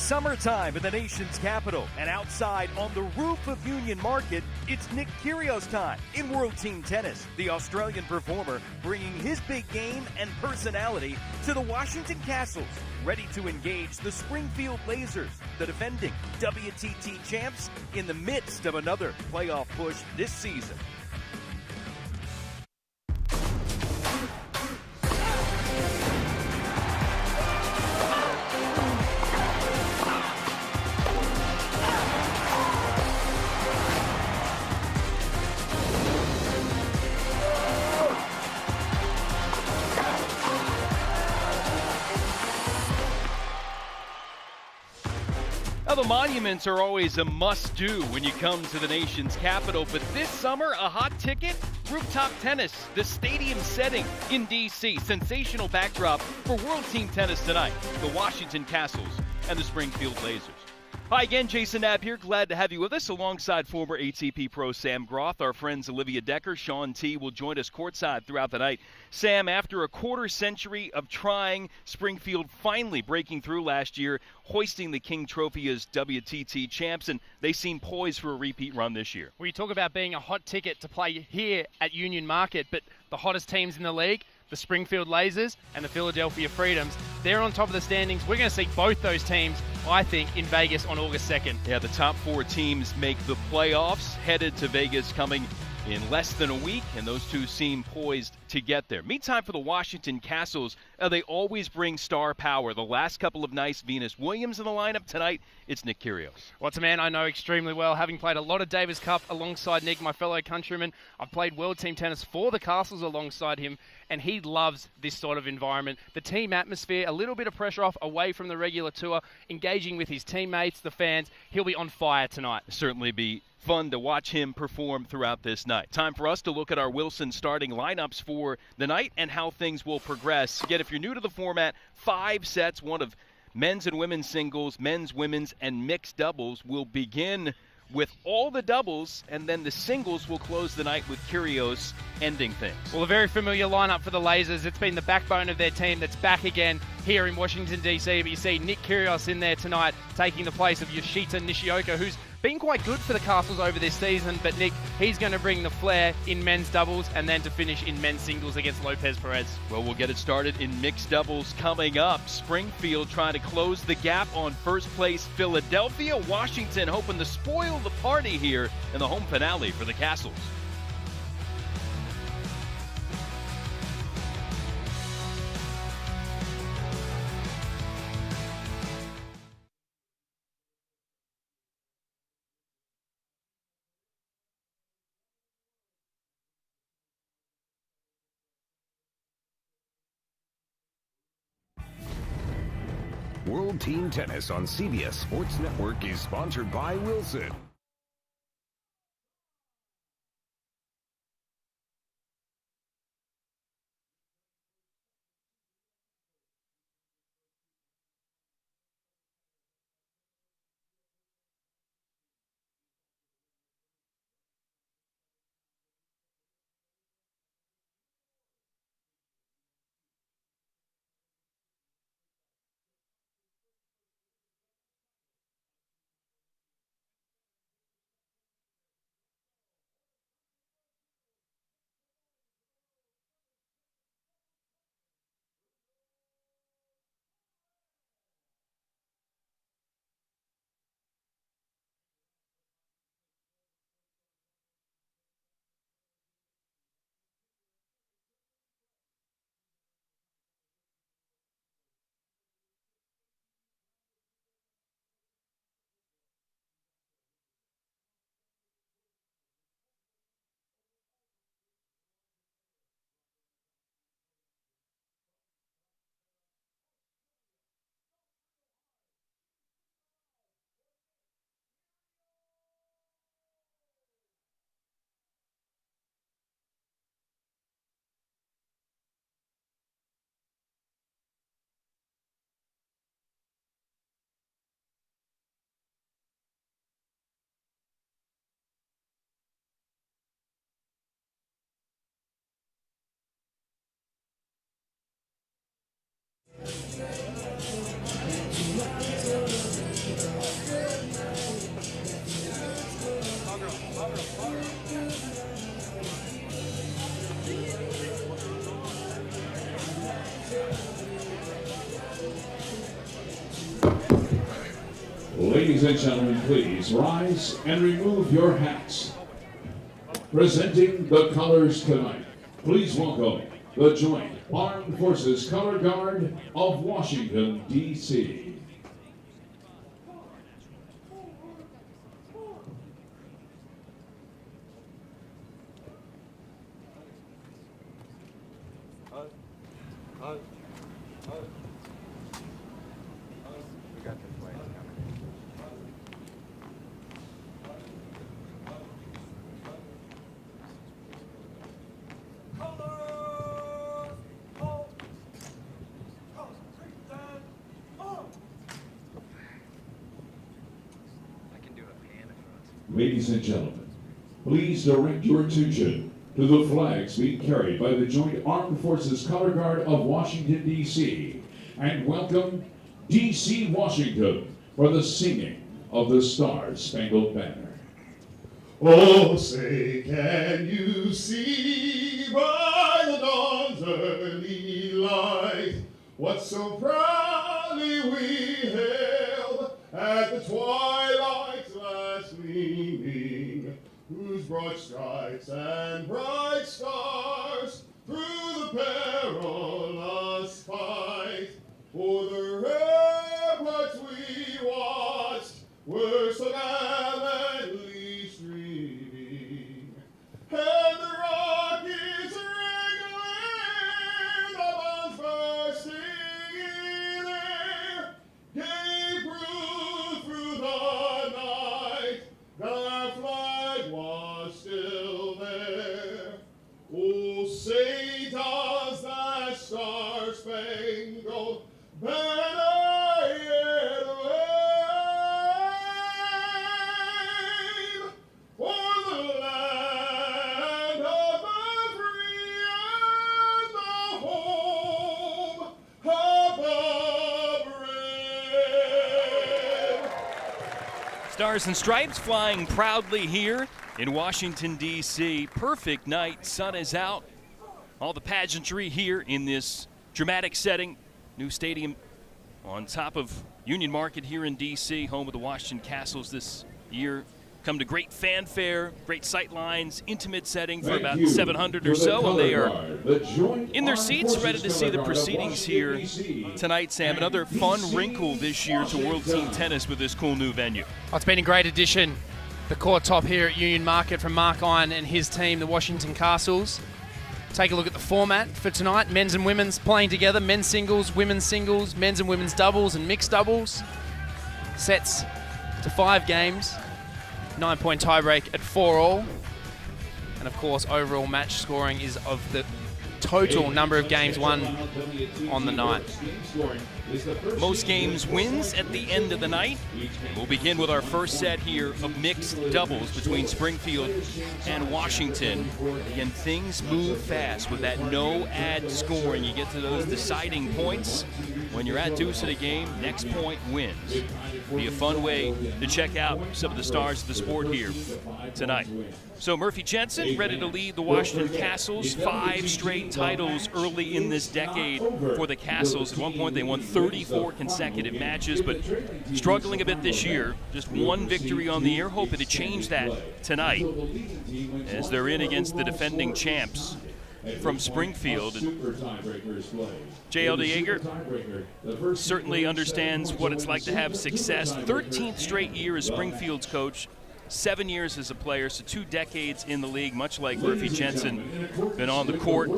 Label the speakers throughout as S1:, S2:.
S1: summertime in the nation's capital, and outside on the roof of Union Market, it's Nick Kyrgios time in World Team Tennis. The Australian performer bringing his big game and personality to the Washington Castles, ready to engage the Springfield Lasers, the defending WTT champs, in the midst of another playoff push this season. Now, the monuments are always a must-do when you come to the nation's capital, but this summer, a hot ticket, rooftop tennis, the stadium setting in D.C. Sensational backdrop for World Team Tennis tonight, the Washington Castles and the Springfield Lasers. Hi again, Jason Knapp here. Glad to have you with us alongside former ATP pro Sam Groth. Our friends Olivia Decker, Sean T. will join us courtside throughout the night. Sam, after a quarter century of trying, Springfield finally breaking through last year, hoisting the King Trophy as WTT champs, and they seem poised for a repeat run this year.
S2: We talk about being a hot ticket to play here at Union Market, but the hottest teams in the league, the Springfield Lasers and the Philadelphia Freedoms, they're on top of the standings. We're going to see both those teams, I think, in Vegas on August 2nd.
S1: Yeah, the top four teams make the playoffs, headed to Vegas coming in less than a week, and those two seem poised to get there. Meantime, for the Washington Castles, they always bring star power. The last couple of nights, Venus Williams in the lineup. Tonight, it's Nick Kyrgios.
S2: Well, it's a man I know extremely well, having played a lot of Davis Cup alongside Nick, my fellow countryman. I've played World Team Tennis for the Castles alongside him, and he loves this sort of environment. The team atmosphere, a little bit of pressure off away from the regular tour, engaging with his teammates, the fans. He'll be on fire tonight.
S1: Certainly be fun to watch him perform throughout this night. Time for us to look at our Wilson starting lineups for the night and how things will progress. Again, if you're new to the format, 5 sets, one of men's and women's singles, men's, women's, and mixed doubles. Will begin with all the doubles, and then the singles will close the night with Kyrgios ending things.
S2: Well, a very familiar lineup for the Lasers. It's been the backbone of their team that's back again here in Washington, D.C. But you see Nick Kyrgios in there tonight, taking the place of Yoshita Nishioka, who's been quite good for the Castles over this season. But Nick, he's going to bring the flair in men's doubles and then to finish in men's singles against Lopez Perez.
S1: Well, we'll get it started in mixed doubles coming up. Springfield trying to close the gap on first place Philadelphia. Washington hoping to spoil the party here in the home finale for the Castles.
S3: World Team Tennis on CBS Sports Network is sponsored by Wilson.
S4: Ladies and gentlemen, please rise and remove your hats. Presenting the colors tonight, please welcome the Joint Armed Forces Color Guard of Washington, D.C. Ladies and gentlemen, please direct your attention to the flags being carried by the Joint Armed Forces Color Guard of Washington, D.C. and welcome D.C. Washington for the singing of the Star-Spangled Banner.
S5: Oh, say, can you see by the dawn's early light what so proudly we hailed at the twilight's last gleaming, whose broad stripes and bright stars through the perilous fight for the ramparts we watched were so gallantly streaming, and the rockets ringing, the bombs bursting in air, gave proof through the night that our flag was still there. Oh, say does that star-spangled banner yet wave for the land of the free and the home of the brave.
S1: Stars and Stripes flying proudly here in Washington, D.C. Perfect night, sun is out. All the pageantry here in this dramatic setting. New stadium on top of Union Market here in D.C., home of the Washington Castles this year. Come to great fanfare, great sight lines, intimate setting for about 700 or so, and they are in their seats ready to see the proceedings here tonight, Sam. Another fun wrinkle this year to World Team Tennis with this cool new venue.
S2: Oh, it's been a great addition. The court top here at Union Market from Mark Iron and his team, the Washington Castles. Take a look at the format for tonight. Men's and women's playing together. Men's singles, men's and women's doubles and mixed doubles. Sets to 5 games. 9-point tiebreak at 4-all. And of course, overall match scoring is of the total number of games won on the night.
S1: Most games wins at the end of the night. We'll begin with our first set here of mixed doubles between Springfield and Washington. Again, things move fast with that no-ad scoring. You get to those deciding points. When you're at deuce of the game, next point wins. Be a fun way to check out some of the stars of the sport here tonight. So Murphy Jensen ready to lead the Washington Castles. 5 straight titles early in this decade for the Castles. At one point they won 34 consecutive matches, but struggling a bit this year. Just 1 victory on the year, hoping to change that tonight as they're in against the defending champs from Springfield. J.L. Yeager certainly understands what it's like to have success. 13th straight year as Springfield's coach. 7 years as a player, so 2 decades in the league, much like Murphy Jensen. Been on the court,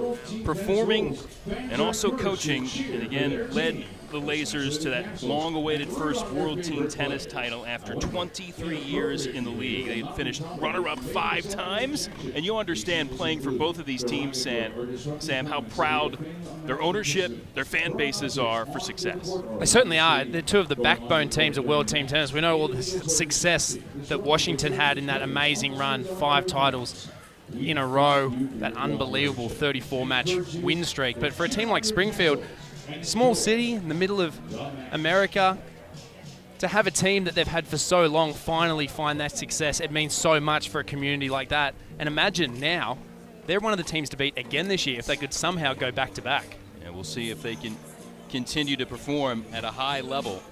S1: performing and also coaching, and again led the Lasers to that long-awaited first World Team Tennis title after 23 years in the league. They finished runner-up 5 times, and you understand playing for both of these teams, Sam, how proud their ownership, their fan bases are for success.
S2: They certainly are. They're 2 of the backbone teams of World Team Tennis. We know all the success that Washington had in that amazing run, 5 titles in a row, that unbelievable 34-match win streak. But for a team like Springfield, small city in the middle of America, to have a team that they've had for so long finally find that success, it means so much for a community like that. And imagine now, they're one of the teams to beat again this year if they could somehow go back-to-back.
S1: And we'll see if they can continue to perform at a high level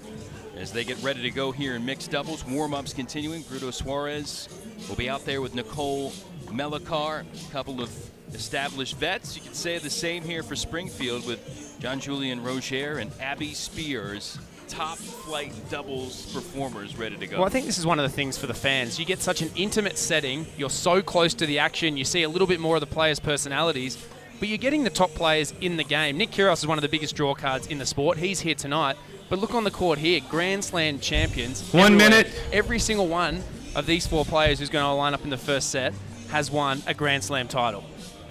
S1: as they get ready to go here in mixed doubles. Warm-ups continuing. Bruno Suarez will be out there with Nicole Melikar, a couple of established vets. You could say the same here for Springfield with John-Julien Roger and Abby Spears, top-flight doubles performers ready to go.
S2: Well, I think this is one of the things for the fans. You get such an intimate setting. You're so close to the action. You see a little bit more of the players' personalities, but you're getting the top players in the game. Nick Kyrgios is one of the biggest draw cards in the sport. He's here tonight. But look on the court here. Grand Slam champions.
S6: 1 minute.
S2: Every single one of these 4 players who's going to line up in the first set has won a Grand Slam title.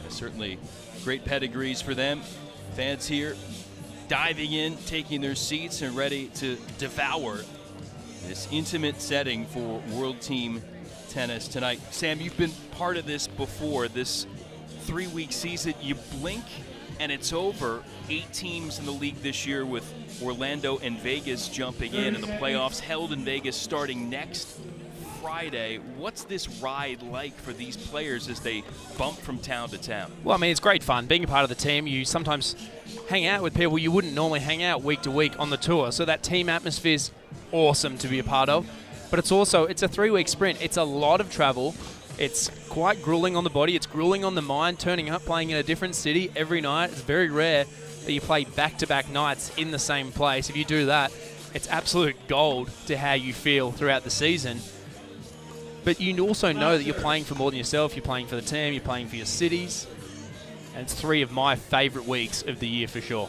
S1: Certainly great pedigrees for them. Fans here diving in, taking their seats and ready to devour this intimate setting for World Team Tennis tonight. Sam, you've been part of this before, this 3-week season. You blink and it's over. 8 teams in the league this year with Orlando and Vegas jumping in, and the playoffs held in Vegas starting next Friday. What's this ride like for these players as they bump from town to town?
S2: Well, I mean, it's great fun. Being a part of the team, you sometimes hang out with people you wouldn't normally hang out week to week on the tour. So that team atmosphere is awesome to be a part of. But it's a 3-week sprint. It's a lot of travel. It's quite grueling on the body. It's grueling on the mind, turning up, playing in a different city every night. It's very rare that you play back-to-back nights in the same place. If you do that, it's absolute gold to how you feel throughout the season. But you also know that you're playing for more than yourself. You're playing for the team. You're playing for your cities. And it's 3 of my favorite weeks of the year for sure.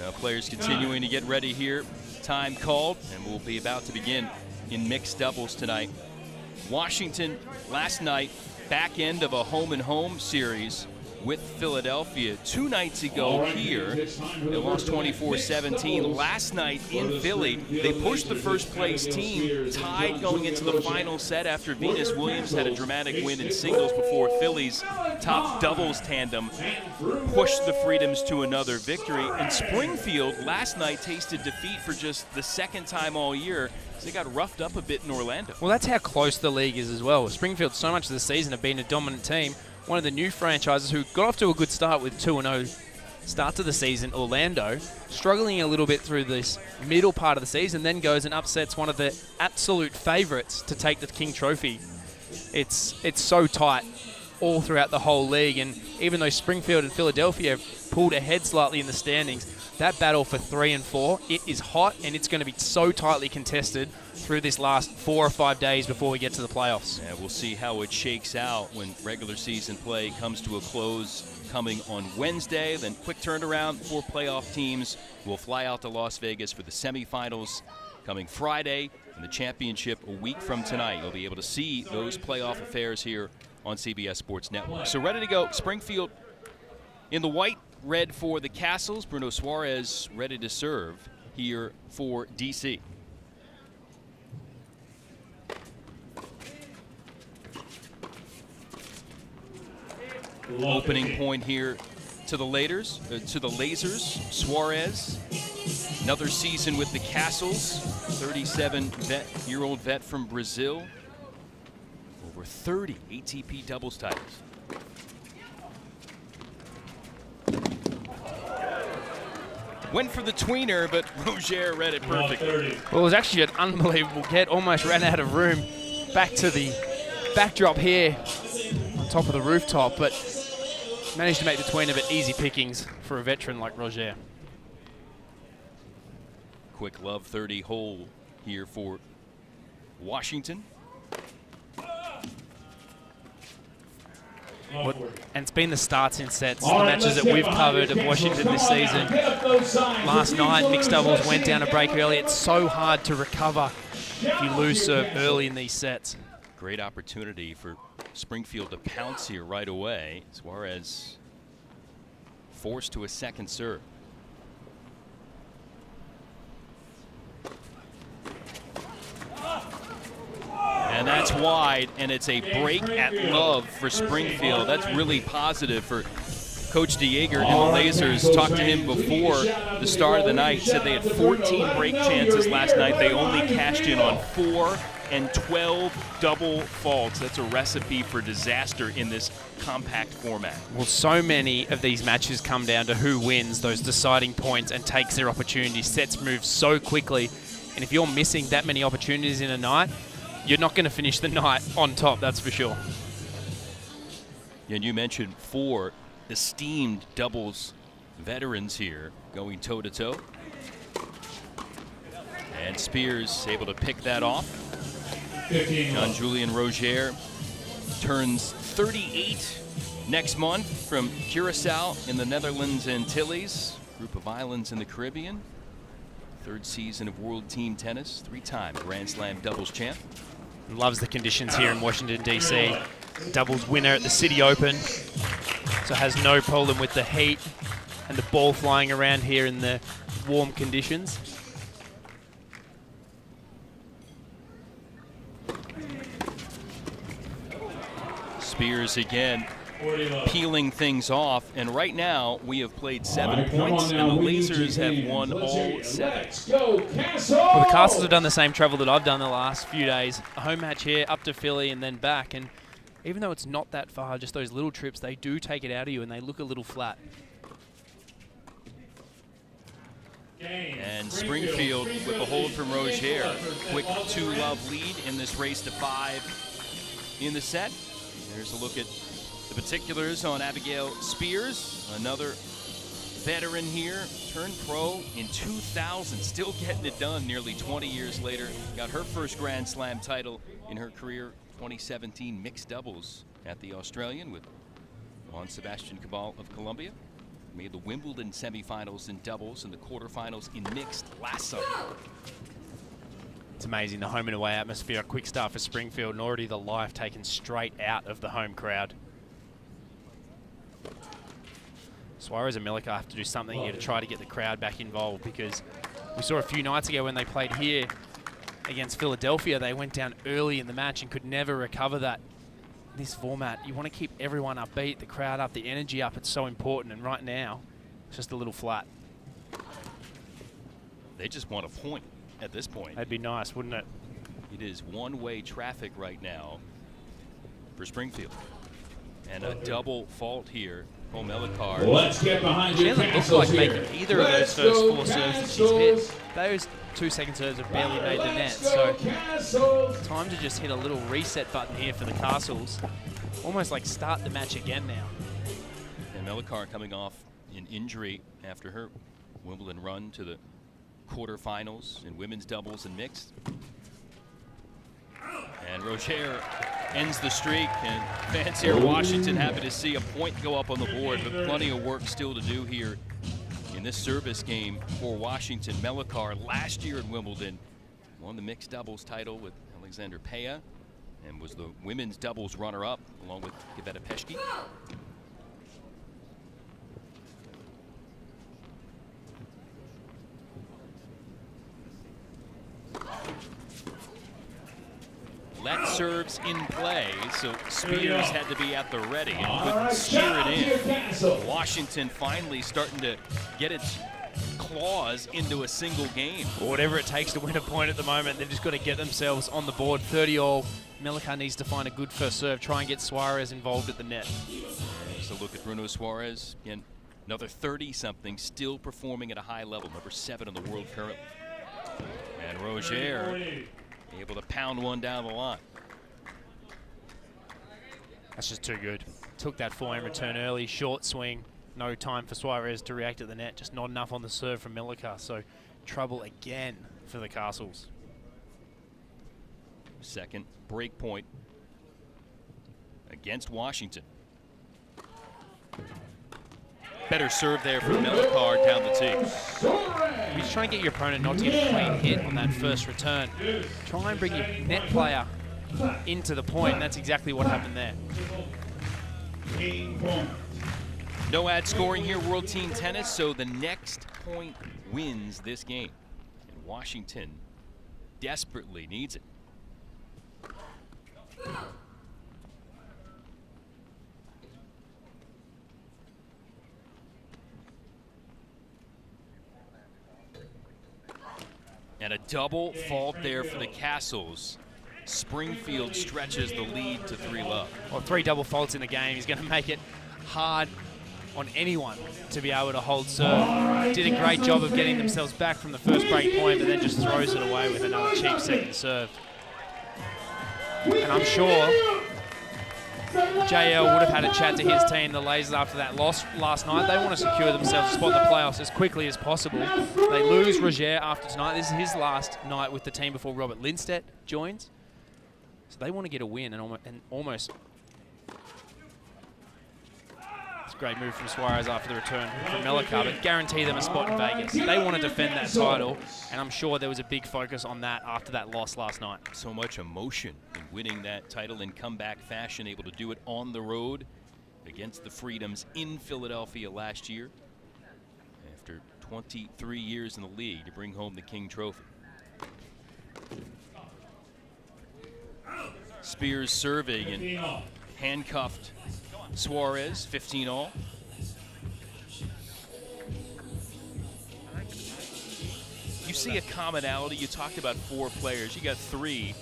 S1: Now players continuing to get ready here. Time called, and we'll be about to begin in mixed doubles tonight. Washington last night, back end of a home-and-home series with Philadelphia. 2 nights ago here, they lost 24-17. Last night in Philly, they pushed the first-place team, tied going into the final set after Venus Williams had a dramatic win in singles before Philly's top doubles tandem pushed the Freedoms to another victory. And Springfield last night tasted defeat for just the 2nd time all year. They got roughed up a bit in Orlando.
S2: Well, that's how close the league is as well. Springfield, so much of the season, have been a dominant team. One of the new franchises who got off to a good start with 2-0 start to the season, Orlando, struggling a little bit through this middle part of the season, then goes and upsets one of the absolute favourites to take the King Trophy. It's so tight all throughout the whole league, and even though Springfield and Philadelphia have pulled ahead slightly in the standings, that battle for 3 and 4, it is hot, and it's going to be so tightly contested through this last 4 or 5 days before we get to the playoffs.
S1: Yeah, we'll see how it shakes out when regular season play comes to a close coming on Wednesday. Then quick turnaround, 4 playoff teams will fly out to Las Vegas for the semifinals coming Friday, and the championship a week from tonight. You'll be able to see those playoff affairs here on CBS Sports Network. So ready to go. Springfield in the white, red for the Castles. Bruno Suarez ready to serve here for DC. Opening point here to the Lasers. Suarez, another season with the Castles. 37-year-old vet from Brazil. Over 30 ATP doubles titles. Went for the tweener, but Roger read it perfectly.
S2: Well, it was actually an unbelievable get. Almost ran out of room. Back to the backdrop here on top of the rooftop, but managed to make the tweener, but easy pickings for a veteran like Roger.
S1: Quick love 30 hole here for Washington.
S2: And it's been the starts in sets, the matches that we've covered of Washington this season. Last night, mixed doubles went down a break early. It's so hard to recover if you lose serve early in these sets.
S1: Great opportunity for Springfield to pounce here right away. Suarez forced to a second serve. And that's wide, and it's a break at love for Springfield. That's really positive for Coach DeJager and the Lasers talked to him before the start of the night, said they had 14 break chances last night. They only cashed in on 4 and 12 double faults. That's a recipe for disaster in this compact format.
S2: Well, so many of these matches come down to who wins those deciding points and takes their opportunity. Sets move so quickly, and if you're missing that many opportunities in a night, you're not going to finish the night on top, that's for sure.
S1: And you mentioned 4 esteemed doubles veterans here going toe-to-toe. And Spears able to pick that off. Jean-Julien Roger turns 38 next month from Curacao in the Netherlands Antilles, group of islands in the Caribbean. 3rd season of World Team Tennis, 3-time Grand Slam doubles champ.
S2: Loves the conditions here in Washington, D.C. Doubles winner at the City Open, so has no problem with the heat and the ball flying around here in the warm conditions.
S1: Spears again peeling things off, and right now we have played 7 points and the Lasers have won all 7.
S2: Well, the Castles have done the same travel that I've done the last few days. A home match here, up to Philly and then back, and even though it's not that far, just those little trips, they do take it out of you and they look a little flat.
S1: And Springfield with the hold from Roger. Quick 2-love lead in this race to 5 in the set. There's a look at the particulars on Abigail Spears, another veteran here, turned pro in 2000, still getting it done nearly 20 years later. Got her first Grand Slam title in her career, 2017 mixed doubles at the Australian with Juan Sebastian Cabal of Colombia. Made the Wimbledon semifinals in doubles and the quarterfinals in mixed last summer.
S2: It's amazing, the home and away atmosphere. A quick start for Springfield and already the life taken straight out of the home crowd. Suarez and Milliker have to do something here to try to get the crowd back involved, because we saw a few nights ago when they played here against Philadelphia, they went down early in the match and could never recover that. This format, you want to keep everyone upbeat, the crowd up, the energy up. It's so important, and right now it's just a little flat.
S1: They just want a point at this point.
S2: That'd be nice, wouldn't it?
S1: It is one-way traffic right now for Springfield. And a double fault here. Melikar.
S4: Let's get behind
S2: She
S4: your
S2: doesn't look
S4: castles
S2: like
S4: here.
S2: making either of those first 4 serves that she's hit. Those 2 second serves have barely made the net, so time to just hit a little reset button here for the Castles. Almost like start the match again now.
S1: And Melikar coming off an injury after her Wimbledon run to the quarterfinals in women's doubles and mixed. And Roger ends the streak, and fans here in Washington happy to see a point go up on the board, but plenty of work still to do here in this service game for Washington. Melikar last year at Wimbledon won the mixed doubles title with Alexander Peya and was the women's doubles runner-up along with Gaveta Peschke. Let serves in play, so Spears had to be at the ready and couldn't steer it in. Washington finally starting to get its claws into a single game.
S2: Whatever it takes to win a point at the moment, they've just got to get themselves on the board. 30-all. Melikar needs to find a good first serve, try and get Suarez involved at the net.
S1: Just a look at Bruno Suarez. Again, another 30-something, still performing at a high level, number 7 in the world currently. And Roger able to pound one down the line.
S2: That's just too good. Took that forehand return early, short swing. No time for Suarez to react at the net. Just not enough on the serve from Melikar. So trouble again for the Castles.
S1: Second break point against Washington. Better serve there for Melikar down the tee.
S2: You're just trying to get your opponent not to get a clean hit on that first return. Try and bring your net player into the point, and that's exactly what happened there.
S1: No ad scoring here, World Team Tennis, so the next point wins this game. And Washington desperately needs it. And a double fault there for the Castles. Springfield stretches the lead to 3-love.
S2: Well, 3 double faults in the game. He's going to make it hard on anyone to be able to hold serve. Did a great job of getting themselves back from the first break point, but then just throws it away with another cheap second serve. And I'm sure JL would have had a chat to his team, the Lasers, after that loss last night. They want to secure themselves a spot in the playoffs as quickly as possible. They lose Roger after tonight. This is his last night with the team before Robert Lindstedt joins. So they want to get a win and almost. It's a great move from Suarez after the return from Mellicar, but guarantee them a spot in Vegas. They want to defend that title, and I'm sure there was a big focus on that after that loss last night.
S1: So much emotion in winning that title in comeback fashion, able to do it on the road against the Freedoms in Philadelphia last year. After 23 years in the league to bring home the King Trophy. Spears serving and handcuffed Suarez, 15-all. You see a commonality. You talked about 4 players. You got 3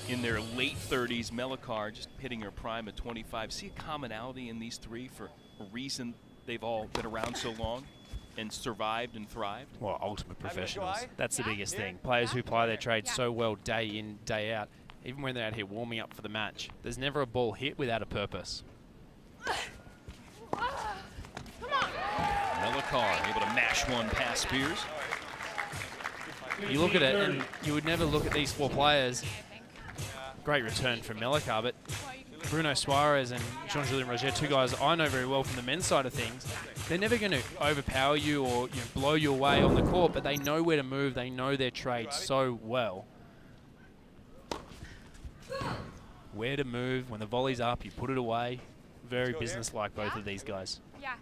S1: in their late 30s. Mellicar just hitting her prime at 25. See a commonality in these 3 for a reason they've all been around so long and survived and thrived?
S2: Well, ultimate professionals. That's the biggest thing. Players who ply their trade so well day in, day out. Even when they're out here warming up for the match, there's never a ball hit without a purpose.
S1: Mellicar able to mash one past Spears.
S2: You look at it, and you would never look at these 4 players. Great return from Mellicar, but Bruno Suarez and Jean-Julien Roger, 2 guys I know very well from the men's side of things. They're never going to overpower you or blow you away on the court, but they know where to move. They know their trade so well. Where to move. When the volley's up, you put it away. Very businesslike, both of these guys.
S6: Yeah.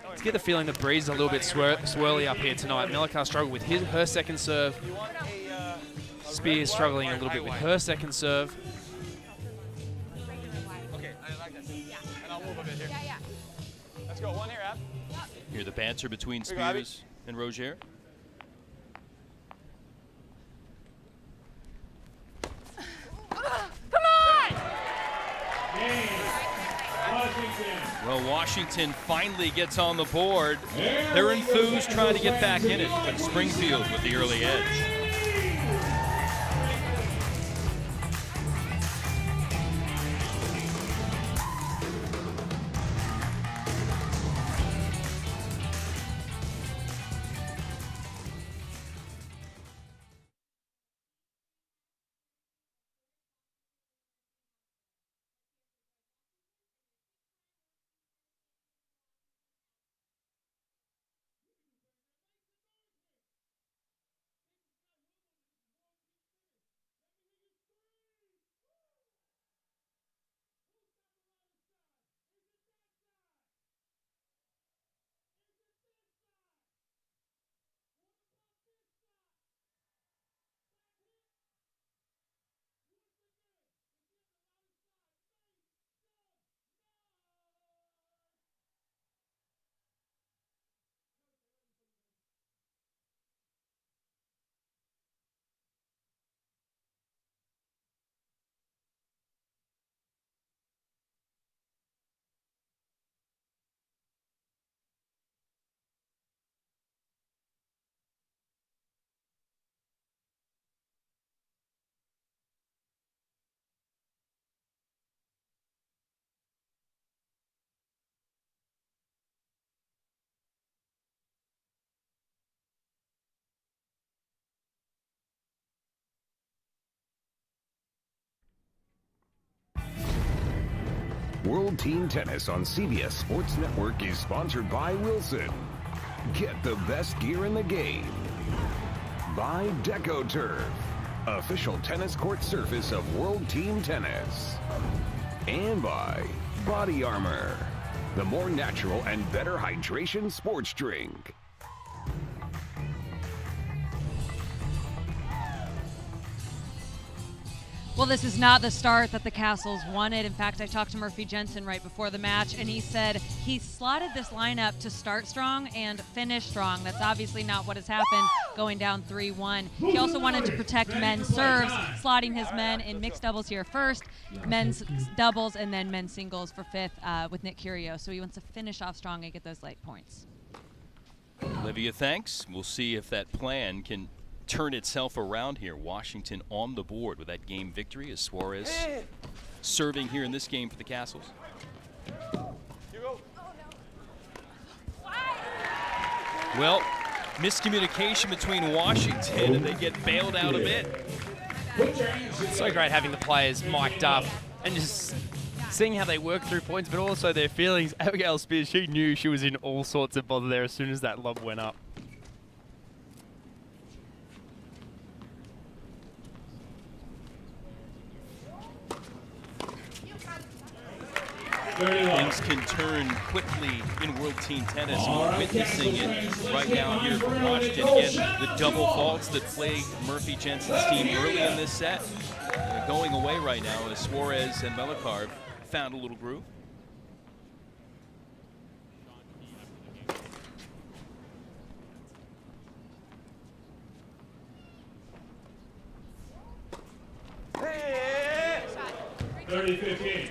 S2: Let's get the feeling the breeze is a little bit swirly up here tonight. Mellicar struggled with her second serve. Spears struggling a little bit with her second serve.
S6: Okay, I like that. Yeah.
S7: And I'll move a bit here.
S6: Yeah, yeah.
S7: Let's go. 1 here, Ab.
S1: Hear the banter between Spears and Roger.
S6: Come on!
S1: Well, Washington finally gets on the board. They're enthused trying to get back in it, but Springfield with the early edge.
S3: World Team Tennis on CBS Sports Network is sponsored by Wilson. Get the best gear in the game. By DecoTurf, official tennis court surface of World Team Tennis. And by Body Armor, the more natural and better hydration sports drink.
S8: Well, this is not the start that the Castles wanted. In fact, I talked to Murphy Jensen right before the match, and he said he slotted this lineup to start strong and finish strong. That's obviously not what has happened going down 3-1. He also wanted to protect men's serves, slotting his men in mixed doubles here first, men's doubles, and then men's singles for fifth with Nick Curio. So he wants to finish off strong and get those late points.
S1: Olivia, thanks. We'll see if that plan can turn itself around here. Washington on the board with that game victory as Suarez serving here in this game for the Castles. Well, miscommunication between Washington, and they get bailed out a bit.
S2: It's so great having the players mic'd up and just seeing how they work through points, but also their feelings. Abigail Spears, she knew she was in all sorts of bother there as soon as that lob went up.
S1: Things can turn quickly in World Team Tennis. We're witnessing it right now here from Washington. Again, the double faults that plagued Murphy Jensen's team early in this set. They're going away right now as Suarez and Melikarv found a little groove.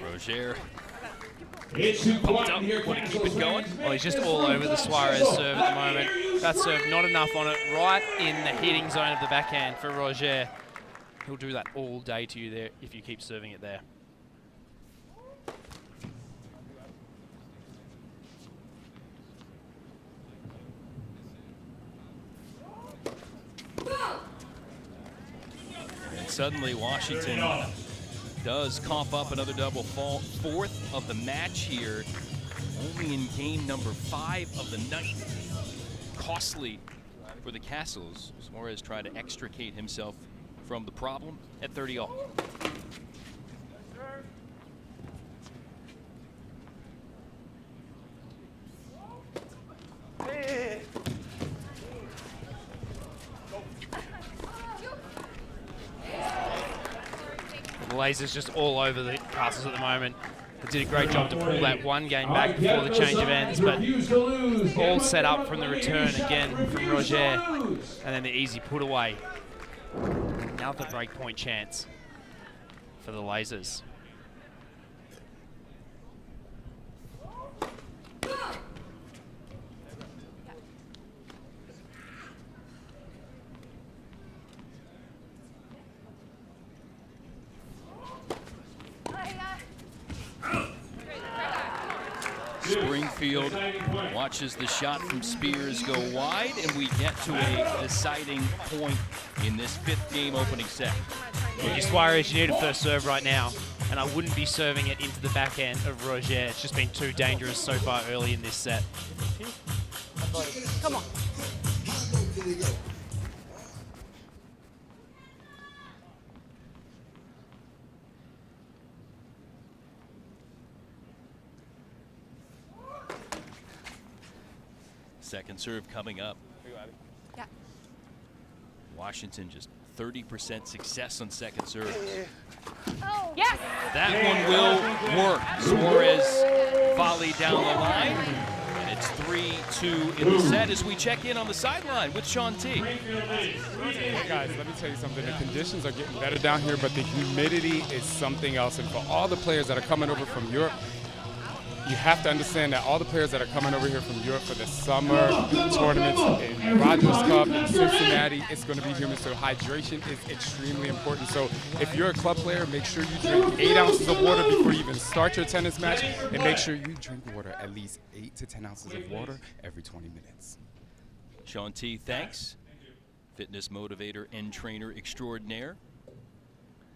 S1: Roger.
S4: It's too
S1: Pumped up, want to keep it going.
S2: Well, he's just all over the Suarez serve at the moment. That serve not enough on it, right in the hitting zone of the backhand for Roger. He'll do that all day to you there if you keep serving it there.
S1: And suddenly Washington does cough up another double fault, fourth of the match here, only in game number 5 of the night. Costly for the Castles. Suarez tried to extricate himself from the problem at 30-all.
S2: The lasers just all over the Castles at the moment. They did a great job to pull that one game back before the change of ends, but all set up from the return again from Roger, and then the easy put away. Another breakpoint chance for the lasers.
S1: Springfield watches the shot from Spears go wide, and we get to a deciding point in this 5th game opening set.
S2: Well, Suarez, you need a first serve right now, and I wouldn't be serving it into the backhand of Roger. It's just been too dangerous so far early in this set.
S6: Come on.
S1: Second serve coming up.
S6: Yeah.
S1: Washington just 30% success on second serve.
S6: Oh. Yes.
S1: That one will work. Suarez volley down the line. And it's 3-2 in the set as we check in on the sideline with Sean T.
S9: Hey guys, let me tell you something. The conditions are getting better down here, but the humidity is something else. And for all the players that are coming over from Europe, you have to understand that all the players that are coming over here from Europe for the summer tournaments in Rogers Cup in Cincinnati, it's going to be humid, so hydration is extremely important. So if you're a club player, make sure you drink 8 ounces of water before you even start your tennis match, and make sure you drink water, at least 8 to 10 ounces of water every 20 minutes.
S1: Sean T, thanks. Fitness motivator and trainer extraordinaire.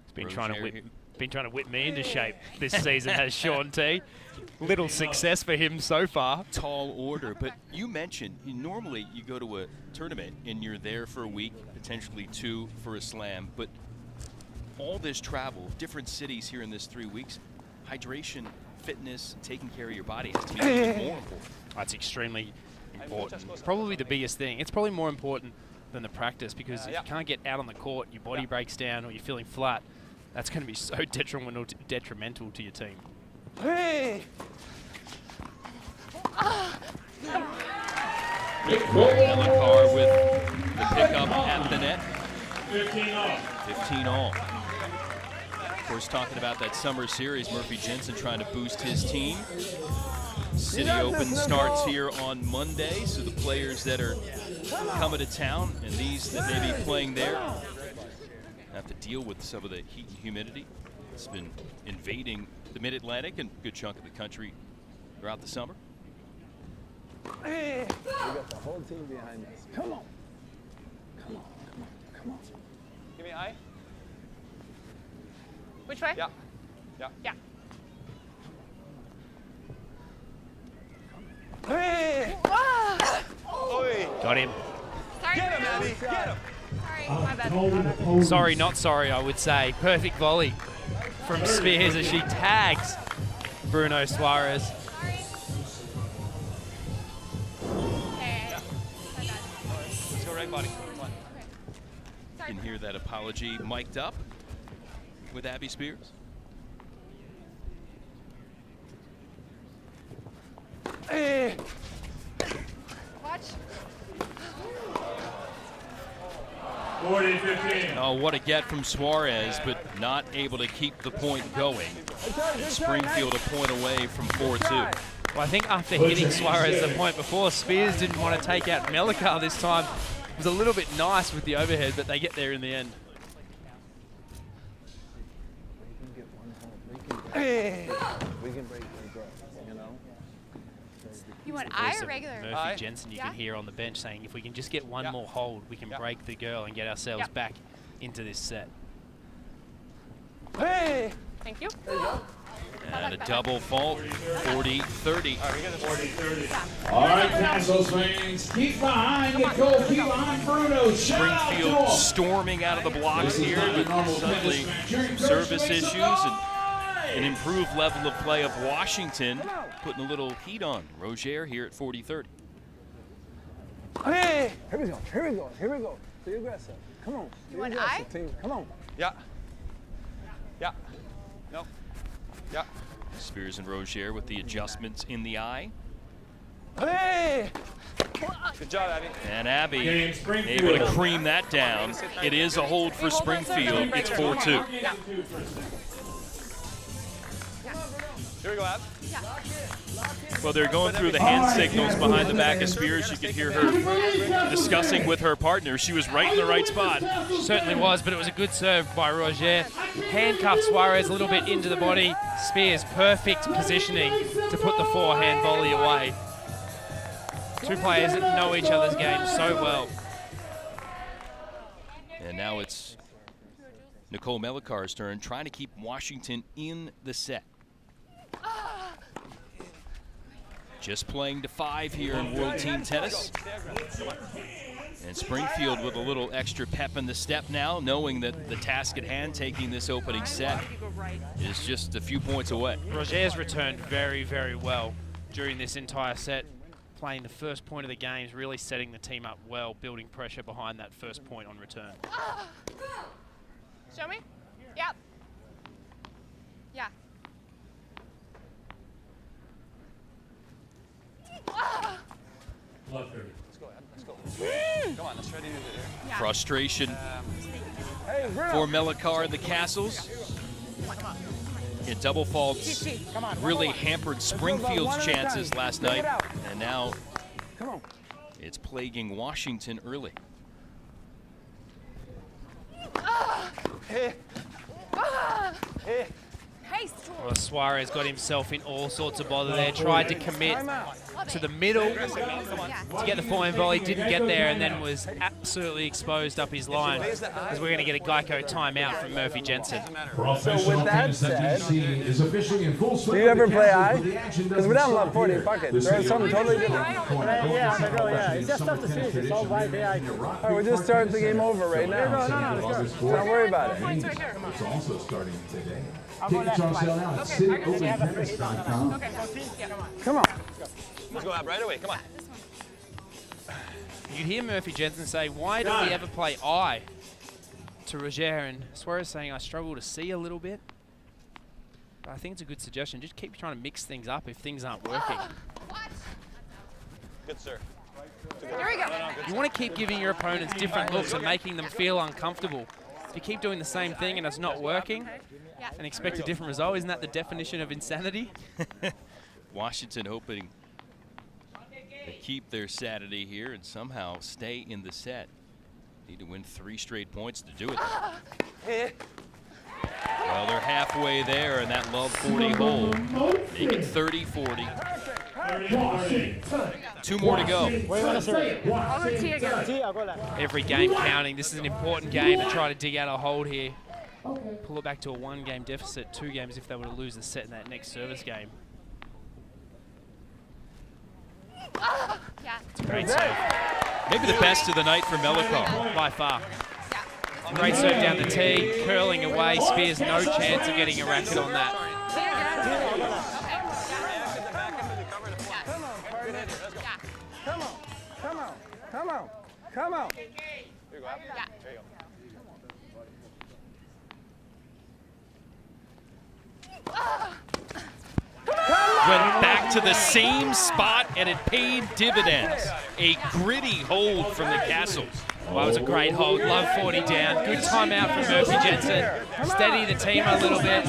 S2: He's been trying to whip me into shape this season, has Sean T. Little success for him so far.
S1: Tall order, but you mentioned normally you go to a tournament and you're there for a week, potentially 2 for a slam, but all this travel, different cities here in this 3 weeks, hydration, fitness, taking care of your body has to be even more important.
S2: That's extremely important. Probably the biggest thing. It's probably more important than the practice, because if you can't get out on the court, your body breaks down or you're feeling flat, That's going to be so detrimental to your team.
S5: Hey!
S1: Melakar with the pickup at the net.
S4: 15 all.
S1: 15 all. Of course, talking about that summer series, Murphy Jensen trying to boost his team. City Open starts here on Monday, so the players that are coming to town and these that may be playing there have to deal with some of the heat and humidity. It's been invading the Mid-Atlantic and a good chunk of the country throughout the summer.
S5: We got the whole team behind us. Come on. Come on, come on, come on.
S7: Give me an eye.
S6: Which way?
S7: Yeah. Yeah.
S6: Yeah.
S5: Hey!
S7: Oi.
S2: Got him.
S6: Sorry.
S7: Get him, Abby. Get him.
S6: Sorry, my bad.
S2: Sorry, not sorry, I would say. Perfect volley from Spears as she tags Bruno Suarez.
S6: Sorry. Hey. My bad.
S7: Let's go right, buddy. Come on.
S6: Okay.
S1: You
S6: Sorry.
S1: can hear that apology mic'd up with Abby Spears.
S5: Hey!
S6: Watch.
S4: 40-15.
S1: Oh, what a get from Suarez, but not able to keep the point going. And Springfield a point away from 4-2.
S2: Well, I think after hitting Suarez the point before, Spears didn't want to take out Melakar this time. It was a little bit nice with the overhead, but they get there in the end.
S5: Hey! We can break the girl, you know?
S6: You want
S2: Voice
S6: eye or
S2: of
S6: regular?
S2: Murphy
S7: Aye.
S2: Jensen, you
S6: Yeah.
S2: can hear on the bench saying, if we can just get one
S7: Yeah.
S2: more hold, we can
S7: Yeah.
S2: break the girl and get ourselves
S6: Yeah.
S2: back into this set.
S5: Hey!
S6: Thank you.
S1: And a double fault, 40-30.
S7: All right, we got this.
S4: All right, Castles fans, keep behind Nicole, keep behind Bruno. Shout out to
S1: Springfield
S4: them.
S1: storming out of the blocks
S4: This is
S1: here,
S4: not a
S1: but
S4: normal
S1: suddenly
S4: tennis match. Your
S1: some service
S4: encouragement
S1: issues
S4: makes
S1: and
S4: a
S1: an improved level of play of Washington, putting a little heat on Roger here at 40-30.
S5: Hey! Here we go, here we go, here we go. Be aggressive. Come on.
S6: You
S5: Be
S6: want
S5: aggressive,
S6: eye?
S5: team. Come on.
S7: Yeah. Yeah. No. Yeah.
S1: Spears and Roger with the adjustments in the eye.
S5: Hey!
S7: Good job, Abby.
S1: And Abby
S4: Game, Springfield.
S1: able to cream that down. It is a hold for Springfield. It's 4-2.
S7: Here we go, Ab.
S1: Well, they're going through the hand signals behind the back of Spears. You could hear her discussing with her partner. She was right in the right spot.
S2: Certainly was, but it was a good serve by Roger. Handcuffed Suarez a little bit into the body. Spears, perfect positioning to put the forehand volley away. Two players that know each other's game so well.
S1: And now it's Nicole Melakar's turn, trying to keep Washington in the set. Just playing to 5 here in World Team Tennis. And Springfield with a little extra pep in the step now, knowing that the task at hand, taking this opening set, is just a few points away.
S2: Roger's returned very, very well during this entire set, playing the first point of the games, really setting the team up well, building pressure behind that first point on return.
S6: Show me. Yep. Yeah.
S7: Let's go, Ab. Let's go. Come on, let's try to do it here.
S6: Yeah.
S1: Frustration
S5: Hey, Bruno.
S1: for Melakar and the Castles. Yeah, double faults really hampered Springfield's chances last night, and now
S5: Come on.
S1: it's plaguing Washington early.
S5: Hey. Hey.
S6: Hey,
S2: Well, Suarez got himself in all sorts of bother there, tried to commit to the middle to get the forehand volley, didn't get there, and then was absolutely exposed up his line, as we're going to get a Geico timeout from Murphy Jensen.
S4: Professional
S5: So with that
S4: tennis
S5: said,
S4: DC is officially in full swing.
S5: Do you ever
S4: The
S5: play
S4: Castles,
S5: eye?
S4: but the action
S5: Because we
S4: doesn't
S5: don't love
S4: stop
S5: 40
S4: here.
S5: buckets.
S4: The
S5: There's
S4: city
S5: something
S4: of
S5: totally
S4: Richmond,
S5: different.
S4: corner,
S10: Yeah,
S4: Golden
S10: I know, yeah.
S4: Summer
S10: It's just tough to see.
S4: Tennis
S10: It's all
S4: tradition
S10: by day.
S4: remains in your Rock
S5: All right, we
S4: Creek
S5: just started the
S4: Park
S5: game
S4: Tennis
S5: over right
S4: Center.
S5: now.
S10: no, let's
S4: August
S10: go.
S4: 4th.
S5: Don't worry about it.
S6: points right here.
S4: It's also starting today.
S10: I'll go
S4: Tickets
S10: left
S4: are on sale
S10: twice.
S4: now at
S6: Okay, I got you.
S4: cityopentennis.com.
S6: Okay. Yeah.
S5: Come on.
S7: Let's go, Ab, right away. Come on.
S2: You hear Murphy Jensen say, why don't we ever play eye? to Roger, and Suarez saying I struggle to see a little bit. But I think it's a good suggestion. Just keep trying to mix things up if things aren't working.
S7: Good, sir.
S6: There we go.
S2: You want to keep giving your opponents different looks and making them feel uncomfortable. If you keep doing the same thing and it's not working and expect a different result, isn't that the definition of insanity?
S1: Washington hoping to keep their sanity here and somehow stay in the set. Need to win 3 straight points to do it. Well, they're halfway there in that love 40 hole. Make it 30-40. 2 more to go.
S2: Every game counting. This is an important game to try to dig out a hold here. Pull it back to a 1-game deficit, 2 games if they were to lose the set in that next service game. It's a great serve.
S1: Maybe the best of the night for Melikar.
S2: By far. Great serve down the tee, curling away. Spears no chance of getting a racket on that.
S5: Come on.
S7: Here you go.
S6: Yeah.
S7: There you go.
S1: Went back to the same spot and it paid dividends. A gritty hold from the Castles.
S2: Well, that was a great hold. Love 40 down. Good timeout from Murphy Jensen. Steady the team a little bit.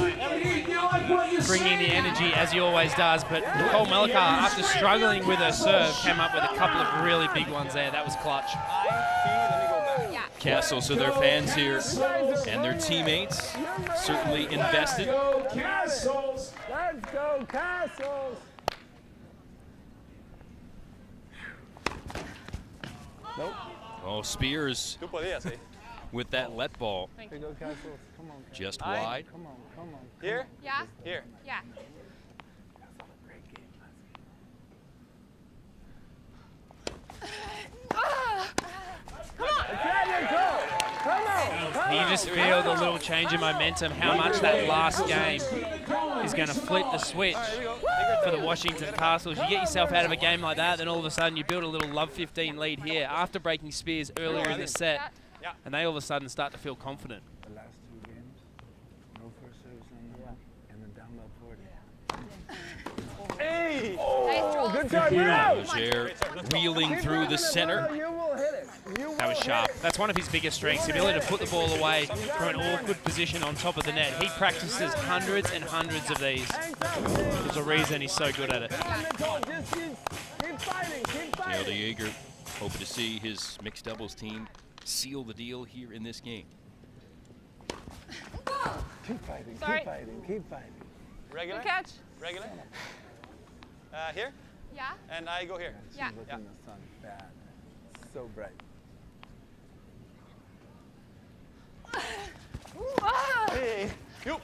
S2: Bringing the energy as he always does. But Nicole Melikar, after struggling with her serve, came up with a couple of really big ones there. That was clutch.
S1: Castles, so their fans here and their teammates certainly invested.
S5: Let's go, Castles! Nope.
S1: Oh, Spears with that let ball.
S5: Here you go, Castles. Come on.
S1: Just wide.
S5: Come on.
S7: Here?
S6: Yeah?
S7: Here.
S6: Yeah.
S2: You just feel the little change in momentum, how much that last game is going to flip the switch for the Washington Castles. You get yourself out of a game like that, then all of a sudden you build a little love 15 lead here after breaking Spears earlier in the set, and they all of a sudden start to feel confident.
S5: The last 2 games, no first service and then down low 40. Hey! Oh, good time,
S1: Roger wheeling through the center.
S5: You will hit it.
S2: That was sharp. That's one of his biggest strengths, the ability to put the ball away from an awkward position on top of the net. He practices hundreds and hundreds of these. There's a reason he's so good at it.
S5: Keep fighting.
S1: Dale DeJager hoping to see his mixed doubles team seal the deal here in this game.
S5: Keep fighting.
S7: Regular?
S6: Good catch.
S7: Regular? Here?
S6: Yeah?
S7: And I go here.
S6: Yeah.
S5: Look in the sun. Bad. So bright.
S7: Hey. You.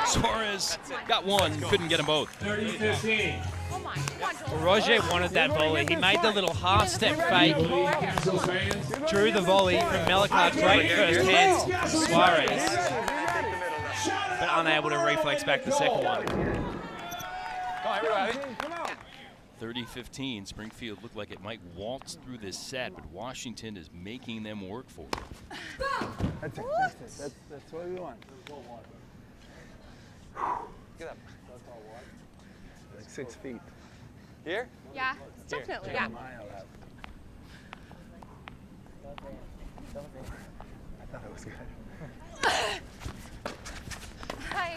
S1: Suarez got one, couldn't get them both.
S4: 30-15.
S6: Come on, Joel.
S2: Roger wanted that volley. He made the little half-step fake,
S4: Castles fans.
S2: drew the volley from Melikar. Great first hands from Suarez, but unable to reflex back the second one.
S7: Come on, everybody.
S1: 30-15. Springfield looked like it might waltz through this set, but Washington is making them work for it.
S5: That's it. That's what we want.
S7: Get up.
S5: Like 6 feet.
S7: Here?
S6: Yeah, definitely.
S5: Take
S6: Yeah.
S5: a mile out. I thought it was good.
S6: Hi.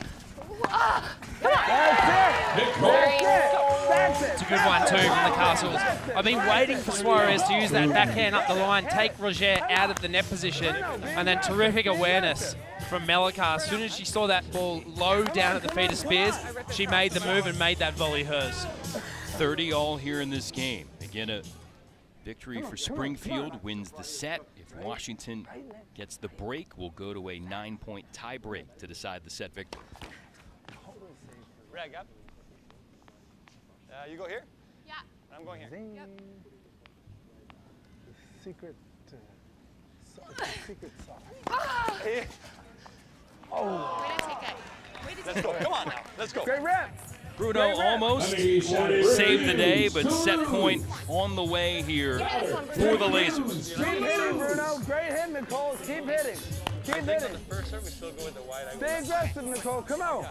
S5: That's it.
S2: It's a good one too from the Castles. I've been waiting for Suarez to use that backhand up the line, take Roger out of the net position, and then terrific awareness from Melikar. As soon as she saw that ball low down at the feet of Spears, she made the move and made that volley hers.
S1: 30 all here in this game. Again, a victory for Springfield wins the set. If Washington gets the break, we'll go to a 9-point tie break to decide the set victor.
S7: Rag up. You go here?
S6: Yeah.
S7: I'm going here.
S5: Zing.
S6: Yep.
S5: Secret sauce.
S7: Hey.
S6: Way to take it. Way to
S7: Let's
S6: take
S7: go.
S6: it.
S7: Come on now. Let's go.
S5: Great rep.
S1: Bruno almost saved the day, but set point on the way here for the Lasers.
S5: Keep hitting, Bruno. Great hit, Nicole. Keep hitting. Keep hitting.
S7: On the first serve, we still go with the wide.
S5: Stay aggressive, Nicole. Come on.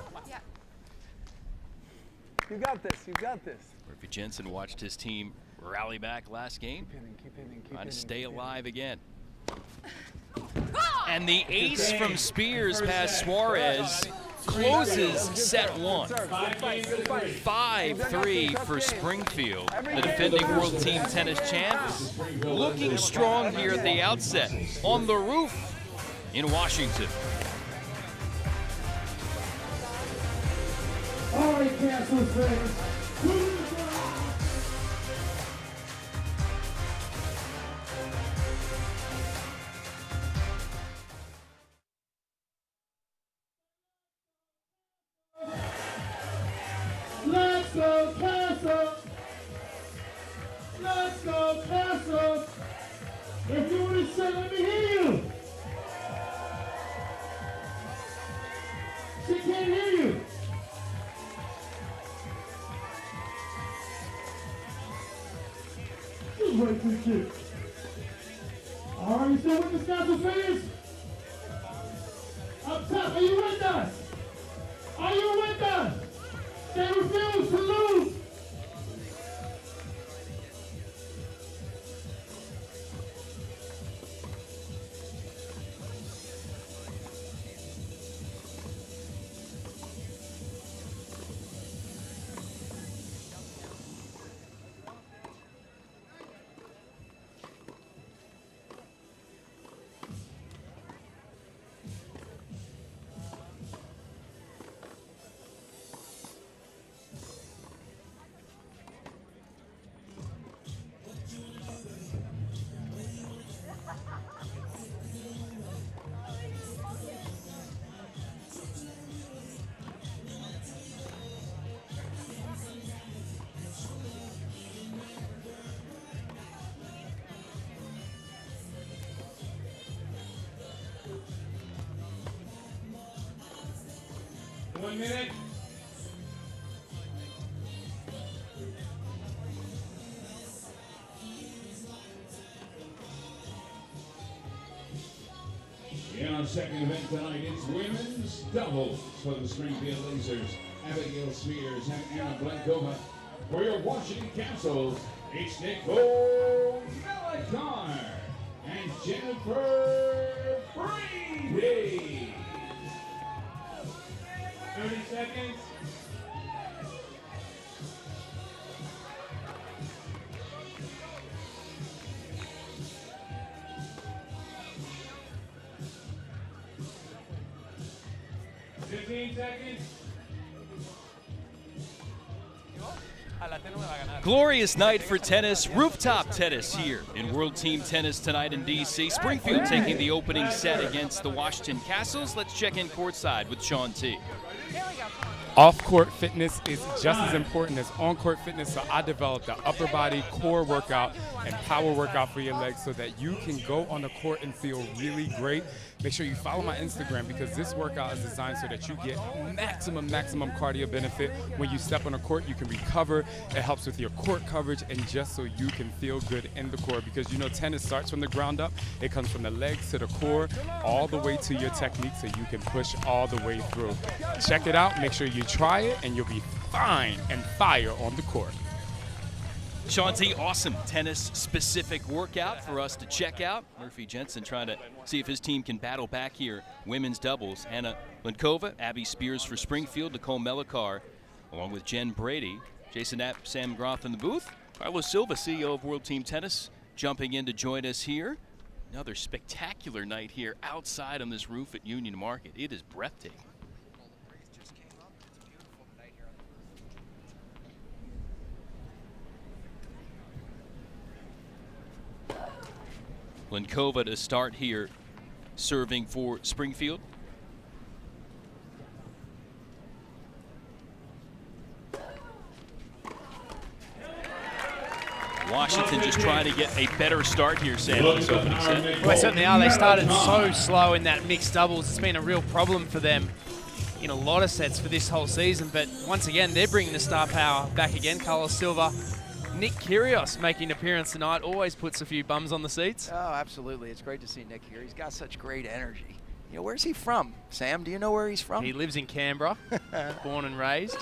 S5: You got this. You got this.
S1: Murphy Jensen watched his team rally back last game, trying to stay alive again. And the ace from Spears past Suarez closes set one. 5-3 for Springfield, the defending World Team Tennis champs. Looking strong here at the outset on the roof in Washington.
S4: All right, Castle fans. Let's go, Castle! Let's go, Castle! If you want to say, let me hear you! She can't hear you! She's right to the kid. All right, you still with the Castle fans? Up top, are you with us? Are you with us? They refuse to lose. One minute. In our second event tonight, it's women's doubles for the Springfield Lasers. Abigail Spears and Anna Blankova. For your Washington Capitals, it's Nicole Melchior and Jennifer Brady. 30 seconds.
S1: Glorious night for tennis, rooftop tennis here in World Team Tennis tonight in D.C. Springfield taking the opening set against the Washington Castles. Let's check in courtside with Sean T.
S9: Off-court fitness is just as important as on-court fitness, so I developed an upper body core workout and power workout for your legs so that you can go on the court and feel really great. Make sure you follow my Instagram because this workout is designed so that you get maximum cardio benefit. When you step on the court, you can recover. It helps with your court coverage and just so you can feel good in the court because you know tennis starts from the ground up. It comes from the legs to the core all the way to your technique so you can push all the way through. Check it out. Make sure you try it and you'll be fine and fire on the court.
S1: Sean T, awesome tennis-specific workout for us to check out. Murphy Jensen trying to see if his team can battle back here. Women's doubles, Anna Blankova, Abby Spears for Springfield, Nicole Melchior, along with Jen Brady, Jason Knapp, Sam Groth in the booth. Carlos Silva, CEO of World Team Tennis, jumping in to join us here. Another spectacular night here outside on this roof at Union Market. It is breathtaking. Blankova to start here, serving for Springfield. Washington just trying to get a better start here, Sam, in this opening set.
S2: Well, they certainly are. They started so slow in that mixed doubles. It's been a real problem for them in a lot of sets for this whole season, but once again, they're bringing the star power back again. Carlos Silva, Nick Kyrgios making an appearance tonight, always puts a few bums on the seats.
S10: Oh, absolutely. It's great to see Nick here. He's got such great energy. You know, where's he from? Sam, do you know where he's from?
S2: He lives in Canberra, born and raised.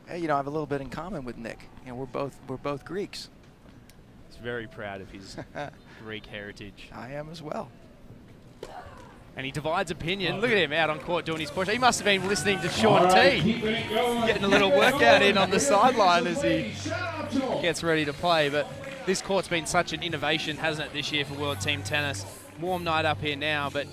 S10: Hey, you know, I have a little bit in common with Nick. You know, we're both Greeks.
S2: He's very proud of his Greek heritage.
S10: I am as well.
S2: And he divides opinion. Look at him out on court doing his push. He must have been listening to Sean T, getting a little workout in on the sideline as he gets ready to play. But this court's been such an innovation, hasn't it, this year for World Team Tennis. Warm night up here now, but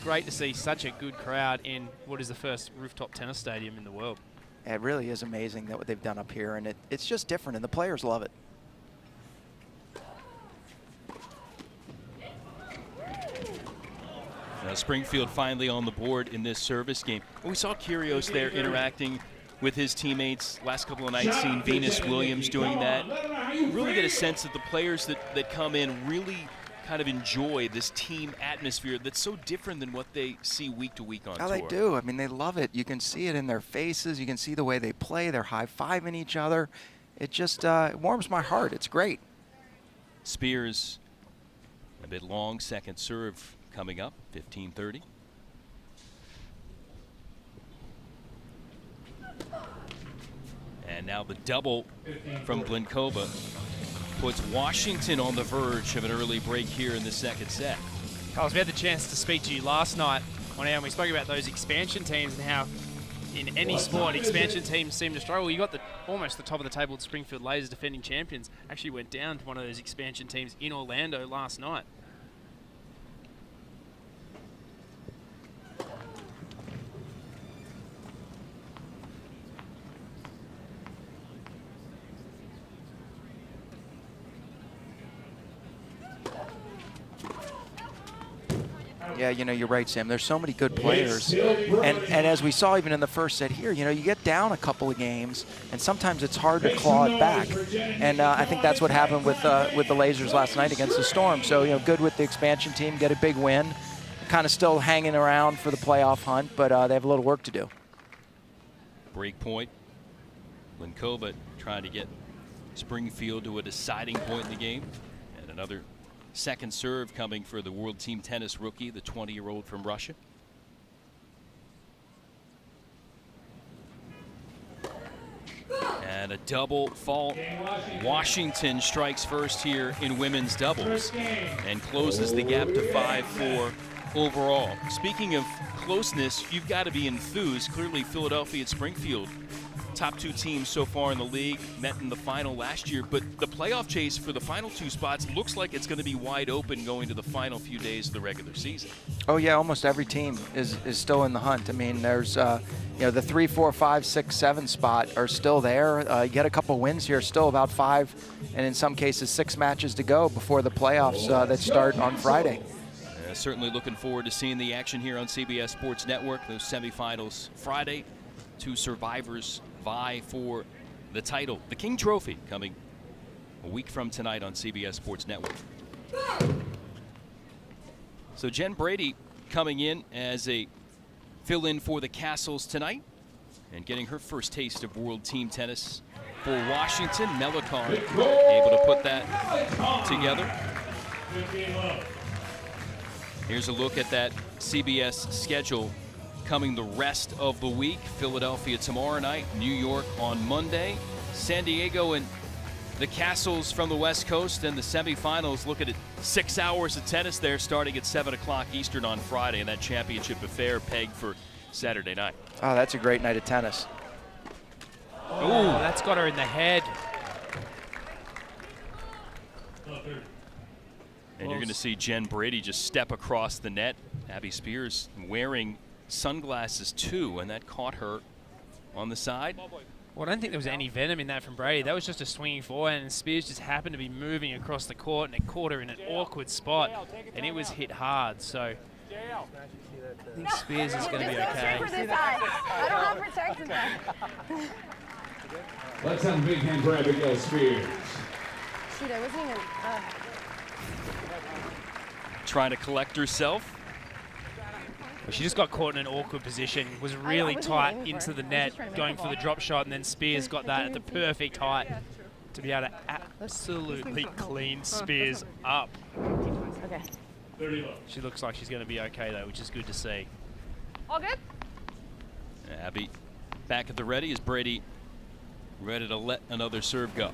S2: great to see such a good crowd in what is the first rooftop tennis stadium in the world.
S10: It really is amazing that what they've done up here, and it's just different, and the players love it.
S1: Springfield finally on the board in this service game. We saw Kyrgios there interacting with his teammates last couple of nights, seen Venus Williams doing that. Really get a sense that the players that come in really kind of enjoy this team atmosphere that's so different than what they see week to week on tour.
S10: They do. I mean, they love it. You can see it in their faces. You can see the way they play. They're high-fiving each other. It just it warms my heart. It's great.
S1: Spears, a bit long, second serve coming up, 15:30. And now the double from Glinkova puts Washington on the verge of an early break here in the second set.
S2: Carlos, we had the chance to speak to you last night on air, and we spoke about those expansion teams and how in any sport, expansion teams seem to struggle. You got almost the top of the table at Springfield Lasers, defending champions, actually went down to one of those expansion teams in Orlando last night.
S10: Yeah, you know, you're right, Sam. There's so many good players. And as we saw even in the first set here, you know, you get down a couple of games, and sometimes it's hard to claw it back. And I think that's what happened with the Lasers last night against the Storm. So, you know, good with the expansion team, get a big win. Kind of still hanging around for the playoff hunt, but they have a little work to do.
S1: Break point. Glinkova trying to get Springfield to a deciding point in the game. And another second serve coming for the World Team Tennis rookie, the 20-year-old from Russia. And a double fault. Washington strikes first here in women's doubles and closes the gap to 5-4 overall. Speaking of closeness, you've got to be enthused. Clearly, Philadelphia and Springfield, top two teams so far in the league, met in the final last year, but the playoff chase for the final two spots looks like it's going to be wide open going to the final few days of the regular season.
S10: Oh yeah, almost every team is still in the hunt. I mean, there's you know, the 3, 4, 5, 6, 7 spot are still there. You get a couple wins here, still about 5, and in some cases 6 matches to go before the playoffs that start on Friday.
S1: Certainly looking forward to seeing the action here on CBS Sports Network. Those semifinals Friday. 2 survivors vie for the title. The King Trophy coming a week from tonight on CBS Sports Network. So Jen Brady coming in as a fill-in for the Castles tonight and getting her first taste of World Team Tennis for Washington. Melikon able to put that together. Here's a look at that CBS schedule coming the rest of the week. Philadelphia tomorrow night, New York on Monday, San Diego and the Castles from the West Coast, and the semifinals. Look at it, 6 hours of tennis there starting at 7 o'clock Eastern on Friday, and that championship affair pegged for Saturday night.
S10: Oh, that's a great night of tennis.
S2: Oh, that's got her in the head.
S1: And you're going to see Jen Brady just step across the net. Abby Spears wearing sunglasses too, and that caught her on the side.
S2: Well, I don't think there was any venom in that from Brady. That was just a swinging forehand, and Spears just happened to be moving across the court, and it caught her in an awkward spot, and it was hit hard. So I think Spears is going to be okay.
S6: I don't have protection.
S4: Let's have a big hand for Abigail Spears.
S6: Shoot, I wasn't even.
S1: Trying to collect herself.
S2: She just got caught in an awkward position, was really tight into the net, going for the drop shot, and then Spears got that at the perfect height to be able to absolutely clean Spears up.
S6: Okay.
S2: She looks like she's going to be okay, though, which is good to see.
S6: All good?
S1: Abby back at the ready. Is Brady ready to let another serve go?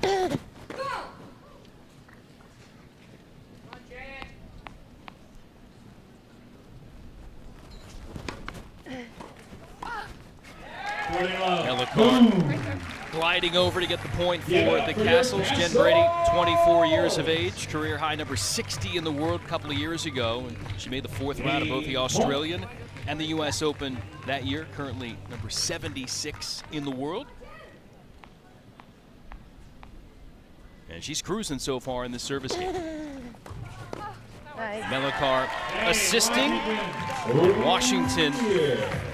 S1: Gliding over to get the point for the Castles. Jen Brady, 24 years of age, career high number 60 in the world a couple of years ago. And she made the 4th round of both the Australian and the U.S. Open that year, currently number 76 in the world. And she's cruising so far in this service game.
S6: Nice.
S1: Melikar assisting. Washington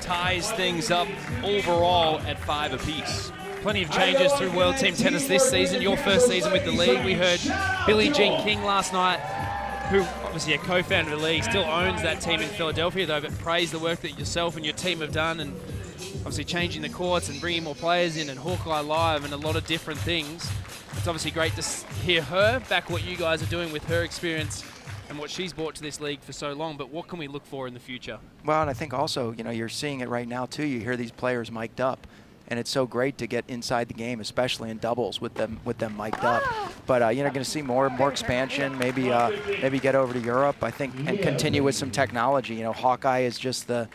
S1: ties things up overall at 5 apiece.
S2: Plenty of changes through World Team Tennis this season. Your first season with the league. We heard Billie Jean King last night, who obviously a co-founder of the league, still owns that team in Philadelphia though, but praise the work that yourself and your team have done, and obviously changing the courts and bringing more players in, and Hawkeye Live and a lot of different things. It's obviously great to hear her back what you guys are doing with her experience and what she's brought to this league for so long, but what can we look for in the future?
S10: Well, and I think also, you know, you're seeing it right now too. You hear these players mic'd up, and it's so great to get inside the game, especially in doubles with them mic'd up. But you're going to see more expansion. Maybe get over to Europe, I think, and continue with some technology. You know, Hawkeye is just the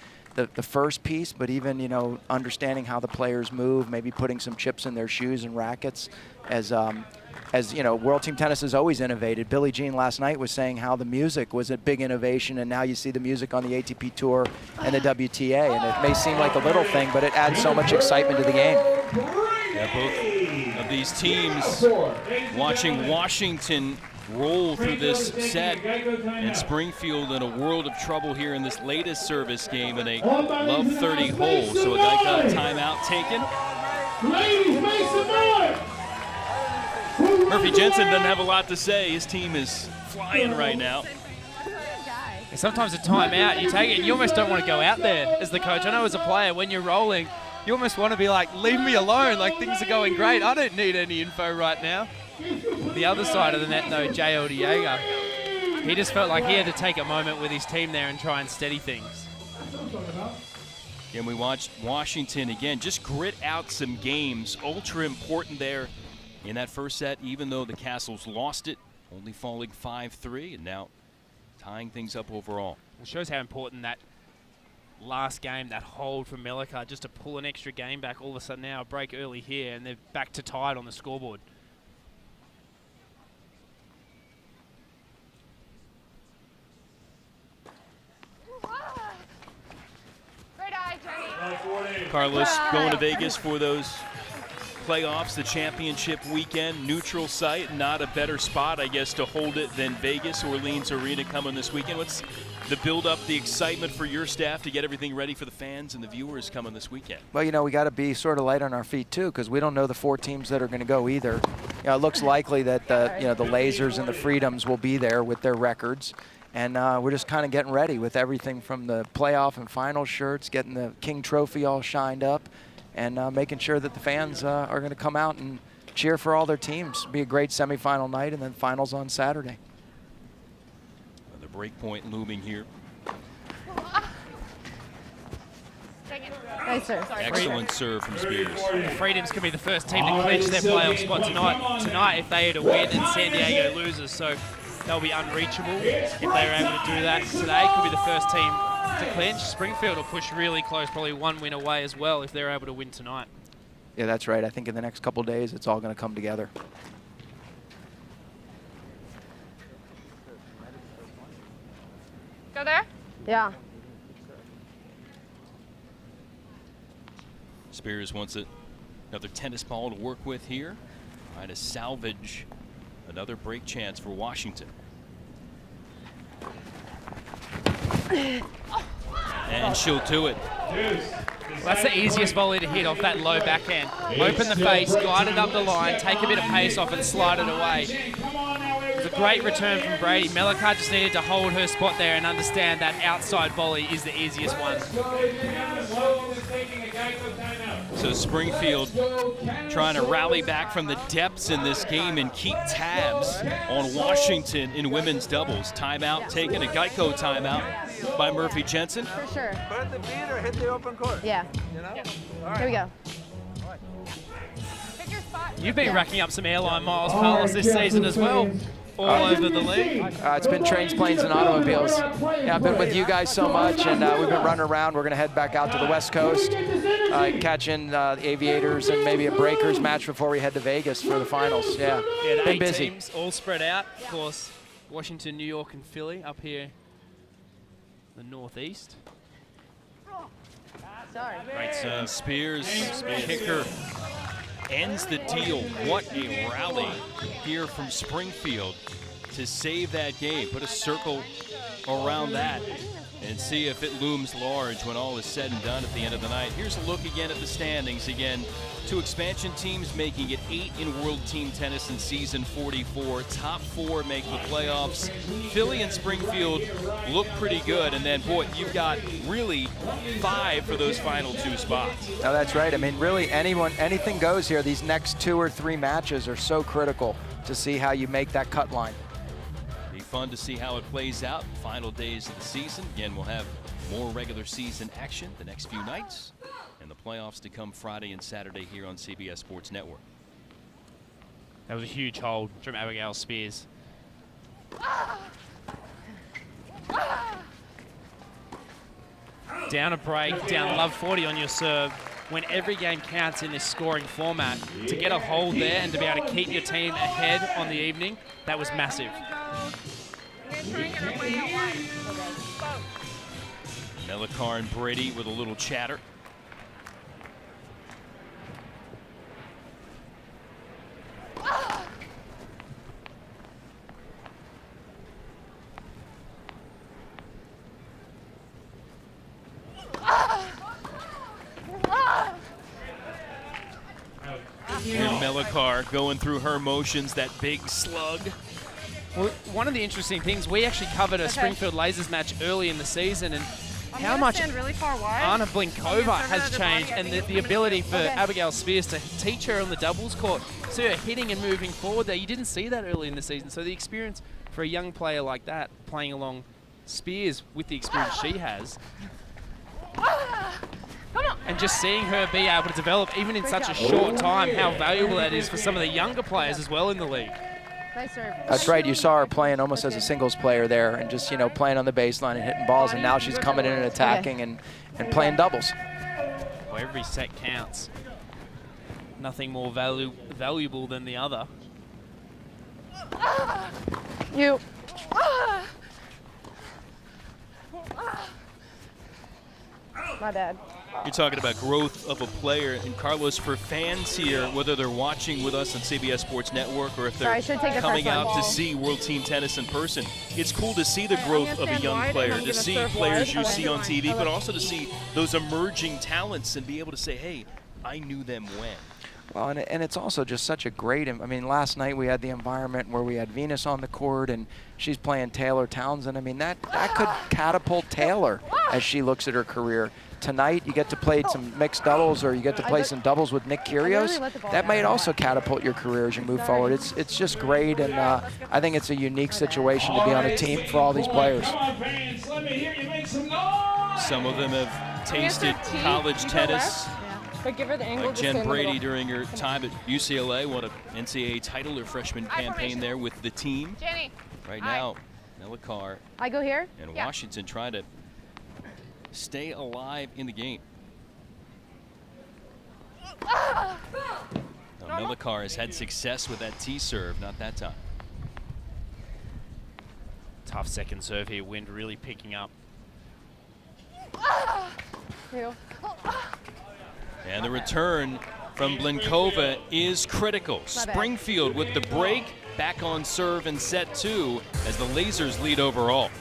S10: first piece, but even, you know, understanding how the players move, maybe putting some chips in their shoes and rackets, as you know, World Team Tennis has always innovated. Billie Jean last night was saying how the music was a big innovation, and now you see the music on the ATP Tour and the WTA, and it may seem like a little thing, but it adds so much excitement to the game.
S1: Yeah, both of these teams watching Washington roll through this set, and Springfield in a world of trouble here in this latest service game in a love 30 hole. So a timeout taken.
S4: Ladies, make some noise!
S1: Murphy Jensen doesn't have a lot to say. His team is flying right now.
S2: And sometimes a timeout, you take it and you almost don't want to go out there as the coach. I know as a player, when you're rolling, you almost want to be like, leave me alone, like things are going great. I don't need any info right now. The other side of the net though, J.O. Diego, he just felt like he had to take a moment with his team there and try and steady things.
S1: And we watched Washington again just grit out some games. Ultra important there in that first set, even though the Castles lost it, only falling 5-3, and now tying things up overall.
S2: It shows how important that last game, that hold from Melikar, just to pull an extra game back. All of a sudden now a break early here, and they're back to tied on the scoreboard.
S1: Carlos going to Vegas for those playoffs, the championship weekend. Neutral site, not a better spot, I guess, to hold it than Vegas. Orleans Arena coming this weekend. What's the build-up, the excitement for your staff to get everything ready for the fans and the viewers coming this weekend?
S10: Well, you know, we got to be sort of light on our feet too, because we don't know the 4 teams that are going to go either. You know, it looks likely that the Lasers and the Freedoms will be there with their records. And we're just kind of getting ready with everything from the playoff and final shirts, getting the King Trophy all shined up, and making sure that the fans are going to come out and cheer for all their teams. Be a great semifinal night, and then finals on Saturday.
S1: The break point looming here.
S6: Nice serve.
S1: Excellent serve from Spears.
S2: The Freedoms could be the first team to clinch their playoff spot tonight if they are to win and San Diego loses. So they'll be unreachable if they are able to do that today. Could be the first team to clinch. Springfield will push really close, probably 1 win away as well if they're able to win tonight.
S10: Yeah, that's right. I think in the next couple days it's all going to come together.
S6: Go there? Yeah.
S1: Spears wants another tennis ball to work with here. Trying to salvage another break chance for Washington. And she'll do it.
S2: Well, that's the easiest volley to hit off that low backhand. Open the face, glide it up the line, take a bit of pace off and slide it away. It's a great return from Brady. Mellicar just needed to hold her spot there and understand that outside volley is the easiest one.
S1: So Springfield trying to rally back from the depths in this game and keep tabs on Washington in women's doubles. Timeout taken, a Geico timeout by Murphy Jensen.
S6: For sure.
S5: Put the beat or hit the open court.
S6: Yeah.
S5: You know?
S6: Here we go.
S2: You've been racking up some airline miles, Carlos, this season as well, all over the league.
S10: It's been trains, planes, and automobiles. Yeah, I've been with you guys so much, and we've been running around. We're going to head back out to the West Coast, catching the Aviators and maybe a Breakers match before we head to Vegas for the finals. Yeah,
S2: the
S10: been
S2: 8
S10: busy.
S2: teams all spread out. Of course, Washington, New York, and Philly up here the Northeast.
S6: Sorry.
S1: Great serve. Spears, kicker, ends the deal. What a rally here from Springfield to save that game. Put a circle around that and see if it looms large when all is said and done at the end of the night. Here's a look again at the standings. Again, 2 expansion teams making it 8 in World Team Tennis in season 44. Top 4 make the playoffs. Philly and Springfield look pretty good. And then, boy, you've got really 5 for those final 2 spots.
S10: No, that's right. I mean, really, anything goes here. These next 2 or 3 matches are so critical to see how you make that cut line.
S1: Be fun to see how it plays out. Final days of the season. Again, we'll have more regular season action the next few nights, and the playoffs to come Friday and Saturday here on CBS Sports Network.
S2: That was a huge hold from Abigail Spears. Down a break, down love 40 on your serve. When every game counts in this scoring format, to get a hold there and to be able to keep your team ahead on the evening, that was massive.
S1: Mellicar and Brady with a little chatter. And Mellicar going through her motions, that big slug.
S2: Well, one of the interesting things, we actually covered a Springfield Lasers match early in the season, and how much
S6: really far wide.
S2: Anna Blinkova has changed, and the ability for Abigail Spears to teach her on the doubles court, see her hitting and moving forward there. You didn't see that early in the season, so the experience for a young player like that, playing along Spears with the experience she has, and just seeing her be able to develop even in such a short time, how valuable that is for some of the younger players as well in the league.
S6: Nice serve.
S10: That's right. You saw her playing almost as a singles player there and just, playing on the baseline and hitting balls, and now she's coming in and attacking and playing doubles.
S2: Well, every set counts. Nothing more valuable than the other.
S6: You. My bad.
S1: You're talking about growth of a player, and Carlos, for fans here, whether they're watching with us on CBS Sports Network or if they're coming out to see World Team Tennis in person, it's cool to see the growth of a young player, to see players you see on TV, but also to see those emerging talents and be able to say, hey, I knew them when.
S10: Well, and it's also just such a great, I mean, last night we had the environment where we had Venus on the court and she's playing Taylor Townsend. I mean, that could catapult Taylor as she looks at her career. Tonight you get to play some mixed doubles, or you get to play some doubles with Nick Kyrgios. That might also catapult your career as you move forward. It's just great, and I think it's a unique situation to be on a team for all these players.
S1: Some of them have tasted college tennis.
S6: But give her the angle,
S1: like Jen Brady during her time at UCLA, won an NCAA title, her freshman campaign there with the team.
S6: Jenny.
S1: Right now, Mellicar
S6: I go here?
S1: and Washington trying to stay alive in the game. Now, Mellicar has had success with that tee serve, not that time.
S2: Tough second serve here, wind really picking up.
S1: And the return from Blinkova is critical. Springfield with the break, back on serve in set 2 as the Lasers lead overall.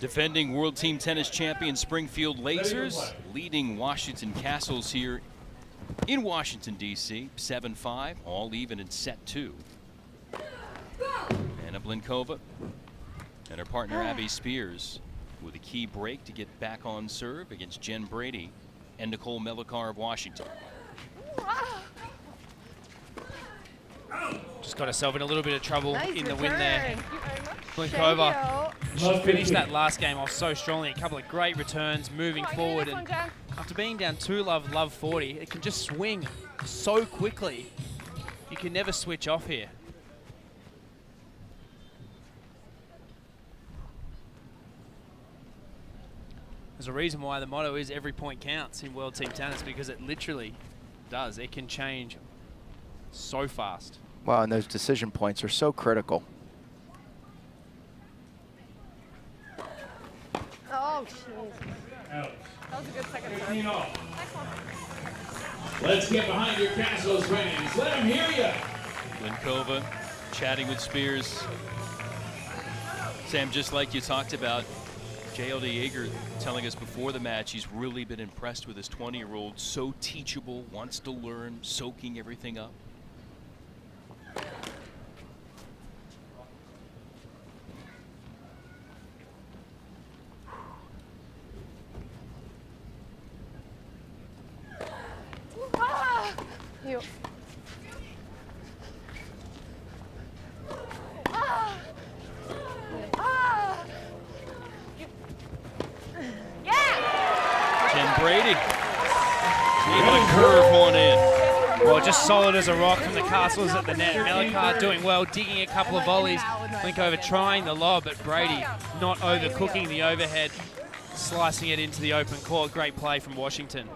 S1: Defending World Team Tennis champion Springfield Lasers leading Washington Castles here in Washington, D.C. 7-5, all even in set 2. Anna Blinkova and her partner Abigail Spears with a key break to get back on serve against Jen Brady and Nicole Melikar of Washington.
S2: Just got herself in a little bit of trouble in the win there.
S6: Blinkova.
S2: She finished that last game off so strongly. A couple of great returns moving forward. And after being down 2-love 40, it can just swing so quickly. You can never switch off here. There's a reason why the motto is every point counts in World Team Tennis, because it literally does. It can change so fast.
S10: Wow, and those decision points are so critical.
S6: Oh, jeez. That was a good second serve. Next one.
S4: Let's get behind your Castles fans. Let them hear you.
S1: Blinkova chatting with Spears. Sam, just like you talked about, J.L.D. Yeager telling us before the match he's really been impressed with his 20-year-old. So teachable, wants to learn, soaking everything up.
S6: You.
S1: Jen Brady able to curve one in.
S2: Well, just solid as a rock from the Castles at the net. Melikar doing well, digging a couple of volleys. Blinkova trying the lob, but Brady not overcooking the overhead, slicing it into the open court. Great play from Washington.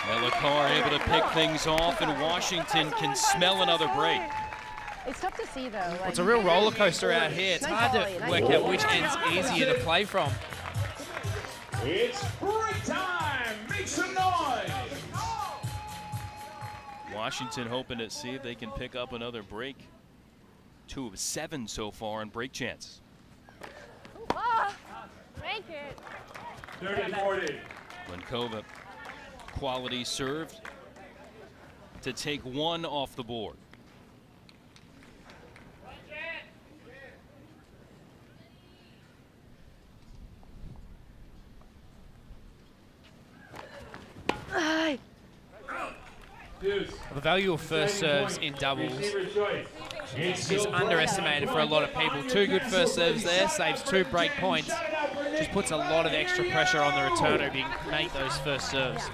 S1: Melikar able to pick things off, and Washington can smell another break.
S6: It's tough to see, though. Like,
S2: It's a real roller coaster out here. It's hard to work out which end's easier to play from.
S4: It's break time. Make some noise.
S1: Washington hoping to see if they can pick up another break. 2 of 7 so far on break chance.
S6: Make it.
S4: 30-40.
S1: Blinkova, quality served to take 1 off the board.
S2: The value of first serves in doubles is underestimated for a lot of people. 2 good first serves there, saves 2 break points. Just puts a lot of extra pressure on the returner to make those first serves.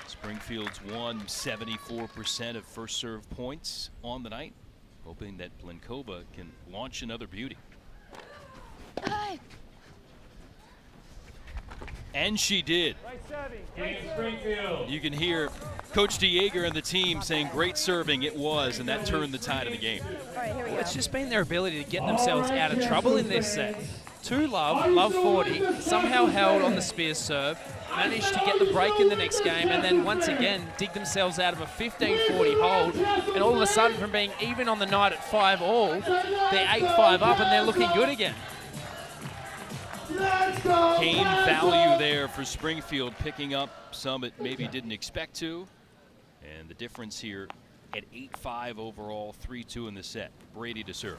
S1: Springfield's won 74% of first serve points on the night, hoping that Blinkova can launch another beauty. And she did. You can hear Coach DeJager and the team saying great serving it was, and that turned the tide of the game.
S6: All right, here we go.
S2: It's just been their ability to get themselves out of trouble in this set. 2-love 40, somehow held on the Spears serve, managed to get the break in the next game, and then once again dig themselves out of a 15-40 hold, and all of a sudden from being even on the night at 5-all, they're 8-5 up and they're looking good again.
S1: Game value there for Springfield, picking up some it maybe didn't expect to. And the difference here at 8-5 overall, 3-2 in the set. Brady to serve.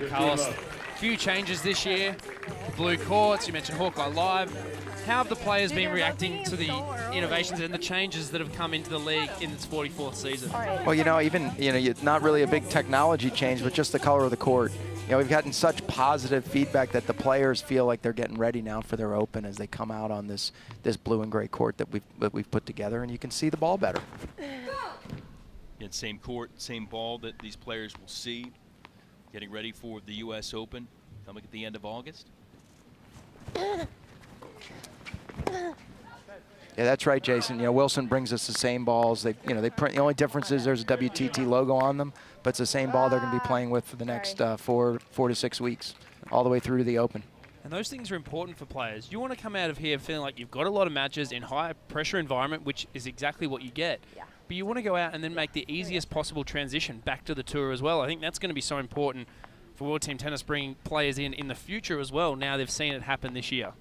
S2: Carlos, few changes this year. Blue courts, you mentioned Hawkeye Live. How have the players been reacting to the innovations and the changes that have come into the league in its 44th season?
S10: Well, not really a big technology change, but just the color of the court. We've gotten such positive feedback that the players feel like they're getting ready now for their Open as they come out on this blue and gray court that we've put together, and you can see the ball better.
S1: Again, same court, same ball that these players will see. Getting ready for the U.S. Open coming at the end of August.
S10: Yeah, that's right, Jason. You know, Wilson brings us the same balls. They print. The only difference is there's a WTT logo on them, but it's the same ball they're going to be playing with for the next 4 to 6 weeks, all the way through to the Open.
S2: And those things are important for players. You want to come out of here feeling like you've got a lot of matches in high pressure environment, which is exactly what you get. Yeah. But you want to go out and then make the easiest possible transition back to the tour as well. I think that's going to be so important for World Team Tennis, bringing players in the future as well. Now they've seen it happen this year.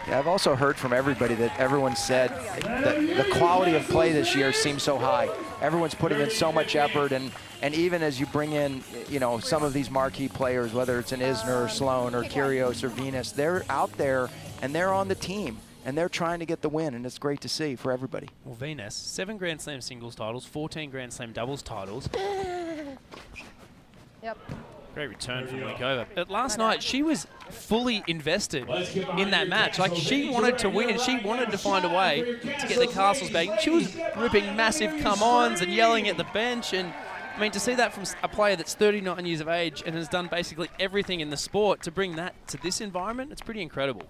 S10: Yeah, I've also heard from everybody that everyone said that the quality of play this year seems so high. Everyone's putting in so much effort, and even as you bring in, you know, some of these marquee players, whether it's an Isner or Sloan or Kyrgios or Venus, they're out there and they're on the team and they're trying to get the win, and it's great to see for everybody.
S2: Well, Venus, 7 Grand Slam singles titles, 14 Grand Slam doubles titles.
S6: Yep.
S2: Great return from Likova. But last night, she was fully invested in that match. Like, she wanted to win. She wanted to find a way to get the castles back. She was ripping massive come-ons and yelling at the bench. And, I mean, to see that from a player that's 39 years of age and has done basically everything in the sport, to bring that to this environment, it's pretty incredible.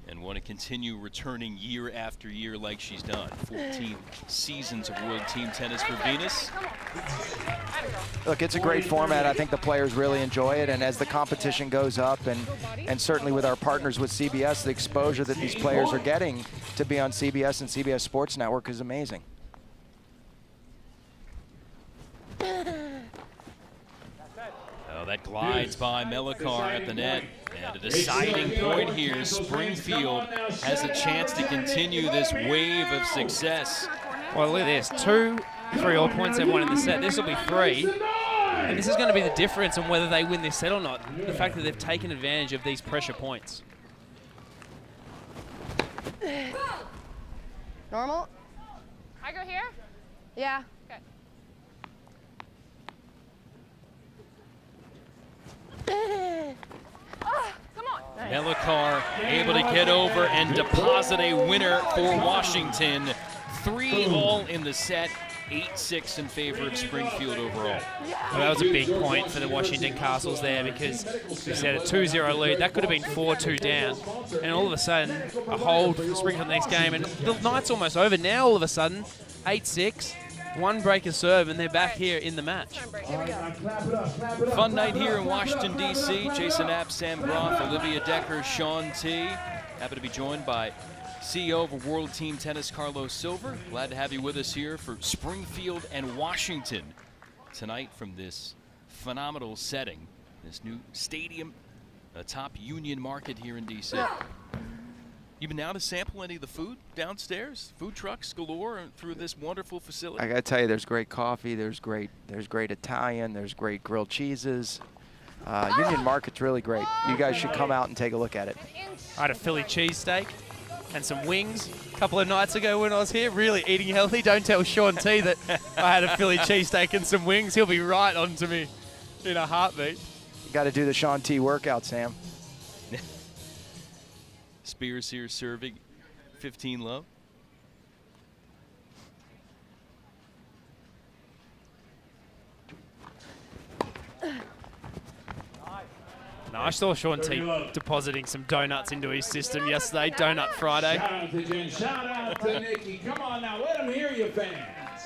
S1: And want to continue returning year after year like she's done. 14 seasons of World Team Tennis for Venus.
S10: Look, it's a great format. I think the players really enjoy it, and as the competition goes up, and certainly with our partners with CBS, the exposure that these players are getting to be on CBS and CBS Sports Network is amazing.
S1: Oh, that glides by Melikar at the net. And a deciding point here, Springfield has a chance to continue this wave of success.
S2: Well, look at this. 2 3-all points they've won in the set. This will be 3. And this is going to be the difference on whether they win this set or not. The fact that they've taken advantage of these pressure points.
S6: Normal? I go here? Yeah. Okay. Come on.
S1: Melikar able to get over and deposit a winner for Washington. 3-all in the set, 8-6 in favor of Springfield overall.
S2: Well, that was a big point for the Washington Castles there, because we said a 2-0 lead. That could have been 4-2 down. And all of a sudden, a hold for Springfield next game. And the night's almost over. Now, all of a sudden, 8-6. 1 break of serve, and they're back here in the match.
S1: Fun night here in Washington, D.C. Jason App, Sam Groff, Olivia Decker, Sean T. Happy to be joined by CEO of World Team Tennis, Carlos Silver. Glad to have you with us here for Springfield and Washington tonight from this phenomenal setting, this new stadium, a top union market here in D.C. You been down to sample any of the food downstairs? Food trucks galore through this wonderful facility.
S10: I gotta tell you, there's great coffee, there's great Italian, there's great grilled cheeses. Union Market's really great. You guys should come out and take a look at it.
S2: I had a Philly cheesesteak and some wings a couple of nights ago when I was here. Really eating healthy. Don't tell Sean T that I had a Philly cheesesteak and some wings. He'll be right onto me in a heartbeat.
S10: You got to do the Sean T workout, Sam.
S1: Spears here serving 15-love.
S2: No, I saw Sean T depositing some donuts into his system yesterday. Donut Friday.
S4: Shout out to Jen. Shout out to Nikki. Come on now, let them hear you, fans.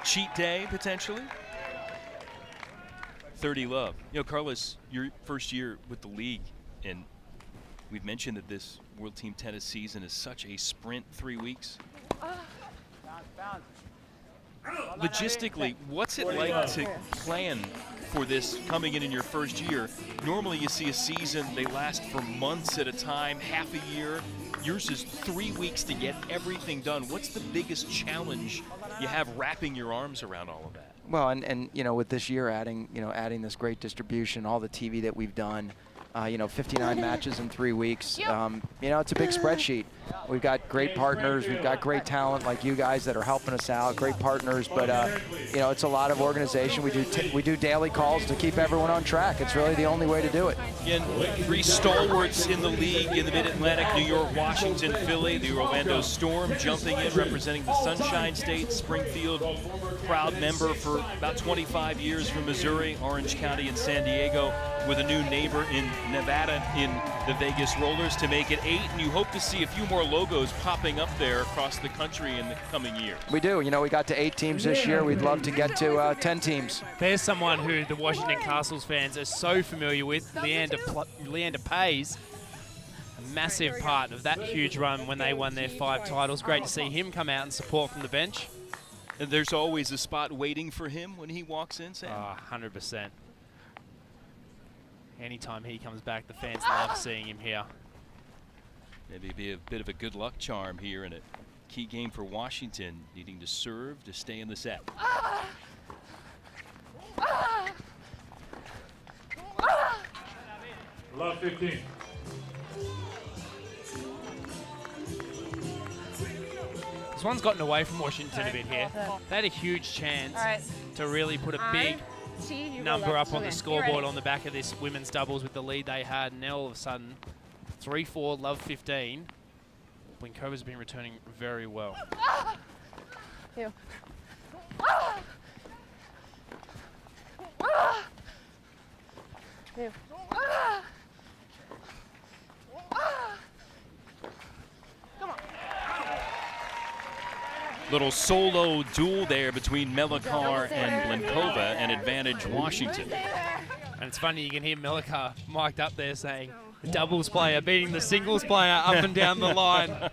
S1: Cheat day, potentially. 30-love. You know, Carlos, your first year with the league, and we've mentioned that this World Team Tennis season is such a sprint, 3 weeks. Logistically, what's it like to plan for this coming in your first year? Normally you see a season, they last for months at a time, half a year. Yours is 3 weeks to get everything done. What's the biggest challenge you have wrapping your arms around all of that?
S10: Well, and you know, with this year adding this great distribution, all the TV that we've done, You know, 59 matches in 3 weeks. You know, it's a big spreadsheet. We've got great partners. We've got great talent like you guys that are helping us out. Great partners, but you know, it's a lot of organization. We do daily calls to keep everyone on track. It's really the only way to do it.
S1: Again, 3 stalwarts in the league in the Mid-Atlantic: New York, Washington, Philly. The Orlando Storm jumping in, representing the Sunshine State. Springfield, proud member for about 25 years from Missouri, Orange County, and San Diego, with a new neighbor in Nevada in the Vegas Rollers to make it 8. And you hope to see a few more logos popping up there across the country in the coming year.
S10: We do. You know, we got to 8 teams this year. We'd love to get to 10 teams.
S2: There's someone who the Washington Castles fans are so familiar with, Leander Pays. A massive part of that huge run when they won their 5 titles. Great to see him come out and support from the bench.
S1: And there's always a spot waiting for him when he walks in, Sam.
S2: Oh, 100%. Anytime he comes back, the fans love seeing him here.
S1: Maybe be a bit of a good luck charm here in a key game for Washington, needing to serve to stay in the set.
S4: Love 15.
S2: This one's gotten away from Washington a bit here. They had a huge chance to really put a big number up on the scoreboard on the back of this women's doubles with the lead they had. And now all of a sudden, 3-4, love 15. Blinkova's been returning very well.
S6: Ew. Ew.
S1: Little solo duel there between Melikar and Blinkova, and advantage Washington.
S2: And it's funny, you can hear Melikar mic'd up there saying, the doubles player beating the singles player up and down the line.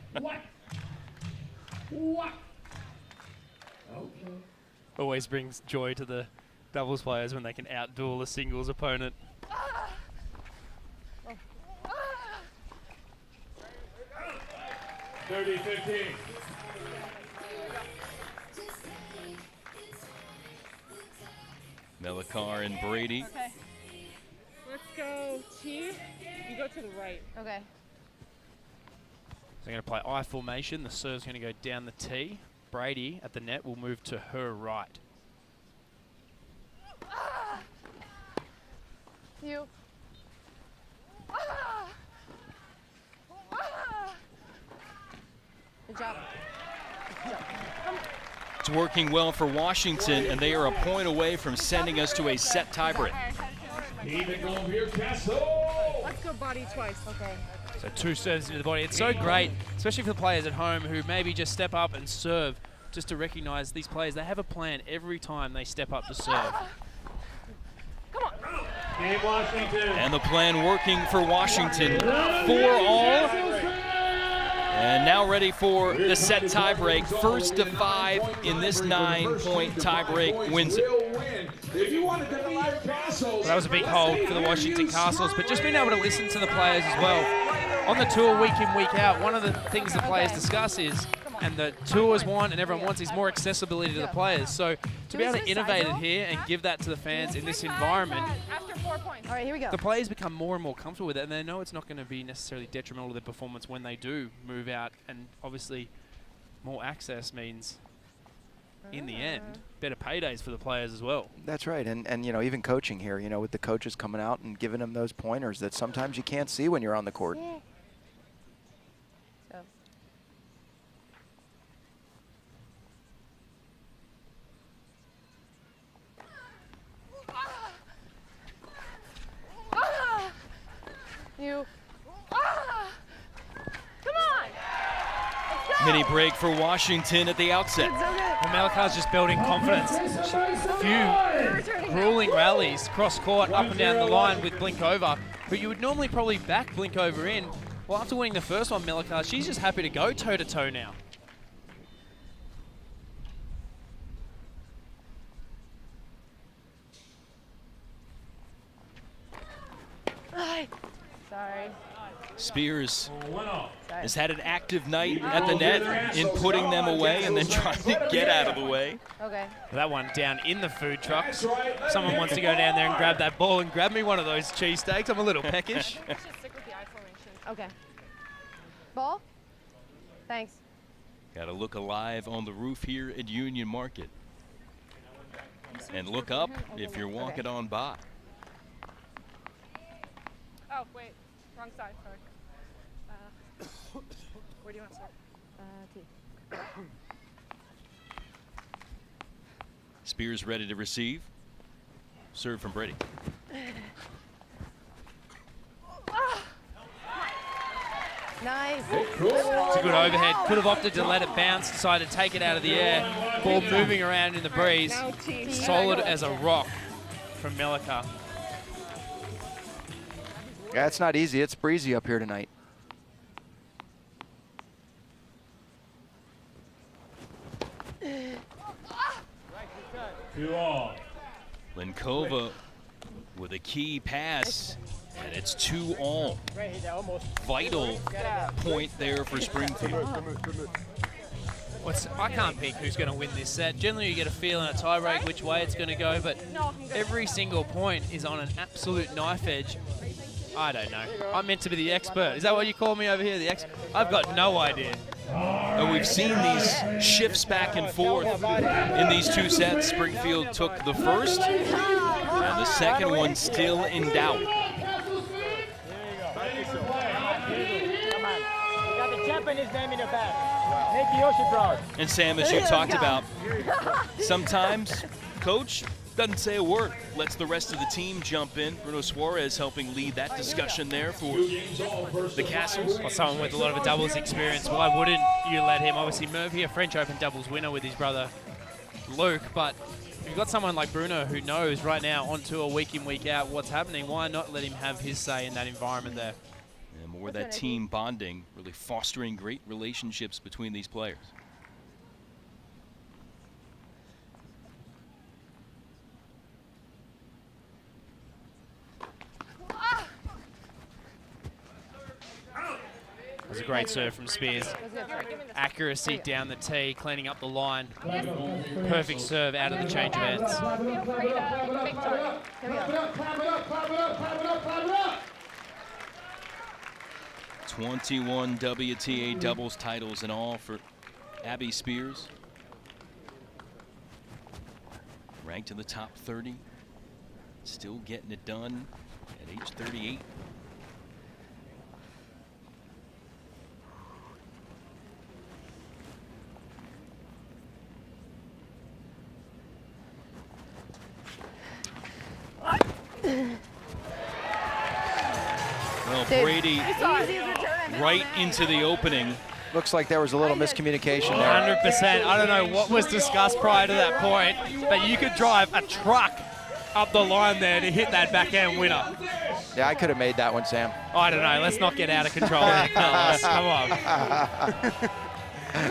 S4: What?
S2: Always brings joy to the doubles players when they can out-duel a singles opponent.
S4: $30-15.
S1: Melikar and Brady.
S6: Okay. Let's go T. You go to the right. Okay.
S2: So they're going to play I formation. The serve's going to go down the tee. Brady at the net will move to her right.
S6: You. Good job.
S1: It's working well for Washington, and they are a point away from sending us to a set tiebreak.
S6: Let's go body twice. Okay.
S2: So 2 serves into the body. It's so great, especially for the players at home who maybe just step up and serve, just to recognize these players. They have a plan every time they step up to serve.
S6: Come on.
S4: Game Washington.
S1: And the plan working for Washington. 4-all. And now ready for the set tiebreak. First to 5 in this 9-point tiebreak wins it.
S2: Well, that was a big hold for the Washington Castles, but just being able to listen to the players as well. On the tour week in, week out, one of the things the players discuss is, and the tours want and everyone wants, is more accessibility to the players. So to be able to innovate it here and give that to the fans in this environment,
S6: After 4 points. All right, here we go.
S2: the players become more and more comfortable with it, and they know it's not going to be necessarily detrimental to their performance when they do move out. And obviously, more access means, in the end, better paydays for the players as well.
S10: That's right, and you know, even coaching here, you know, with the coaches coming out and giving them those pointers that sometimes you can't see when you're on the court.
S6: Yeah. So. You. Come on. Let's go.
S1: Mini break for Washington at the outset.
S2: Well, Melikar's just building confidence. Few grueling rallies cross court, up and down the line with Blinkova, who you would normally probably back Blinkova in. Well, after winning the first one, Melikar, she's just happy to go toe-to-toe now.
S6: Sorry.
S1: Spears has had an active night at the net in putting them away and then trying to get out of the way.
S6: Okay.
S2: That one down in the food trucks. Someone wants to go down there and grab that ball and grab me one of those cheesesteaks. I'm a little peckish.
S6: Let's just stick with the I formation. Okay. Ball? Thanks.
S1: Got to look alive on the roof here at Union Market. And look up if you're walking on by.
S6: Oh, wait. Wrong side, sorry. Where do you want to start? T.
S1: Spears ready to receive. Serve from Brady.
S6: Nice.
S2: It's a good overhead. Could have opted to let it bounce, decided to take it out of the air. Ball moving around in the breeze. Solid as a rock from Melika.
S10: Yeah, it's not easy. It's breezy up here tonight.
S1: Linkova with a key pass, and it's 2-all. Vital point there for Springfield.
S2: I can't pick who's going to win this set. Generally, you get a feel in a tiebreak which way it's going to go, but every single point is on an absolute knife edge. I don't know. I'm meant to be the expert. Is that what you call me over here, the expert? I've got no idea.
S1: And we've seen these shifts back and forth in these two sets. Springfield took the first, and the second one still in doubt. And Sam, as you talked about, sometimes Coach doesn't say a word, lets the rest of the team jump in. Bruno Suarez helping lead that discussion there for the Castles.
S2: Well, someone with a lot of a doubles experience, why wouldn't you let him? Obviously, Murphy, a French Open doubles winner with his brother Luke, but if you've got someone like Bruno who knows right now on tour week in, week out what's happening, why not let him have his say in that environment there?
S1: And more that team bonding, really fostering great relationships between these players.
S2: That was a great serve from Spears. Accuracy down the tee, cleaning up the line. Perfect serve out of the change of ends.
S1: 21 WTA doubles titles in all for Abby Spears. Ranked in the top 30. Still getting it done at age 38. Well, Brady right into the opening.
S10: Looks like there was a little miscommunication there.
S2: 100%. I don't know what was discussed prior to that point, but you could drive a truck up the line there to hit that backhand winner.
S10: Yeah, I could have made that one, Sam.
S2: I don't know. Let's not get out of control here, fellas. Come on.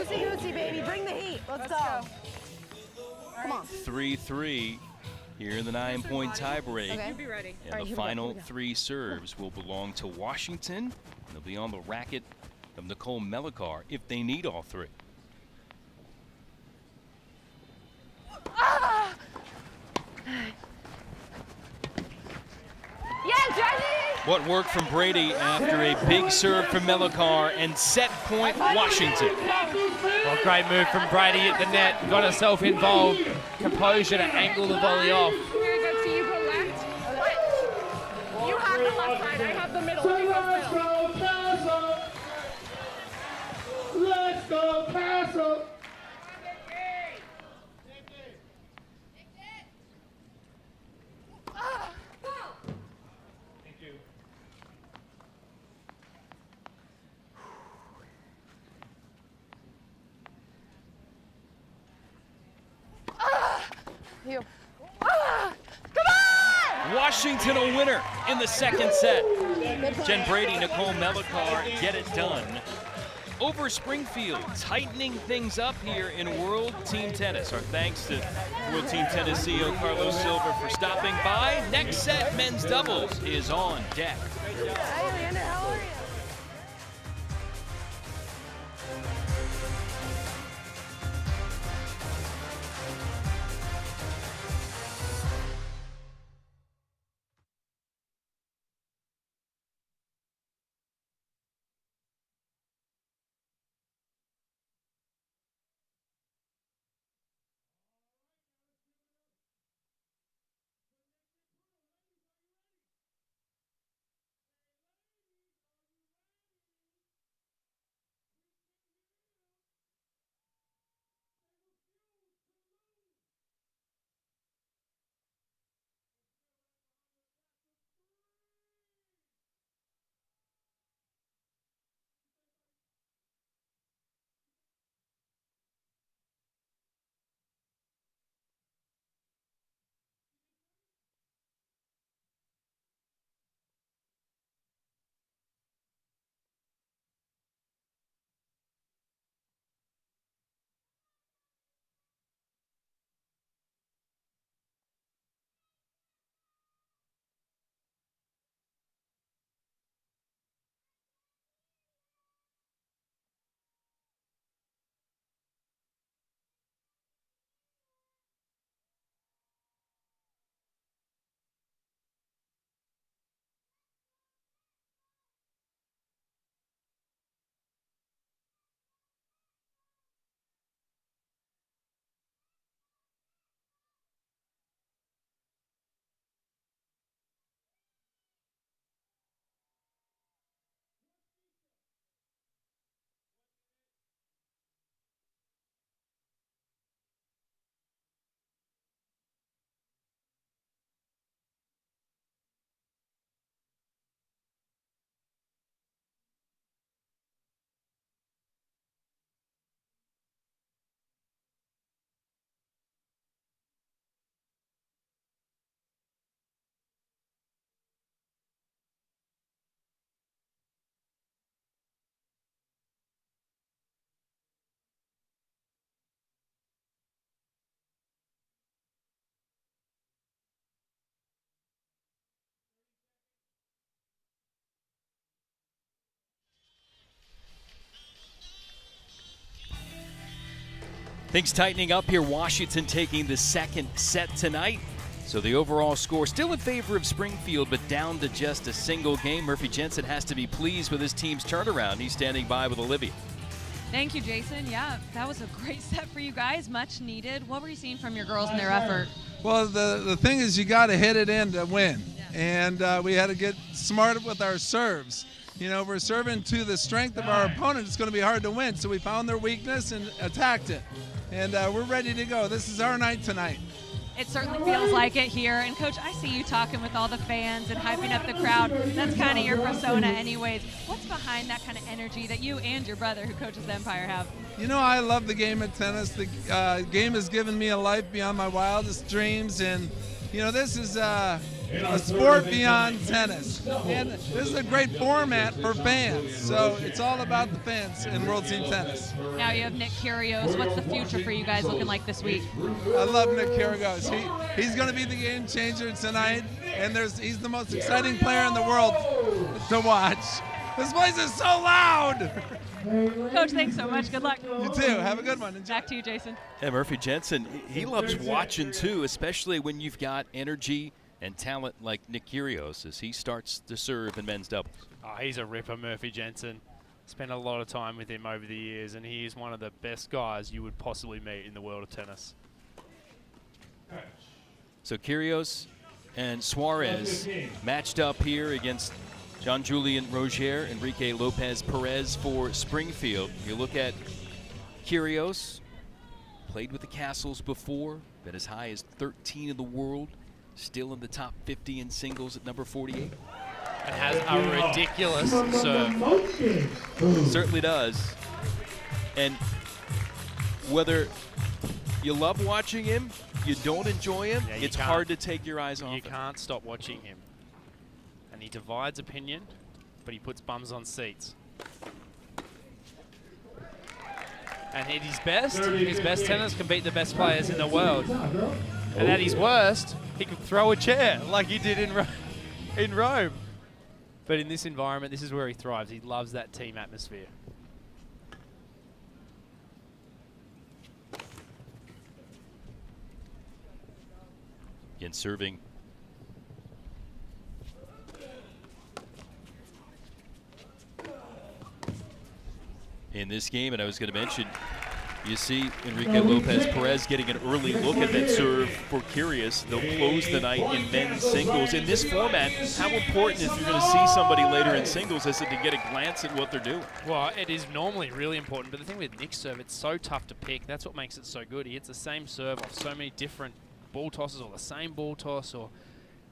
S6: Goosey, baby. Bring the heat. Let's go. Come on.
S1: 3-3 here in the 9-point tiebreak.
S6: Okay. Be ready.
S1: And the final 3 serves will belong to Washington. They'll be on the racket of Nicole Melikar if they need all 3. What worked from Brady after a big serve from Melikar and set point Washington.
S2: Well, great move from Brady at the net. Got herself involved. Composure to angle the volley off.
S6: Very good. So you go left. You have the left side. I have the middle.
S4: Let's go, Paso.
S6: You.
S1: Washington a winner in the second set. Jen Brady, Nicole Melikar get it done over Springfield, tightening things up here in World Team Tennis. Our thanks to World Team Tennis CEO Carlos Silva for stopping by. Next set, men's doubles, is on deck.
S6: Hi, Amanda. How are you?
S1: Things tightening up here. Washington taking the second set tonight. So the overall score still in favor of Springfield, but down to just a single game. Murphy Jensen has to be pleased with his team's turnaround. He's standing by with Olivia.
S8: Thank you, Jason. Yeah, that was a great set for you guys, much needed. What were you seeing from your girls and their effort?
S11: Well, the thing is you got to hit it in to win. And we had to get smart with our serves. You know, we're serving to the strength of our opponent. It's going to be hard to win. So we found their weakness and attacked it. And we're ready to go. This is our night tonight.
S8: It certainly feels like it here. And, Coach, I see you talking with all the fans and hyping up the crowd. That's kind of your persona anyways. What's behind that kind of energy that you and your brother, who coaches the Empire, have?
S11: You know, I love the game of tennis. The game has given me a life beyond my wildest dreams. And, you know, this is a sport beyond tennis. And this is a great format for fans. So it's all about the fans in World Team Tennis.
S8: Now you have Nick Kyrgios. What's the future for you guys looking like this week?
S11: I love Nick Kyrgios. He's going to be the game changer tonight. And he's the most exciting player in the world to watch. This place is so loud.
S8: Coach, thanks so much. Good luck.
S11: You too. Have a good one. Enjoy.
S8: Back to you, Jason.
S1: Yeah, Murphy Jensen, he loves watching too, especially when you've got energy and talent like Nick Kyrgios as he starts to serve in men's doubles.
S2: Oh, he's a ripper, Murphy Jensen. Spent a lot of time with him over the years, and he is one of the best guys you would possibly meet in the world of tennis.
S1: So Kyrgios and Suarez matched up here against Jean-Julien Roger, Enrique, Lopez, Perez for Springfield. You look at Kyrgios, played with the Castles before, been as high as 13 in the world. Still in the top 50 in singles at number 48.
S2: And has a ridiculous serve.
S1: Certainly does. And whether you love watching him, you don't enjoy him, it's hard to take your eyes off him.
S2: You can't stop watching him. And he divides opinion, but he puts bums on seats. And at his best tennis can beat the best players in the world. And at his worst, he could throw a chair like he did in Rome. But in this environment, this is where he thrives. He loves that team atmosphere.
S1: Again, serving. In this game, and I was going to mention, you see Enrique Lopez Perez getting an early look at that serve for Kyrgios. They'll close the night in men's singles. In this format, how important if you're going to see somebody later in singles is it to get a glance at what they're doing?
S2: Well, it is normally really important, but the thing with Nick's serve, it's so tough to pick. That's what makes it so good. He hits the same serve off so many different ball tosses, or the same ball toss, or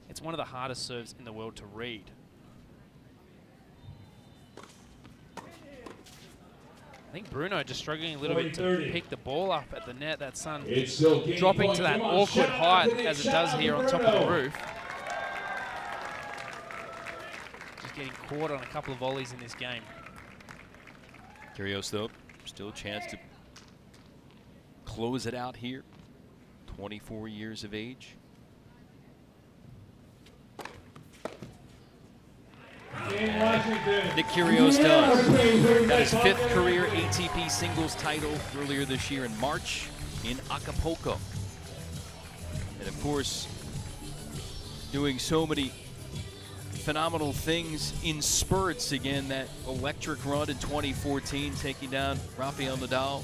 S2: it's one of the hardest serves in the world to read. I think Bruno just struggling a little bit to pick the ball up at the net. That sun dropping to that awkward height as it does here on top of the roof. Just getting caught on a couple of volleys in this game.
S1: Kyrgios, though, still a chance to close it out here. 24 years of age. Nick Kyrgios does. Got his 5th career ATP singles title earlier this year in March in Acapulco. And of course, doing so many phenomenal things in spurts. Again, that electric run in 2014, taking down Rafael Nadal.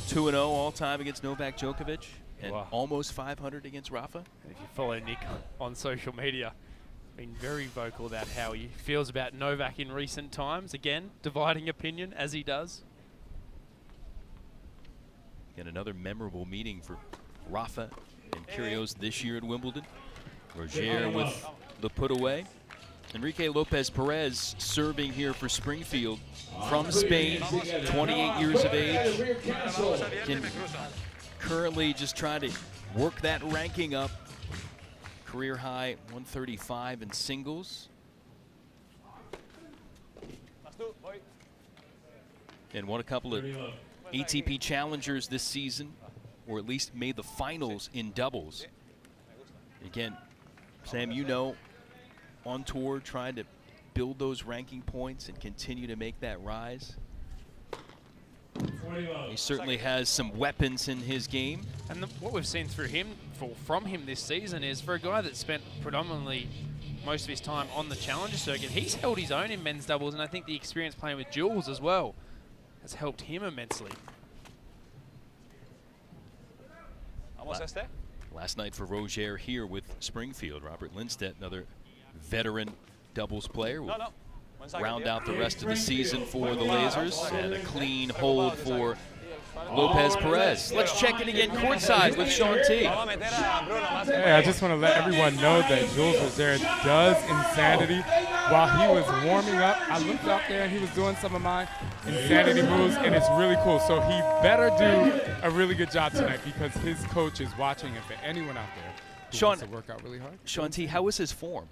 S1: 2-0 all-time against Novak Djokovic, and almost 500 against Rafa.
S2: And if you follow Nick on social media, been very vocal about how he feels about Novak in recent times. Again, dividing opinion, as he does.
S1: And another memorable meeting for Rafa and Kyrgios this year at Wimbledon. Roger with the put away. Enrique Lopez Perez serving here for Springfield from Spain, 28 years of age. Can currently just try to work that ranking up. Career high 135 in singles. And won a couple of ATP challengers this season, or at least made the finals in doubles. Again, Sam, you know, on tour trying to build those ranking points and continue to make that rise. He certainly has some weapons in his game.
S2: And what we've seen from him this season is, for a guy that spent predominantly most of his time on the challenger circuit, he's held his own in men's doubles, and I think the experience playing with Jules as well has helped him immensely.
S1: Last night for Roger here with Springfield. Robert Lindstedt, another veteran doubles player, will round out the rest of the season for the Lasers, and a clean hold for Lopez Perez. Let's check it again courtside with Sean T.
S9: Hey, I just want to let everyone know that Jules Roger does insanity. While he was warming up, I looked out there and he was doing some of my insanity moves, and it's really cool. So he better do a really good job tonight, because his coach is watching. And for anyone out there who wants to work out really hard.
S1: Sean T, how was his form?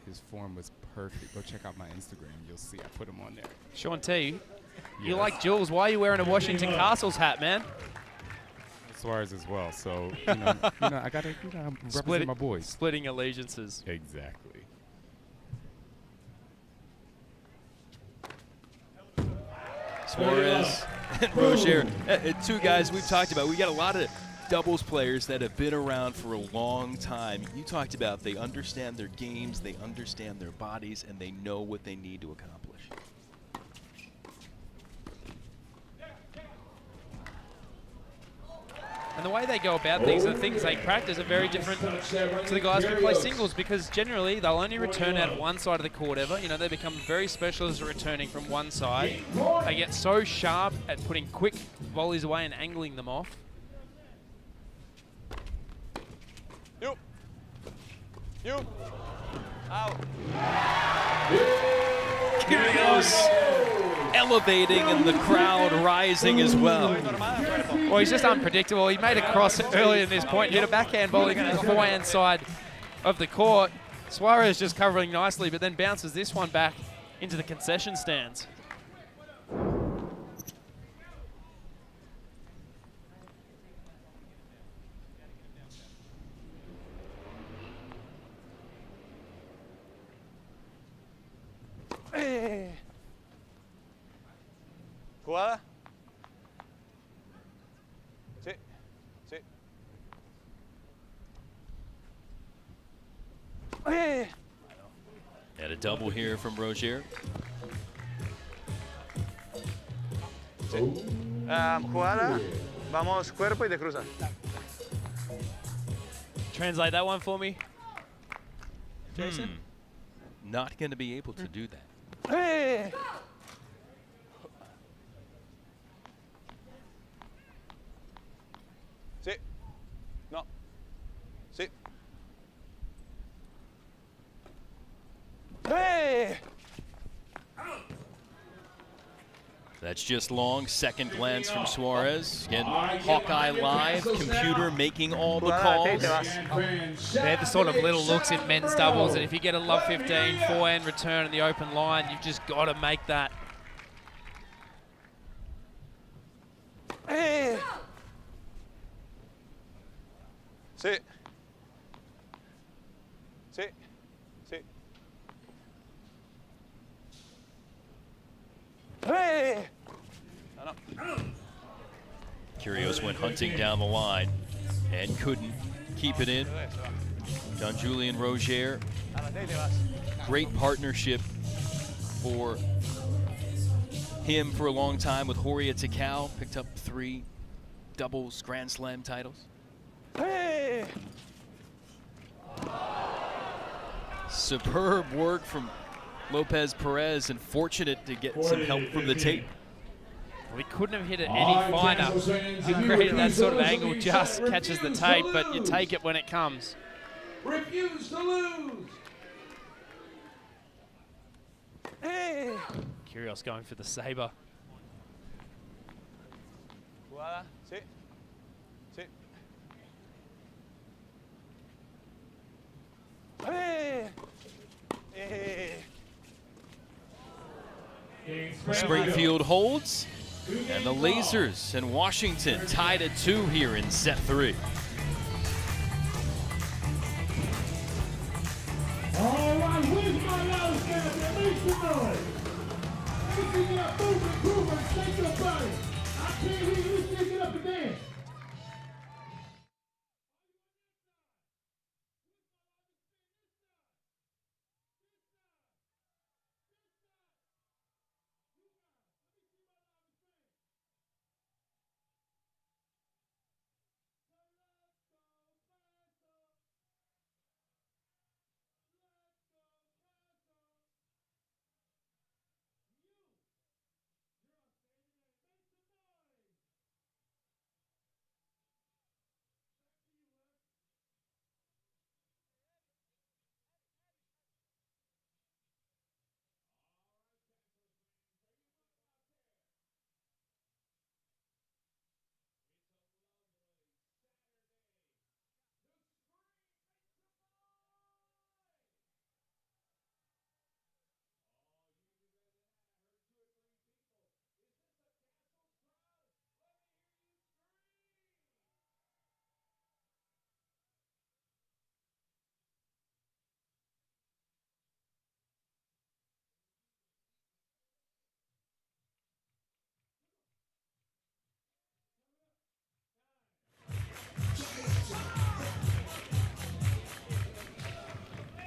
S9: His form was perfect. Go check out my Instagram. You'll see I put him on there.
S2: Sean T, you like Jules. Why are you wearing a Washington Castles hat, man?
S9: Suarez as well. So, I got to represent my boys.
S2: Splitting allegiances.
S9: Exactly.
S1: Suarez and Roger, two guys we've talked about. We got a lot of doubles players that have been around for a long time. You talked about they understand their games, they understand their bodies, and they know what they need to accomplish.
S2: And the way they go about things, the things they practice, are very different to the guys who play singles, because generally they'll only return out of one side of the court ever. They become very specialists at returning from one side. They get so sharp at putting quick volleys away and angling them off.
S7: You. Out.
S1: Kyrgios elevating and the crowd rising as well.
S2: Well, he's just unpredictable. He made a cross early in this point, hit a backhand volley from the forehand side of the court. Suarez just covering nicely, but then bounces this one back into the concession stands.
S7: Jugada. Sí. Sí.
S1: And a double here from Roger.
S7: Sí. Jugada. Vamos cuerpo y te cruza.
S2: Translate that one for me, Jason.
S1: Not going to be able to do that.
S7: Sí. No. Sí.
S1: That's just long. Second glance from Suarez. Again, Hawkeye Live, computer making all the calls.
S2: They're the sort of little looks in men's doubles, and if you get a love 15 forehand return in the open line, you've just got to make that.
S7: Sí. Sí. Sí.
S1: Kyrgios went hunting down the line and couldn't keep it in. Jean-Julien Roger, great partnership for him for a long time with Horia Takao. Picked up 3 doubles Grand Slam titles. Superb work from Lopez Perez, and fortunate to get some help from the tape.
S2: We couldn't have hit it any finer. He created that sort of angle, just catches the tape, but you take it when it comes.
S4: Refuse to lose.
S2: Kyrgios going for the saber.
S7: Jugada. Sí. Sí.
S1: Springfield holds, and the Lasers and Washington tied at 2 here in set 3.
S4: All right, where's my loud champion? Make some noise. Making that movement, shake your body. I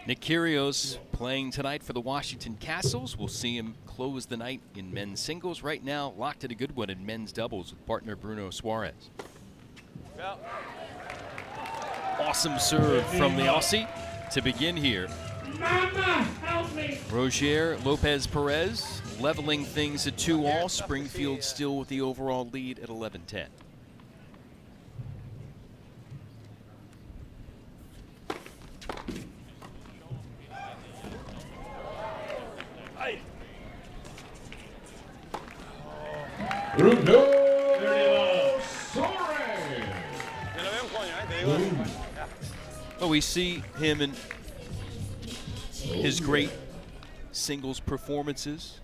S1: Nick Kyrgios playing tonight for the Washington Castles. We'll see him close the night in men's singles. Right now, locked at a good one in men's doubles with partner Bruno Suarez.
S7: Yeah.
S1: Awesome serve from the Aussie to begin here. Roger Lopez Perez leveling things at 2-all. Springfield still with the overall lead at 11-10. Well, we see him in his great singles performances.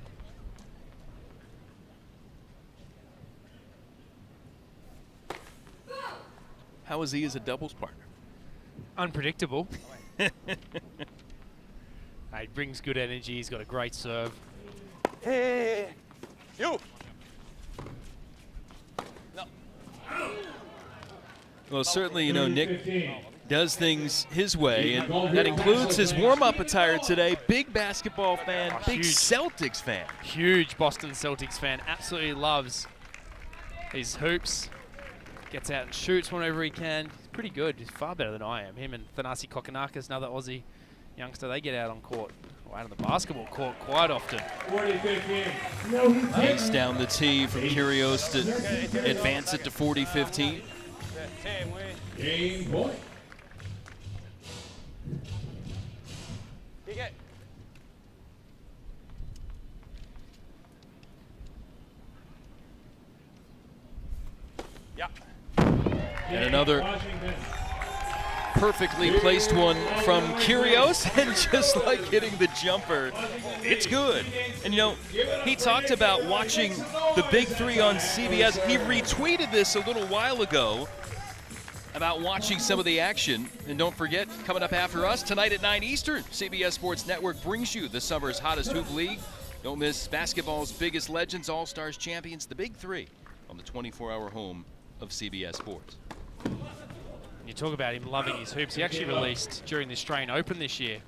S1: How is he as a doubles partner?
S2: Unpredictable. He brings good energy. He's got a great serve.
S7: Hey, you. No.
S1: Well, certainly, you know, Nick does things his way, and that includes his warm-up attire today. Big basketball fan, big Celtics fan.
S2: Huge Boston Celtics fan. Absolutely loves his hoops. Gets out and shoots whenever he can. He's pretty good. He's far better than I am. Him and Thanasi Kokonakis, another Aussie youngster, they get out on court, or out on the basketball court quite often.
S1: Takes down the tee from Kyrgios to advance it to 40-15.
S4: Game point.
S7: Yeah.
S1: And another perfectly placed one from Kyrgios, and just like hitting the jumper, it's good. And you know, he talked about watching the Big Three on CBS. He retweeted this a little while ago about watching some of the action. And don't forget, coming up after us tonight at 9 Eastern, CBS Sports Network brings you the summer's hottest hoop league. Don't miss basketball's biggest legends, All-Stars champions, the Big Three, on the 24-hour home of CBS Sports.
S2: You talk about him loving his hoops. He actually released during the Australian Open this year,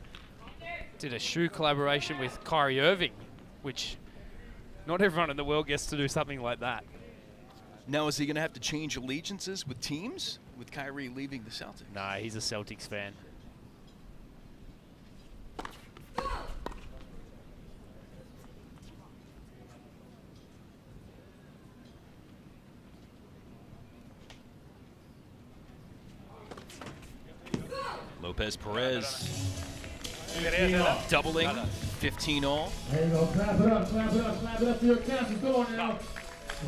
S2: did a shoe collaboration with Kyrie Irving, which not everyone in the world gets to do something like that.
S1: Now, is he going to have to change allegiances with teams with Kyrie leaving the Celtics?
S2: Nah, he's a Celtics fan.
S1: Lopez Perez doubling 15-all.
S4: There you go. Clap it up, clap it up, clap it up for your Castles. Go on now.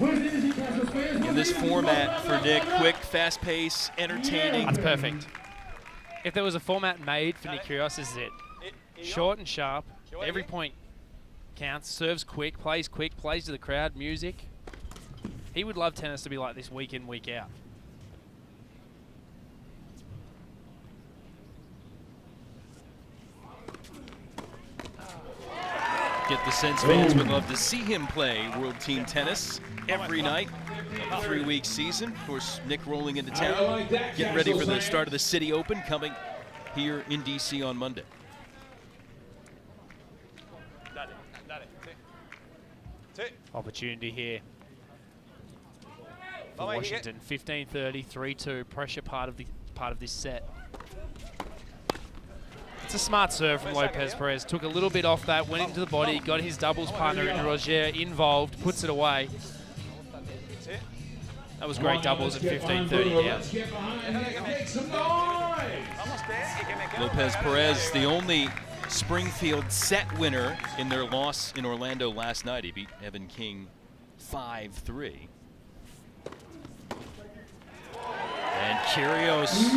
S1: In this format for Nick, quick, fast pace, entertaining.
S2: That's perfect. If there was a format made for Nick Kyrgios, this is it. Short and sharp. Every point counts. Serves quick, plays to the crowd, music. He would love tennis to be like this week in, week out.
S1: Get the sense fans would love to see him play World Team Tennis every night. 3-week season. Of course, Nick rolling into town, getting ready for the start of the City Open coming here in D.C. on Monday.
S2: Opportunity here for Washington. 15-30, 3-2. Pressure part of this set. It's a smart serve from Lopez. Perez took a little bit off that, went into the body, got his doubles partner in Roger involved, puts it away. That was great doubles at 15-30 down.
S1: Lopez Perez, the only Springfield set winner in their loss in Orlando last night. He beat Evan King 5-3. And Kyrgios,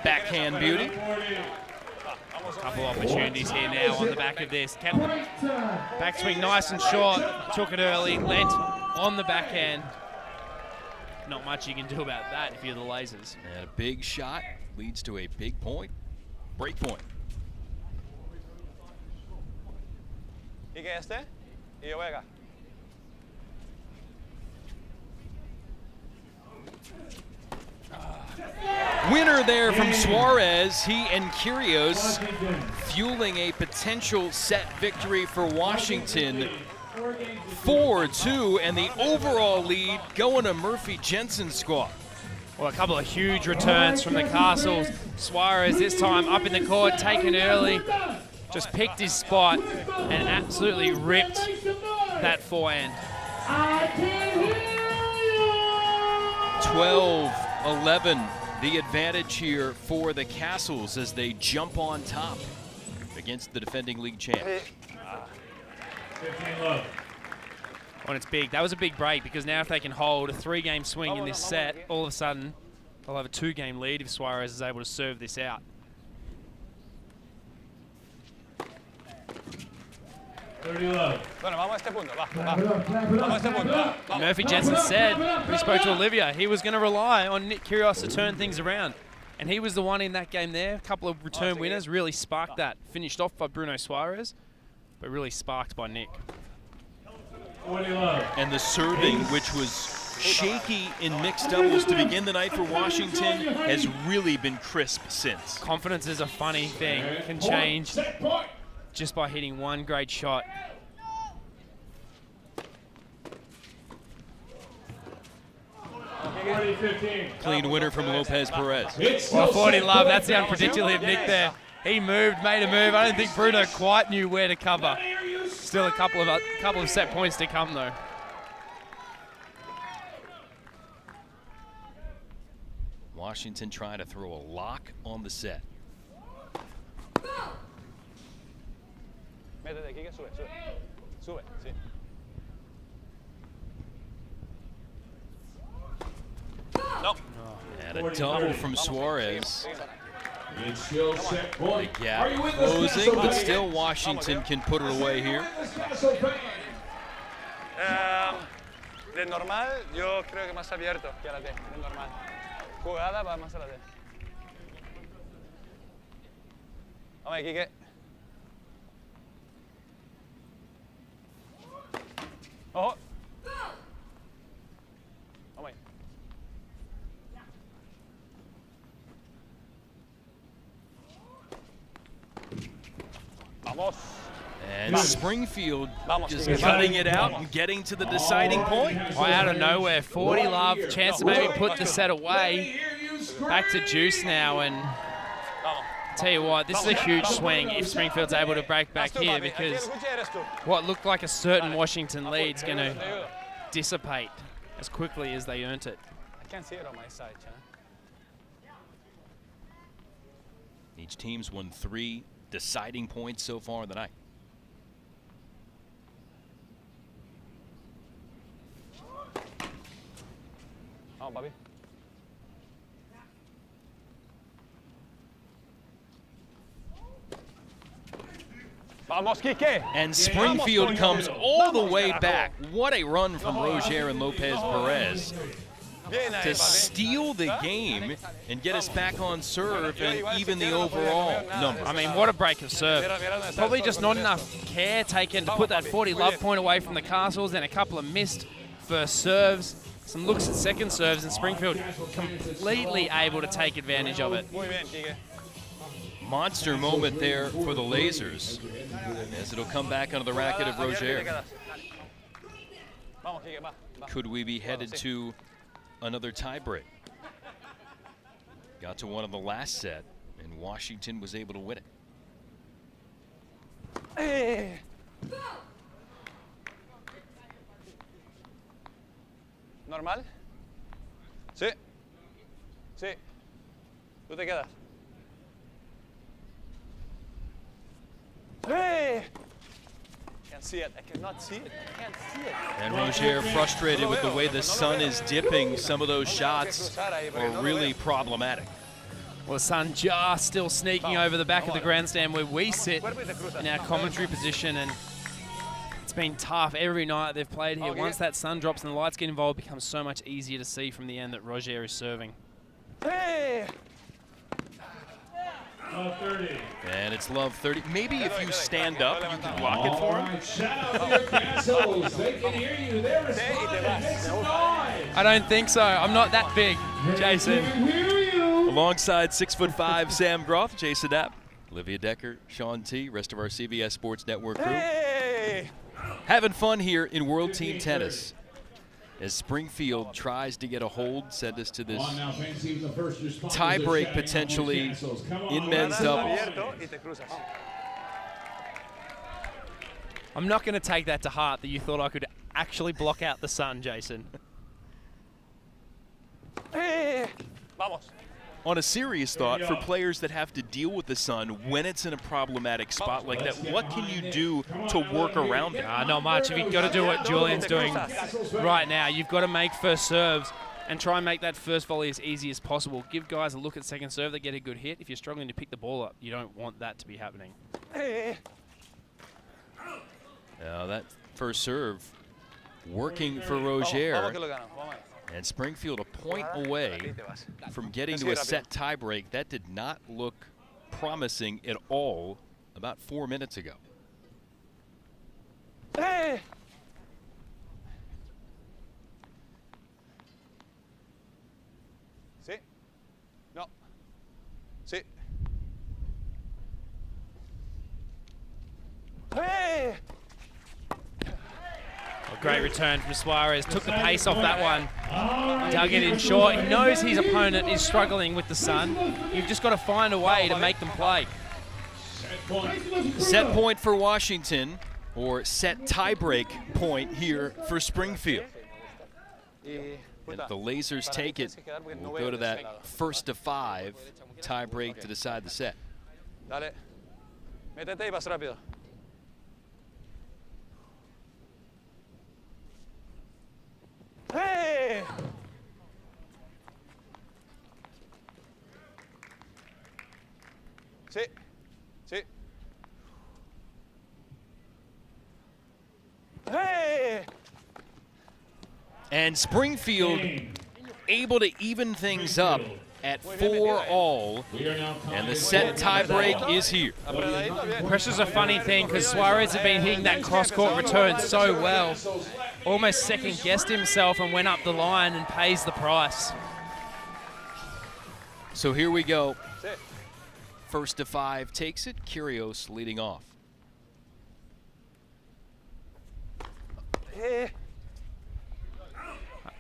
S1: backhand beauty.
S2: Couple opportunities here now on the back of this. Backswing nice and short, took it early, lent on the backhand. Not much you can do about that if you're the Lasers.
S1: And a big shot leads to a big point. Break point. Winner there from Suarez. He and Kyrgios fueling a potential set victory for Washington. 4-2, and the overall lead going to Murphy Jensen's squad.
S2: Well, a couple of huge returns from the Castles. Suarez this time up in the court, taken early, just picked his spot and absolutely ripped that forehand.
S1: 12-11, the advantage here for the Castles as they jump on top against the defending league champs.
S2: When it's big, that was a big break because now if they can hold a 3-game swing in this set, all of a sudden they'll have a 2-game lead if Suarez is able to serve this out. Murphy Jensen said, when he spoke to Olivia, he was going to rely on Nick Kyrgios to turn things around. And he was the one in that game there. A couple of return winners really sparked that. Finished off by Bruno Suarez, but really sparked by Nick.
S1: And the serving, which was shaky in mixed doubles to begin the night for Washington, has really been crisp since.
S2: Confidence is a funny thing. It can change just by hitting one great shot.
S1: Clean winner from Lopez Perez.
S2: Well, 40 love, that's the unpredictability of Nick there. He moved, made a move. I don't think Bruno quite knew where to cover. Still a couple of set points to come though.
S1: Washington trying to throw a lock on the set. And a double from Suarez.
S4: It's still set point.
S1: The gap closing, but still Washington can put it away here.
S7: De normal, yo creo que más abierto que a la T, de normal. Jugada va más a la T. Vamos, Quique. Ojo. Vamos. Vamos.
S1: And Springfield just cutting it out and getting to the deciding point.
S2: Out of nowhere, 40 love, chance to maybe put the set away. Back to juice now, and tell you what, this is a huge swing if Springfield's able to break back here, because what looked like a certain Washington lead's going to dissipate as quickly as they earned it.
S7: I can't see it on my side, Chan.
S1: Each team's won 3 deciding points so far in the night.
S7: Oh, Bobby. Vamos, Quique.
S1: And Springfield comes all the way back. What a run from Roger and Lopez Perez to steal the game and get us back on serve and even the overall number.
S2: I mean, what a break of serve. Probably just not enough care taken to put that 40 love point away from the Castles, and a couple of missed first serves, some looks at second serves, and Springfield completely able to take advantage of it.
S1: Monster moment there for the Lasers, as it'll come back onto the racket of Roger. Could we be headed to another tiebreak? Got to one of the last set, and Washington was able to win it.
S7: Hey. ¿Normal? Sí. Sí. Tú te quedas. Hey! I can't see it. I cannot see it. I can't see it.
S1: And Roger, frustrated with the way the sun is dipping, some of those shots are really problematic.
S2: Well, the sun just still sneaking over the back of the grandstand where we sit in our commentary position, and it's been tough every night they've played here. Once that sun drops and the lights get involved, it becomes so much easier to see from the end that Roger is serving.
S7: Hey!
S4: Love 30.
S1: And it's love 30. Maybe if you stand up, you can block it for him.
S4: Right, shout out to your castles. They can hear you. They're responding. Make some noise.
S2: I don't think so. I'm not that big, Jason.
S1: Alongside 6'5" Sam Groth, Jason Knapp, Olivia Decker, Sean T, rest of our CBS Sports Network crew.
S7: Hey!
S1: Having fun here in World Team Tennis. As Springfield tries to get a hold, send us to this tie-break potentially in men's doubles.
S2: I'm not going to take that to heart that you thought I could actually block out the sun, Jason.
S7: Hey! Vamos.
S1: On a serious thought, for players that have to deal with the sun when it's in a problematic spot like that, what can you do to work around it?
S2: Not much. If you've got to do what Julian's doing right now, you've got to make first serves and try and make that first volley as easy as possible. Give guys a look at second serve, they get a good hit. If you're struggling to pick the ball up, you don't want that to be happening.
S1: Now that first serve working for Roger. And Springfield a point away from getting to a set tiebreak. That did not look promising at all about 4 minutes ago.
S7: Hey! Sí. No. Sí. Hey!
S2: A great return from Suarez. Took the pace off that one. Dug it in short. He knows his opponent is struggling with the sun. You've just got to find a way to make them play.
S1: Set point for Washington, or set tiebreak point here for Springfield. And if the Lasers take it, we'll go to that 1-5 tiebreak to decide the set.
S7: Dale. Métete y vas rápido. Hey! Sí. Sí. Hey!
S1: And Springfield able to even things up at 4-all, and the set tiebreak is here.
S2: Pressure's a funny thing because Suarez had been hitting that cross-court return so well. Almost second-guessed himself and went up the line and pays the price.
S1: So here we go. 1-5 takes it. Kyrgios leading off.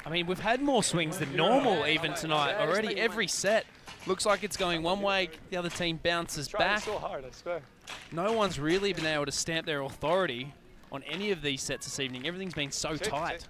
S2: I mean, we've had more swings than normal even tonight. Already every set looks like it's going one way, the other team bounces back.
S7: So hard, I swear.
S2: No one's really been able to stamp their authority on any of these sets this evening. Everything's been so tight.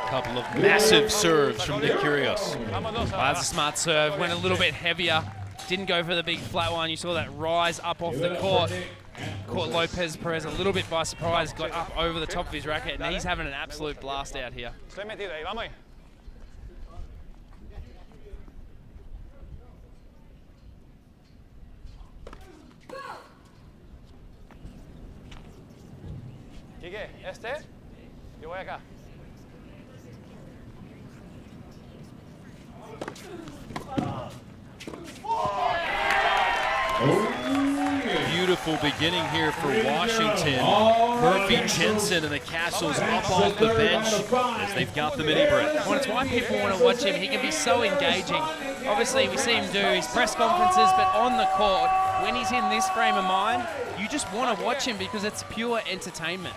S1: Couple of massive serves from Nick Kyrgios.
S2: That's a smart serve. Went a little bit heavier. Didn't go for the big flat one. You saw that rise up off the court. Caught Lopez Perez a little bit by surprise. Got up over the top of his racket, and he's having an absolute blast out here.
S7: Estoy metido ahí, vamos ahí. Quique, yo voy acá.
S1: beautiful beginning here for Washington. Murphy Jensen and the Castles up off the bench as they've got the mini break.
S2: Well, it's why people want to watch him. He can be so engaging. Obviously, we see him do his press conferences, but on the court, when he's in this frame of mind, you just want to watch him because it's pure entertainment.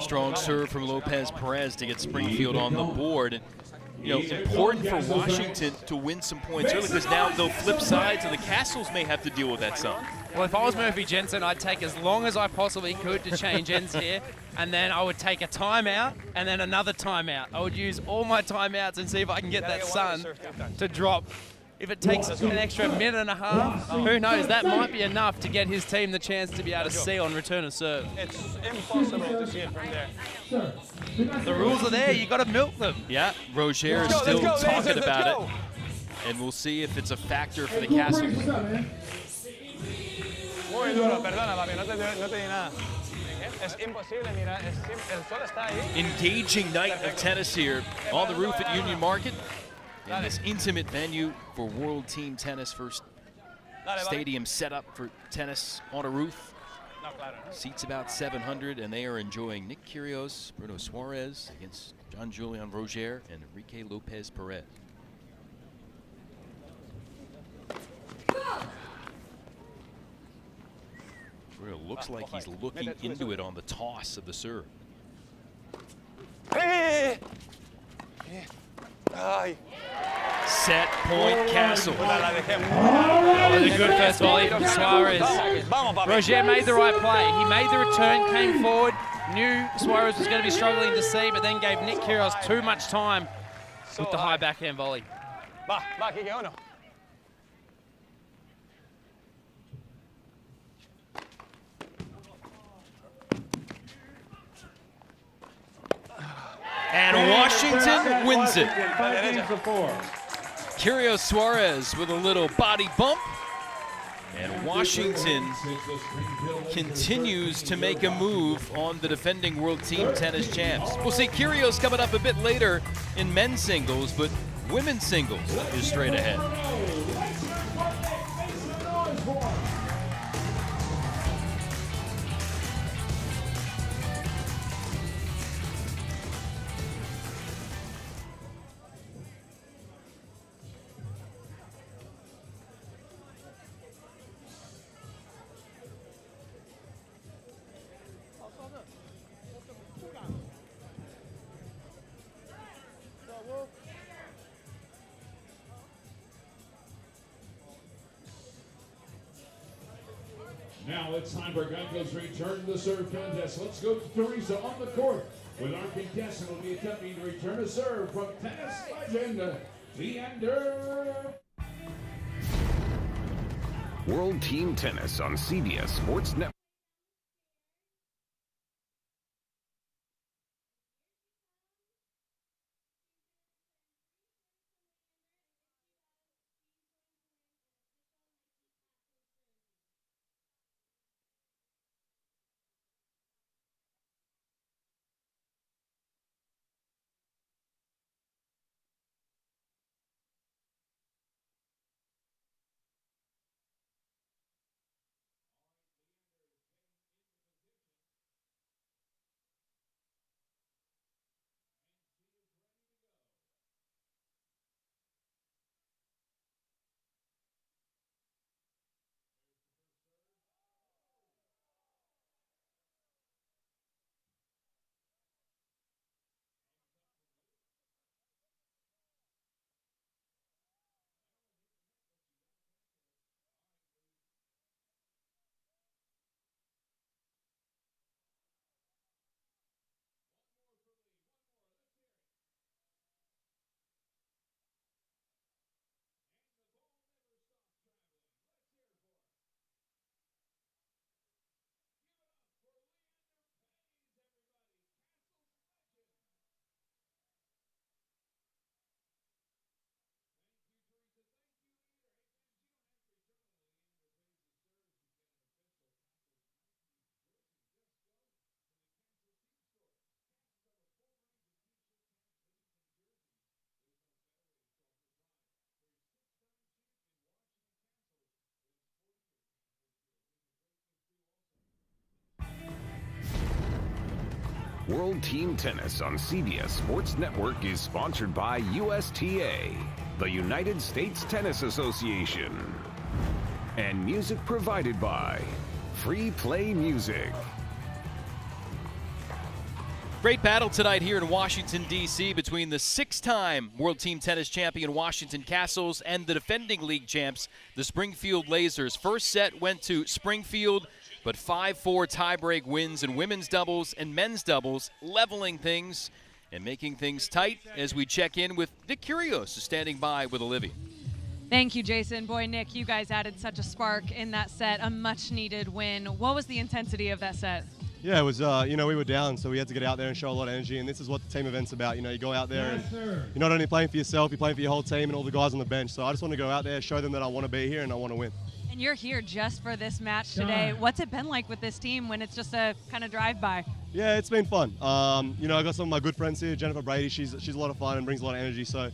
S1: Strong serve from Lopez Perez to get Springfield on the board. And, you know, important for Washington to win some points early because now they'll flip sides and the Castles may have to deal with that some.
S2: Well, if I was Murphy Jensen, I'd take as long as I possibly could to change ends here, and then I would take a timeout and then another timeout. I would use all my timeouts and see if I can get that sun to drop. If it takes an extra minute and a half, who knows, that might be enough to get his team the chance to be able to see on return of serve.
S7: It's impossible to see it from there.
S2: The rules are there, you got to milk them.
S1: Yeah, Roger is still talking about it. And we'll see if it's a factor for the Castles.
S7: Muy duro, perdona, papi, no te di nada. Es imposible, mira, el sol está ahí.
S1: Engaging night of tennis here on the roof at Union Market in this intimate venue for World Team Tennis. First stadium set up for tennis on a roof. Seats about 700, and they are enjoying Nick Kyrgios, Bruno Suarez against Jean-Julien Roger and Enrique Lopez Perez. Bruno looks like he's looking into it on the toss of the serve. Set point Castle.
S2: Oh, the good first volley from Suarez. Roger made the right play. He made the return, came forward, knew Suarez was going to be struggling to see, but then gave Nick Kyrgios too much time with the high backhand volley.
S1: And Washington wins it. Kyrgios Suarez with a little body bump. And Washington continues to make a move on the defending World Team Tennis champs. We'll see Kyrgios coming up a bit later in men's singles, but women's singles is straight ahead.
S4: Now it's time for Geico's return to the serve contest. Let's go to Teresa on the court with our contestant will be attempting to return a serve from tennis legend Leander.
S3: World Team Tennis on CBS Sports Network. World Team Tennis on CBS Sports Network is sponsored by USTA, the United States Tennis Association. And music provided by Free Play Music.
S1: Great battle tonight here in Washington, D.C. between the 6-time World Team Tennis champion Washington Castles and the defending league champs, the Springfield Lasers. First set went to Springfield, but 5-4 tiebreak wins in women's doubles and men's doubles, leveling things and making things tight as we check in with Nick Kyrgios standing by with Olivia.
S8: Thank you, Jason. Boy, Nick, you guys added such a spark in that set, a much-needed win. What was the intensity of that set?
S12: Yeah, it was, we were down, so we had to get out there and show a lot of energy, and this is what the team event's about. You go out there and you're not only playing for yourself, you're playing for your whole team and all the guys on the bench. So I just want to go out there, show them that I want to be here and I want to win.
S8: And you're here just for this match today. What's it been like with this team when it's just a kind of drive-by?
S12: Yeah, it's been fun. I got some of my good friends here. Jennifer Brady, she's a lot of fun and brings a lot of energy. So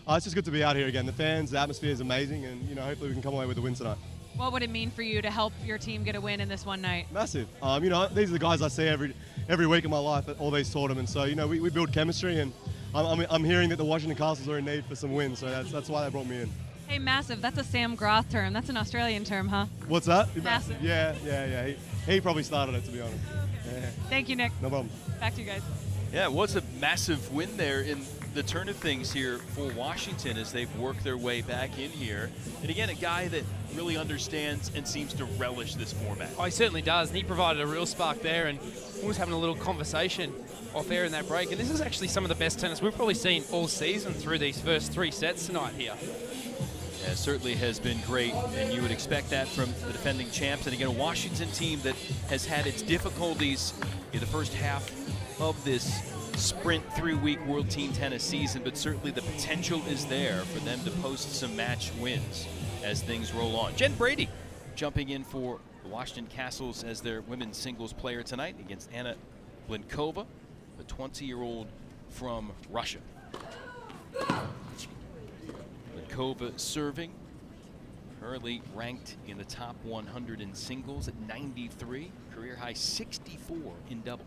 S12: it's just good to be out here again. The fans, the atmosphere is amazing, and hopefully we can come away with a win tonight.
S8: What would it mean for you to help your team get a win in this one night?
S12: Massive. These are the guys I see every week of my life at all these tournaments. So we build chemistry, and I'm hearing that the Washington Castles are in need for some wins. So that's why they brought me in.
S8: Hey, massive. That's a Sam Groth term. That's an Australian term, huh?
S12: What's that?
S8: Massive.
S12: Yeah. He probably started it, to be honest. Yeah.
S8: Thank you, Nick.
S12: No problem.
S8: Back to you guys.
S1: Yeah, it was a massive win there in the turn of things here for Washington as they've worked their way back in here. And again, a guy that really understands and seems to relish this format.
S2: Oh, he certainly does. And he provided a real spark there, and we was having a little conversation off air in that break. And this is actually some of the best tennis we've probably seen all season through these first 3 sets tonight here.
S1: Yeah, it certainly has been great, and you would expect that from the defending champs. And again, a Washington team that has had its difficulties in the first half of this sprint 3-week World Team Tennis season, but certainly the potential is there for them to post some match wins as things roll on. Jen Brady jumping in for the Washington Castles as their women's singles player tonight against Anna Blinkova, the 20-year-old from Russia. Blinkova serving, currently ranked in the top 100 in singles at 93, career high 64 in doubles.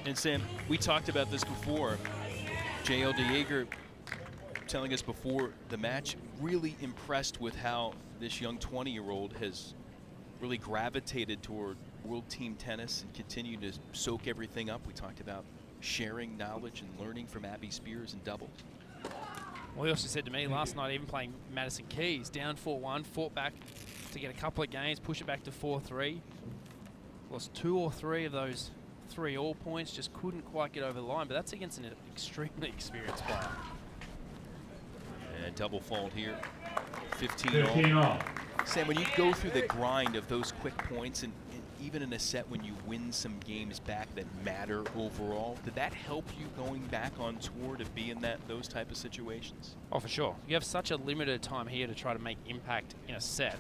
S1: And Sam, we talked about this before. J.L. DeJager telling us before the match, really impressed with how this young 20-year-old has really gravitated toward World Team Tennis and continued to soak everything up. We talked about sharing knowledge and learning from Abby Spears in doubles.
S2: Well, he also said to me last night, even playing Madison Keys, down 4-1, fought back to get a couple of games, push it back to 4-3. Lost 2 or 3 of those 3 all points, just couldn't quite get over the line, but that's against an extremely experienced player.
S1: And double fault here, 15 all. Sam, when you go through the grind of those quick points, and even in a set when you win some games back that matter overall, did that help you going back on tour to be in those type of situations?
S2: Oh, for sure. You have such a limited time here to try to make impact in a set.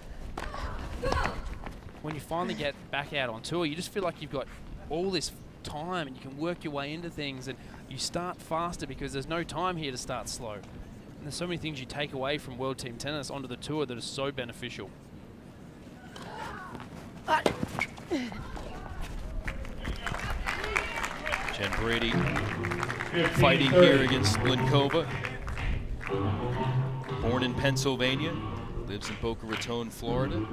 S2: When you finally get back out on tour, you just feel like you've got all this time and you can work your way into things, and you start faster because there's no time here to start slow. And there's so many things you take away from World Team Tennis onto the tour that is so beneficial.
S1: Jen Brady fighting here against Blinkova. Born in Pennsylvania, lives in Boca Raton, Florida.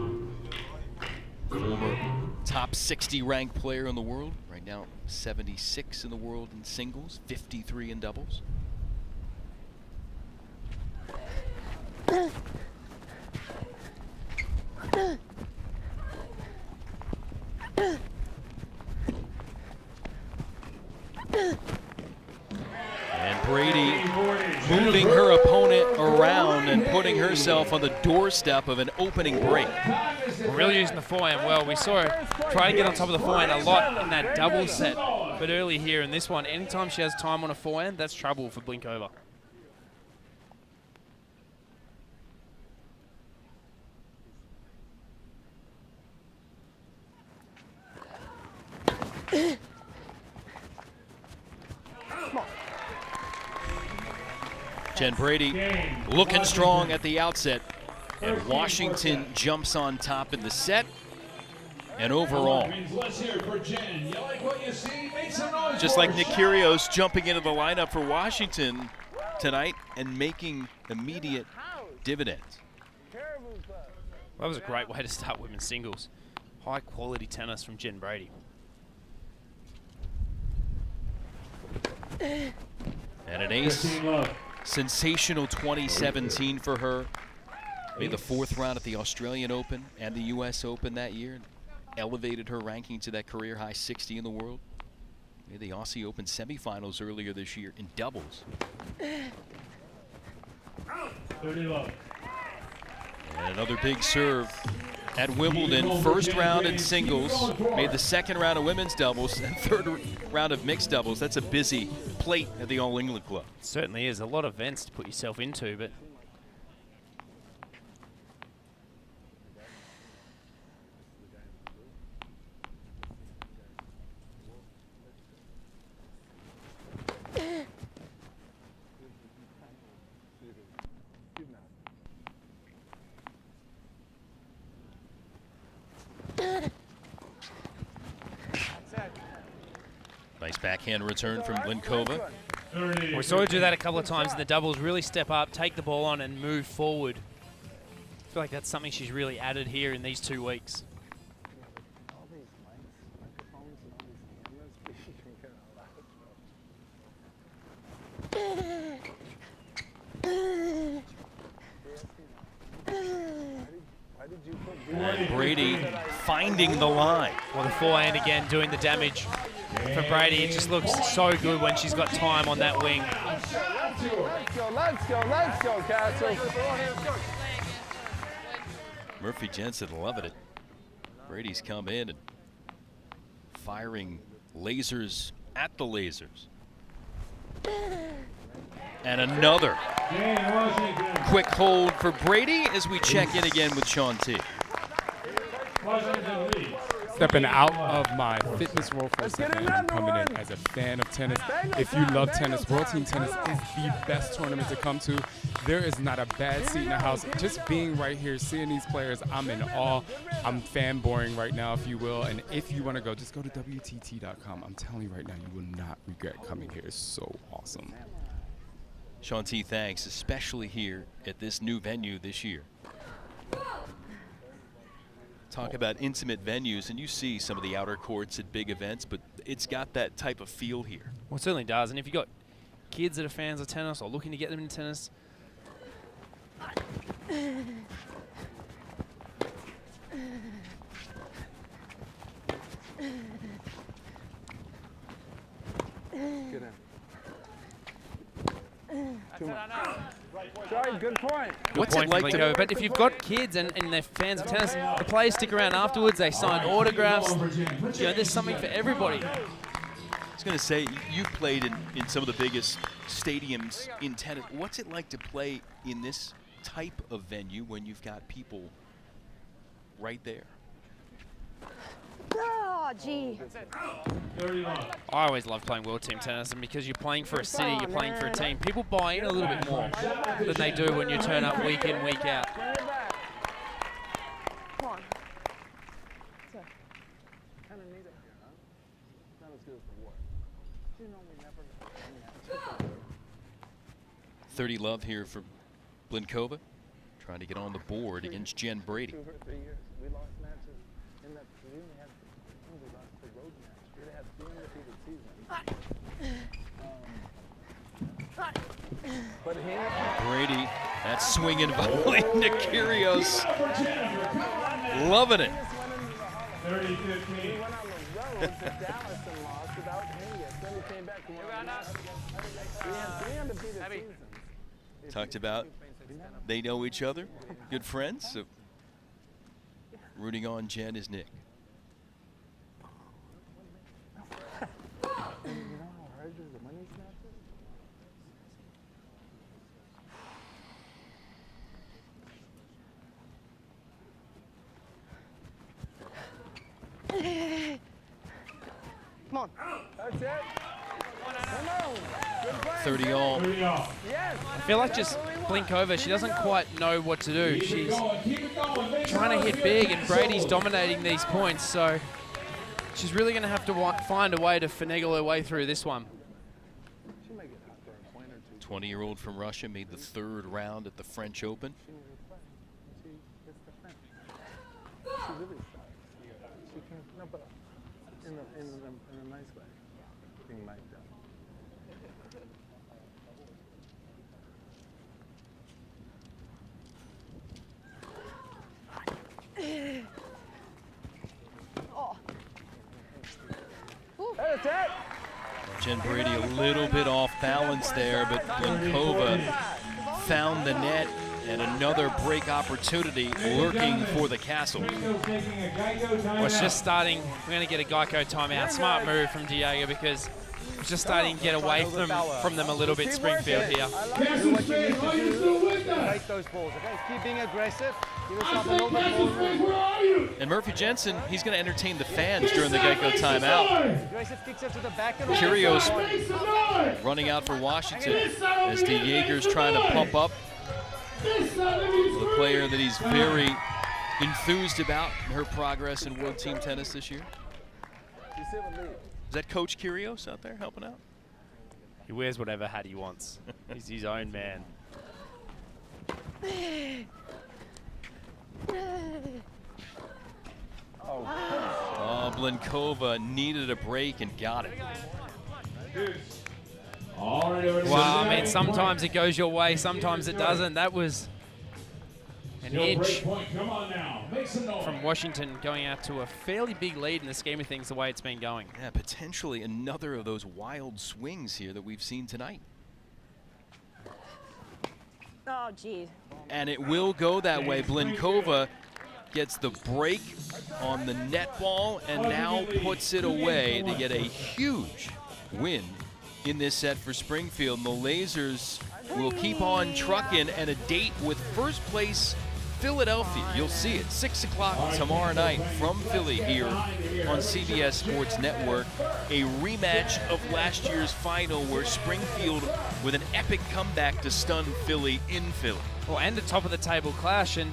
S1: Former top 60 ranked player in the world. Right now, 76 in the world in singles, 53 in doubles. And Brady moving her opponent around and putting herself on the doorstep of an opening break.
S2: We're really using the forehand well. We saw her try to get on top of the forehand a lot in that double set, but early here in this one, anytime she has time on a forehand, that's trouble for Blinkova.
S1: Jen Brady looking strong at the outset. And Washington jumps on top in the set. And overall, just like Nick Kyrgios jumping into the lineup for Washington tonight and making immediate dividends.
S2: That was a great way to start women's singles. High quality tennis from Jen Brady.
S1: And an ace. Sensational 2017 for her. Made the 4th round at the Australian Open and the US Open that year. Elevated her ranking to that career high 60 in the world. Made the Aussie Open semifinals earlier this year in doubles.
S4: 30 love.
S1: And another big serve at Wimbledon. First round in singles. Made the 2nd round of women's doubles and 3rd round of mixed doubles. That's a busy plate at the All England Club.
S2: It certainly is. A lot of events to put yourself into, but
S1: nice backhand return from Linkova.
S2: we saw her do that a couple of times in the doubles. Really step up, take the ball on, and move forward. I feel like that's something she's really added here in these 2 weeks.
S1: And Brady finding the line.
S2: Well, the forehand again doing the damage for Brady. It just looks so good when she's got time on that wing.
S11: Let's go, Castle.
S1: Murphy Jensen loving it. Brady's come in and firing lasers at the lasers. And another quick hold for Brady as we check in again with Sean T.
S9: Stepping out of my fitness role for a second and coming in as a fan of tennis. If you love tennis, World Team Tennis is the best tournament to come to. There is not a bad seat in the house. Just being right here, seeing these players, I'm in awe. I'm fanboying right now, if you will. And if you want to go, just go to WTT.com. I'm telling you right now, you will not regret coming here. It's so awesome.
S1: Sean T, thanks, especially here at this new venue this year. Talk about intimate venues, and you see some of the outer courts at big events, but it's got that type of feel here.
S2: Well, it certainly does. And if you've got kids that are fans of tennis or looking to get them into tennis,
S11: Sorry, good point.
S1: What's it like to?
S2: But if you've got kids and they're fans of tennis, the players stick around afterwards. They sign autographs. You know, there's something for everybody.
S1: I was going to say, you've played in some of the biggest stadiums in tennis. What's it like to play in this type of venue when you've got people right there?
S6: Oh, gee.
S2: I always love playing World Team Tennis, and because you're playing for a city, you're playing for a team, people buy in a little bit more than they do when you turn up week in, week out.
S6: Come on.
S1: 30 love here for Blinkova, trying to get on the board against Jen Brady.
S11: 2 or 3 years, we lost matches in that. We only had, we lost the road match. We had 3 undefeated seasons. But
S1: Brady, that swinging volley. Nick Kyrgios loving it.
S11: 30-15. We went on the road to Dallas and lost without Hingis. Then we came back and won. We had 3 undefeated seasons.
S1: Talked about they know each other, good friends. So rooting on Jen is Nick.
S6: Come on.
S11: That's it. Come on. Good play.
S1: 30 all.
S2: I feel like just Blinkova, she doesn't quite know what to do. She's trying to hit big, and Brady's dominating these points, so she's really going to have to find a way to finagle her way through this one.
S1: 20-year-old from Russia made the 3rd round at the French Open.
S5: In a nice way. Being mic'd up. That's it.
S1: Jen Brady a little bit off balance there, but Blinkova found the net, and another break opportunity lurking for the Castle.
S2: Well, it's just starting. We're going to get a Geico timeout. Smart move from Diego, because it's just starting to get away from them a little bit, Springfield here.
S5: Break those balls, okay? Keep being aggressive. Give yourself a little bit more.
S1: And Murphy Jensen, he's going to entertain the fans during the Geico timeout. Kyrgios running out for Washington as the Jaeger's trying to pump up the player that he's very enthused about in her progress in World Team Tennis this year. Is that Coach Kyrgios out there helping out?
S2: He wears whatever hat he wants. He's his own man.
S1: Oh, Blinkova needed a break and got it.
S2: Wow, I mean, sometimes it goes your way, sometimes it doesn't. That was an inch from Washington, going out to a fairly big lead in the scheme of things the way it's been going.
S1: Yeah, potentially another of those wild swings here that we've seen tonight.
S6: Oh, geez.
S1: And it will go that way. Blinkova gets the break on the net ball and now puts it away to get a huge win in this set for Springfield. And the Lasers will keep on trucking, and a date with first place Philadelphia. You'll see it 6 o'clock tomorrow night from Philly here on CBS Sports Network. A rematch of last year's final where Springfield with an epic comeback to stun Philly in Philly.
S2: Well, and a top of the table clash, and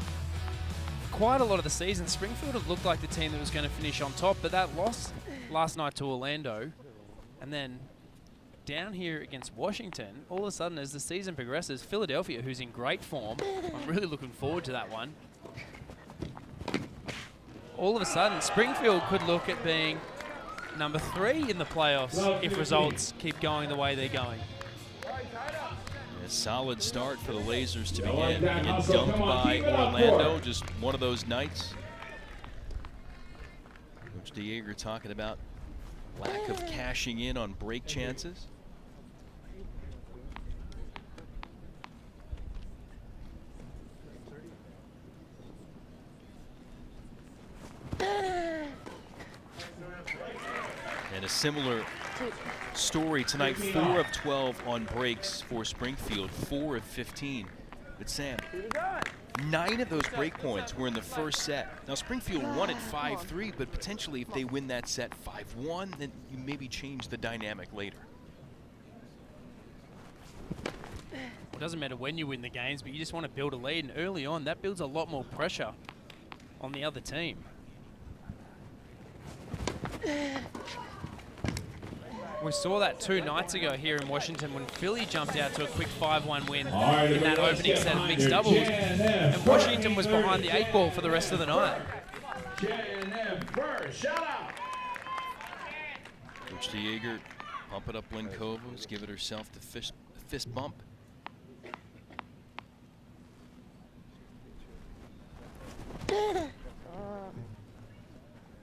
S2: quite a lot of the season, Springfield have looked like the team that was going to finish on top, but that loss last night to Orlando, and then down here against Washington, all of a sudden as the season progresses, Philadelphia, who's in great form, I'm really looking forward to that one. All of a sudden, Springfield could look at being number 3 in the playoffs if results keep going the way they're going.
S1: A solid start for the Lasers to begin. Getting dunked by Orlando, just one of those nights. Coach Diego talking about lack of cashing in on break chances. And a similar story tonight, 4 of 12 on breaks for Springfield, 4 of 15. But Sam, 9 of those break points were in the first set. Now Springfield won it 5-3, but potentially if they win that set 5-1, then you maybe change the dynamic later.
S2: It doesn't matter when you win the games, but you just want to build a lead, and early on that builds a lot more pressure on the other team. We saw that 2 nights ago here in Washington when Philly jumped out to a quick 5-1 win in that opening set of mixed doubles, and Washington was behind the 8 ball for the rest of the night.
S1: Coach Diego pump it up Blinkova, give it herself the fist bump.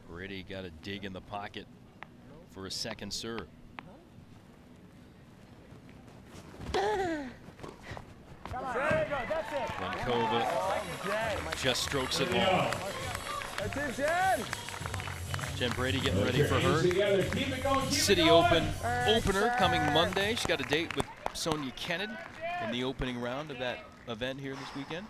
S1: Brady got a dig in the pocket for a second serve. Blinkova just strokes it long. Jen Brady getting ready for her City Open opener coming Monday. She's got a date with Sonia Kennedy in the opening round of that event here this weekend.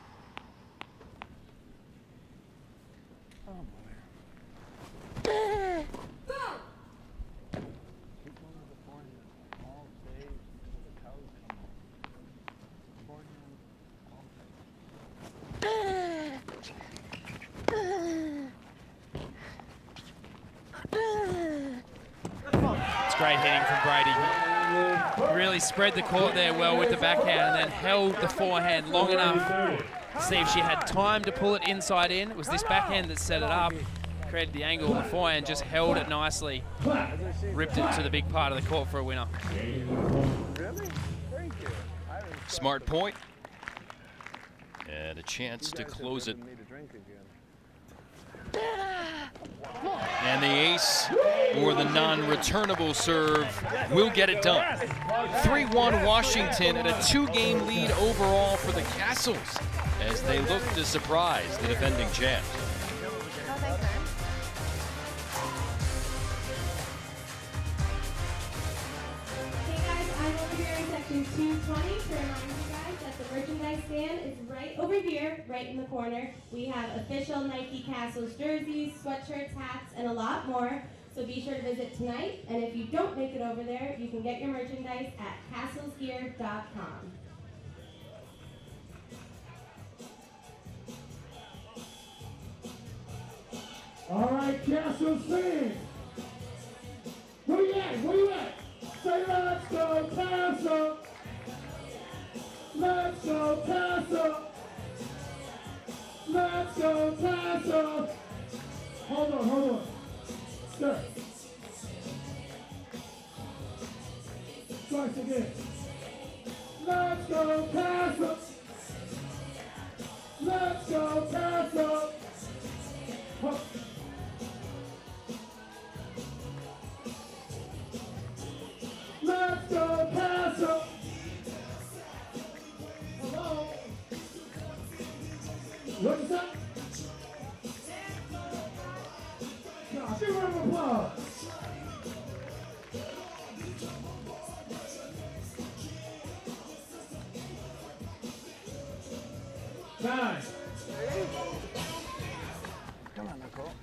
S2: Great hitting from Brady. Really spread the court there well with the backhand and then held the forehand long enough to see if she had time to pull it inside in. It was this backhand that set it up, created the angle, and the forehand just held it nicely. Ripped it to the big part of the court for a winner.
S1: Smart point. And a chance to close it. And the ace, or the non-returnable serve, will get it done. 3-1 Washington and a 2-game lead overall for the Castles as they look to surprise the defending champs.
S13: Hey guys, I'm over here in section 220 to remind you guys that the merchandise stand is right over here, right in the corner. We have official Nike Castles jerseys, sweatshirts, hats, and a lot more. So be sure to visit tonight. And if you don't make it over there, you can get your merchandise at castlesgear.com.
S4: All right, Castles fans. Where you at? Where you at? Say let's go Castle. Let's go Castle. Let's go Castle. Hold on. Stop. Twice again. Let's go Castle. Let's go Castle. Huh. Let's go Castle. Hello. What's that? Now, give her an applause. Time.
S5: Come on, Nicole.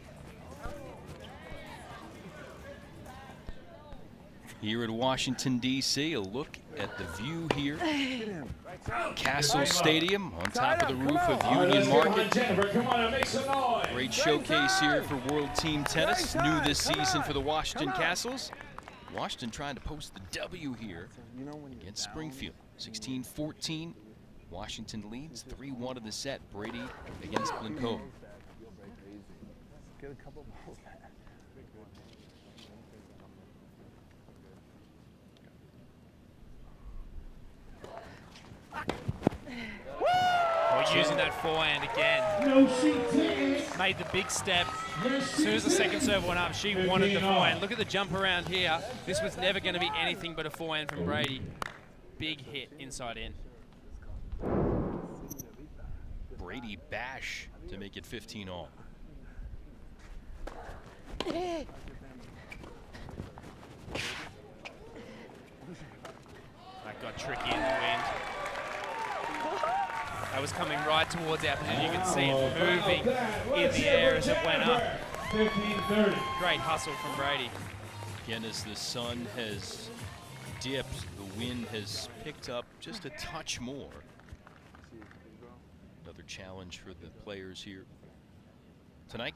S1: Here in Washington, D.C., a look at the view here. Castle Stadium on top of the roof of Union Market. Great showcase here for World Team Tennis. New this season for the Washington Castles. Washington trying to post the W here against Springfield. 16-14. Washington leads 3-1 in the set. Brady against Blinkova.
S5: Get a couple balls back.
S2: We're using that forehand again. Made the big step. As soon as the second serve went up, she wanted the forehand. Look at the jump around here. This was never going to be anything but a forehand from Brady. Big hit inside in.
S1: Brady bash to make it 15-all.
S2: That got tricky in the wind. That was coming right towards our pin. You can see it moving in the air as it went up.
S4: 15-30.
S2: Great hustle from Brady.
S1: Again, as the sun has dipped, the wind has picked up just a touch more. Another challenge for the players here tonight.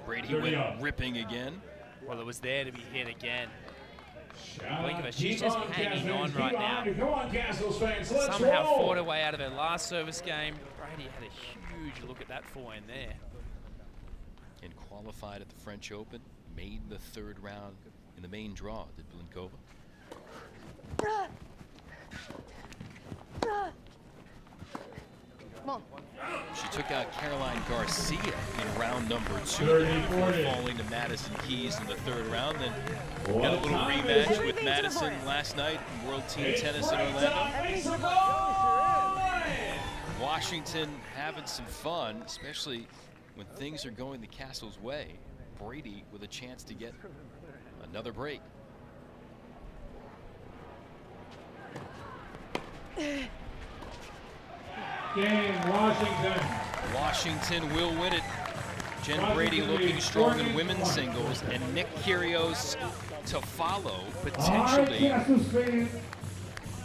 S1: Brady went ripping again.
S2: Well, it was there to be hit again. Blinkova, she's just hanging on right now. Somehow fought her way out of her last service game. Brady had a huge look at that forehand there.
S1: And qualified at the French Open, made the third round in the main draw, did Blinkova.
S6: Come on.
S1: She took out Caroline Garcia in round number 2 before falling to Madison Keys in the third round. Then got a little rematch with Madison last night in World Team Tennis in Orlando. Washington having some fun, especially when things are going the Castles' way. Brady with a chance to get another break.
S4: Game, Washington.
S1: Washington will win it. Jen Brady looking strong in women's singles, and Nick Kyrgios to follow, potentially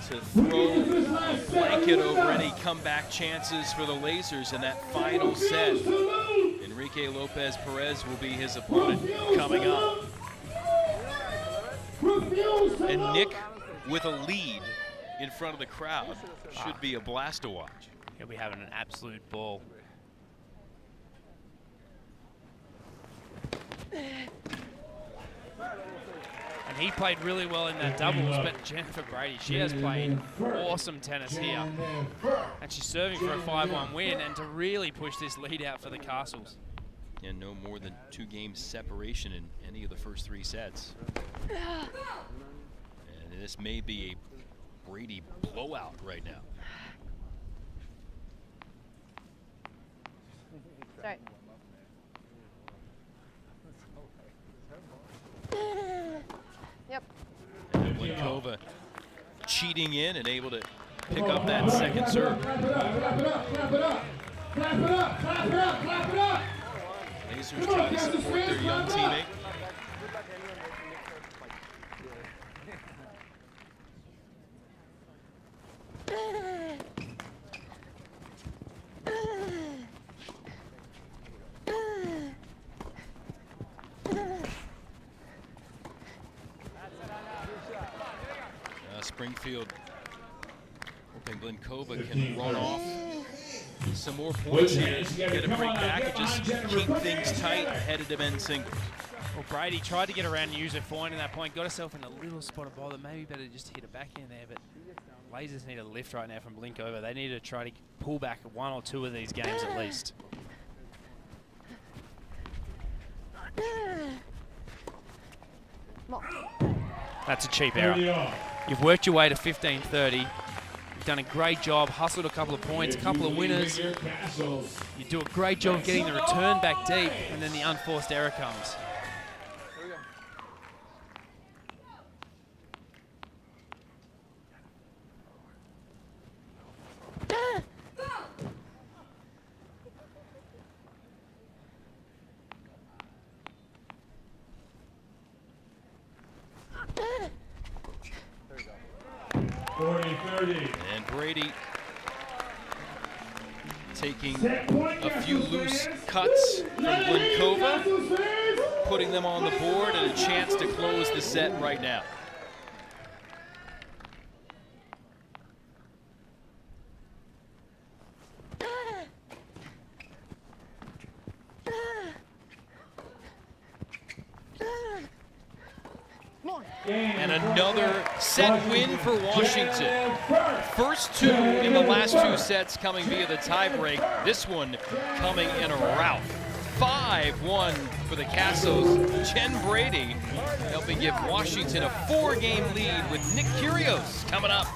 S1: to throw a blanket over any comeback chances for the Lasers in that final set. Enrique Lopez Perez will be his opponent coming up. And Nick with a lead in front of the crowd should be a blast to watch.
S2: He'll be having an absolute ball. And he played really well in that doubles, but Jennifer Brady, she has played awesome tennis here. And she's serving for a 5-1 win and to really push this lead out for the Castles.
S1: And no more than 2 games separation in any of the first 3 sets. And this may be a Brady blowout right now.
S6: Sorry. Yep.
S1: And Lindkova cheating in and able to pick up that second serve.
S4: Clap it up, clap it up, clap it up. Clap it up, clap it up, clap it up.
S1: Lasers trying to support their young teammate. Springfield hoping Lindkova can run off some more points here, get a break back, and just keep things tight headed to men's singles.
S2: Well, Brady tried to get around and use her fine in that point, got herself in a little spot of bother, maybe better just hit it back in there, but Lasers need a lift right now from Lindkova. They need to try to pull back 1 or 2 of these games at least. That's a cheap error. You've worked your way to 15-30. You've done a great job, hustled a couple of points, a couple of winners. You do a great job of getting the return back deep, and then the unforced error comes.
S1: And Brady taking a few loose cuts from Lindkova, putting them on the board and a chance to close the set right now. And another set win for Washington. First 2 in the last 2 sets coming via the tiebreak. This one coming in a rout. 5-1 for the Castles. Jen Brady helping give Washington a 4-game lead with Nick Kyrgios coming up.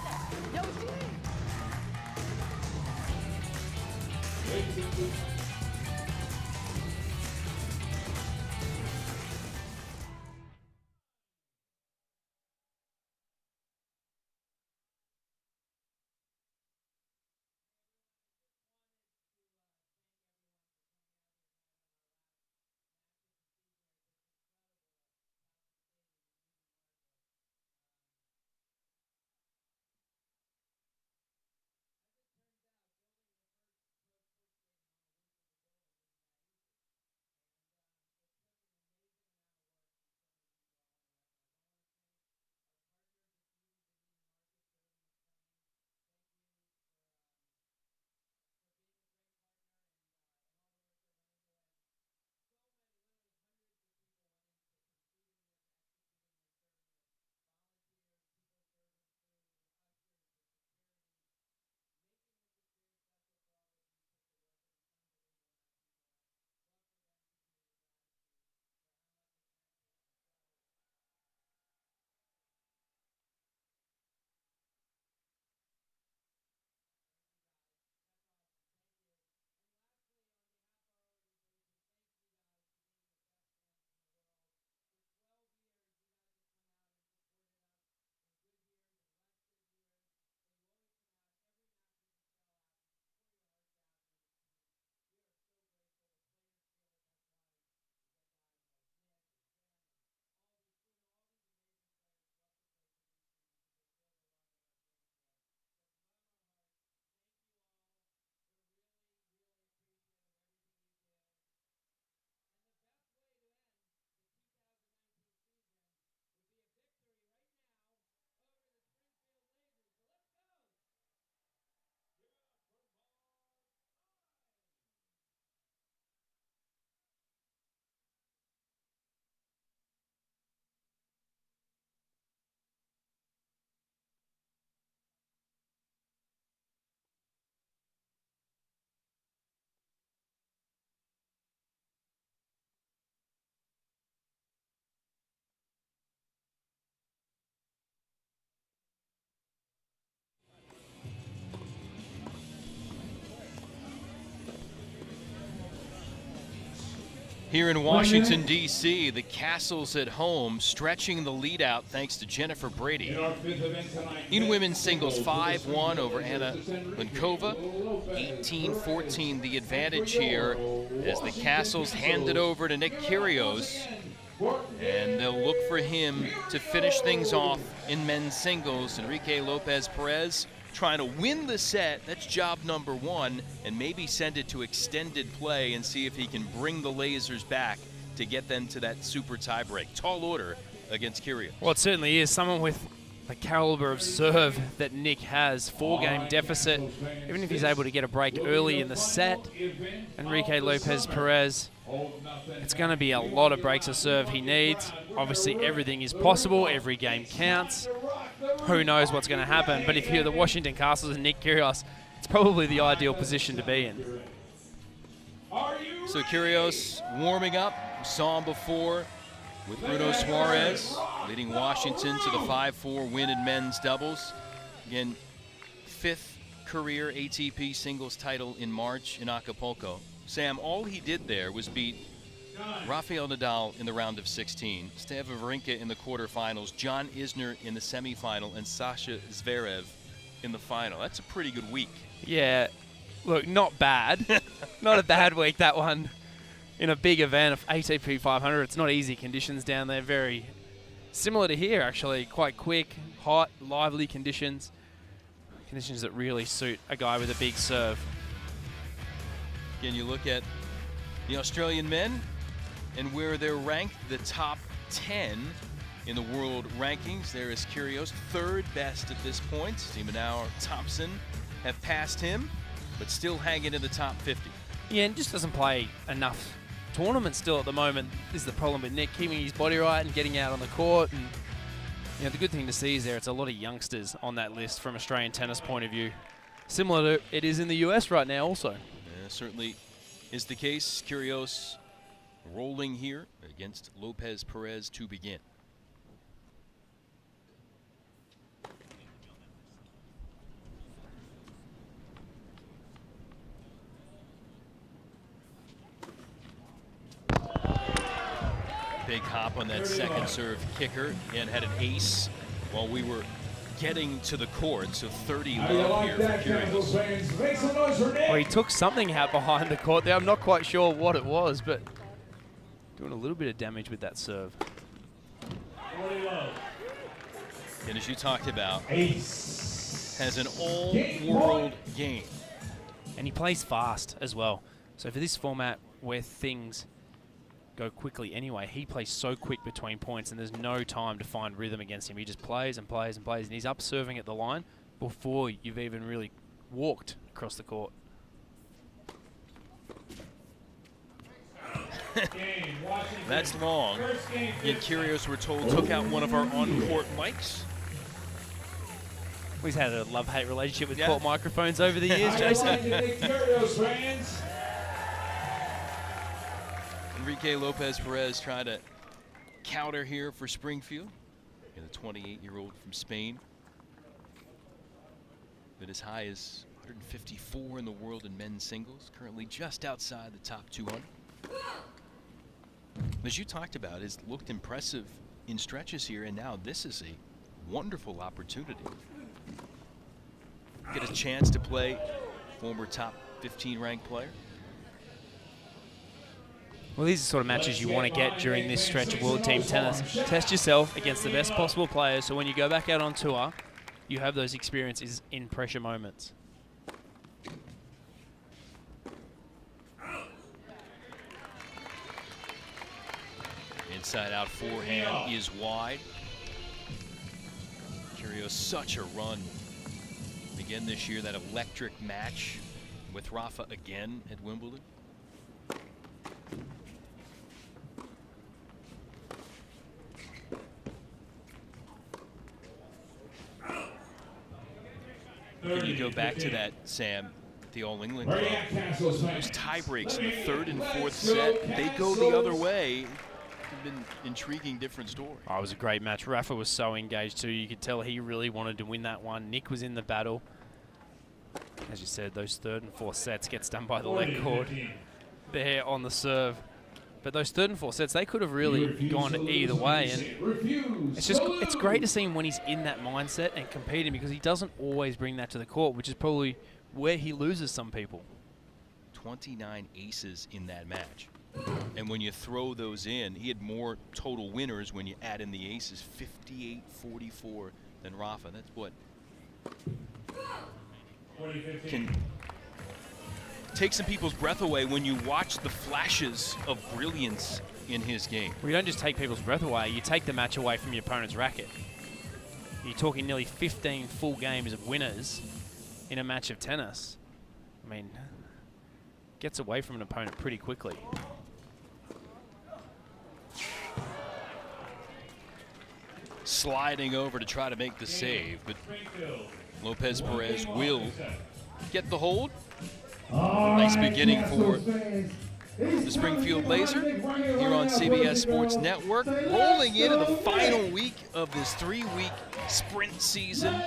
S1: Here in Washington, D.C., the Castles at home stretching the lead out thanks to Jennifer Brady. In women's singles, 5-1 over Anna Linkova. 18-14 the advantage here as the Castles hand it over to Nick Kyrgios. And they'll look for him to finish things off in men's singles. Enrique Lopez Perez trying to win the set. That's job number one, and maybe send it to extended play and see if he can bring the lasers back to get them to that super tiebreak. Tall order against Kyrgios.
S2: Well, it certainly is. Someone with the caliber of serve that Nick has. 4-game deficit. Even if he's able to get a break early in the set, Enrique Lopez Perez, it's going to be a lot of breaks of serve he needs. Obviously, everything is possible. Every game counts. Who knows what's going to happen? But if you're the Washington Castles and Nick Kyrgios, it's probably the ideal position to be in.
S1: So Kyrgios warming up. We saw him before with Bruno Suarez, leading Washington to the 5-4 win in men's doubles. Again, 5th career ATP singles title in March in Acapulco. Sam, all he did there was beat Rafael Nadal in the round of 16, Stan Wawrinka in the quarterfinals, John Isner in the semifinal, and Sasha Zverev in the final. That's a pretty good week.
S2: Yeah, look, not bad. Not a bad week, that one. In a big event of ATP 500, it's not easy conditions down there. Very similar to here, actually. Quite quick, hot, lively conditions. Conditions that really suit a guy with a big serve.
S1: Again, you look at the Australian men and where they're ranked, the top 10 in the world rankings. There is Kyrgios, 3rd best at this point. Simonau, Thompson have passed him, but still hanging in the top 50.
S2: Yeah, and just doesn't play enough tournaments still at the moment. Is the problem with Nick, keeping his body right and getting out on the court. And you know, the good thing to see is it's a lot of youngsters on that list from Australian tennis point of view. Similar to it is in the US right now also.
S1: Yeah, certainly is the case. Kyrgios rolling here against Lopez Perez to begin. Big hop on that second serve kicker and had an ace while we were getting to the court, so 30 love here for Kyrgios.
S2: Well, he took something out behind the court there. I'm not quite sure what it was, but doing a little bit of damage with that serve.
S1: And as you talked about, has an all-world game.
S2: And he plays fast as well. So for this format where things go quickly anyway, he plays so quick between points and there's no time to find rhythm against him. He just plays and plays and plays, and he's up serving at the line before you've even really walked across the court.
S1: That's long. Yet Kyrgios, we're told, took out one of our on-court mics.
S2: We've had a love-hate relationship with court microphones over the years, Jason.
S1: Enrique Lopez Perez trying to counter here for Springfield. And the 28-year-old from Spain. But as high as 154 in the world in men's singles. Currently just outside the top 200. As you talked about, has looked impressive in stretches here, and now this is a wonderful opportunity. Get a chance to play former top 15 ranked player.
S2: Well, these are the sort of matches you want to get during this stretch of World Team Tennis. Test yourself against the best possible players, so when you go back out on tour, you have those experiences in pressure moments.
S1: Inside out forehand is wide. Kyrgios, such a run. Again this year, that electric match with Rafa again at Wimbledon. Then you go back to that, Sam, the All England Club. Those tie breaks in the 3rd and 4th set, they go the other way. It's been intriguing, different story.
S2: Oh, it was a great match. Rafa was so engaged too. You could tell he really wanted to win that one. Nick was in the battle. As you said, those 3rd and 4th sets gets done by the leg cord there on the serve. But those third and fourth sets, they could have really gone either way. And it's great to see him when he's in that mindset and competing, because he doesn't always bring that to the court, which is probably where he loses some people.
S1: 29 aces in that match. And when you throw those in, he had more total winners when you add in the aces, 58-44 than Rafa. That's what can take some people's breath away when you watch the flashes of brilliance in his game.
S2: Well, you don't just take people's breath away, you take the match away from your opponent's racket. You're talking nearly 15 full games of winners in a match of tennis. I mean, gets away from an opponent pretty quickly.
S1: Sliding over to try to make the save, but Lopez Perez will get the hold. Nice beginning for the Springfield Laser here on CBS Sports Network. Rolling into the final week of this 3-week sprint season.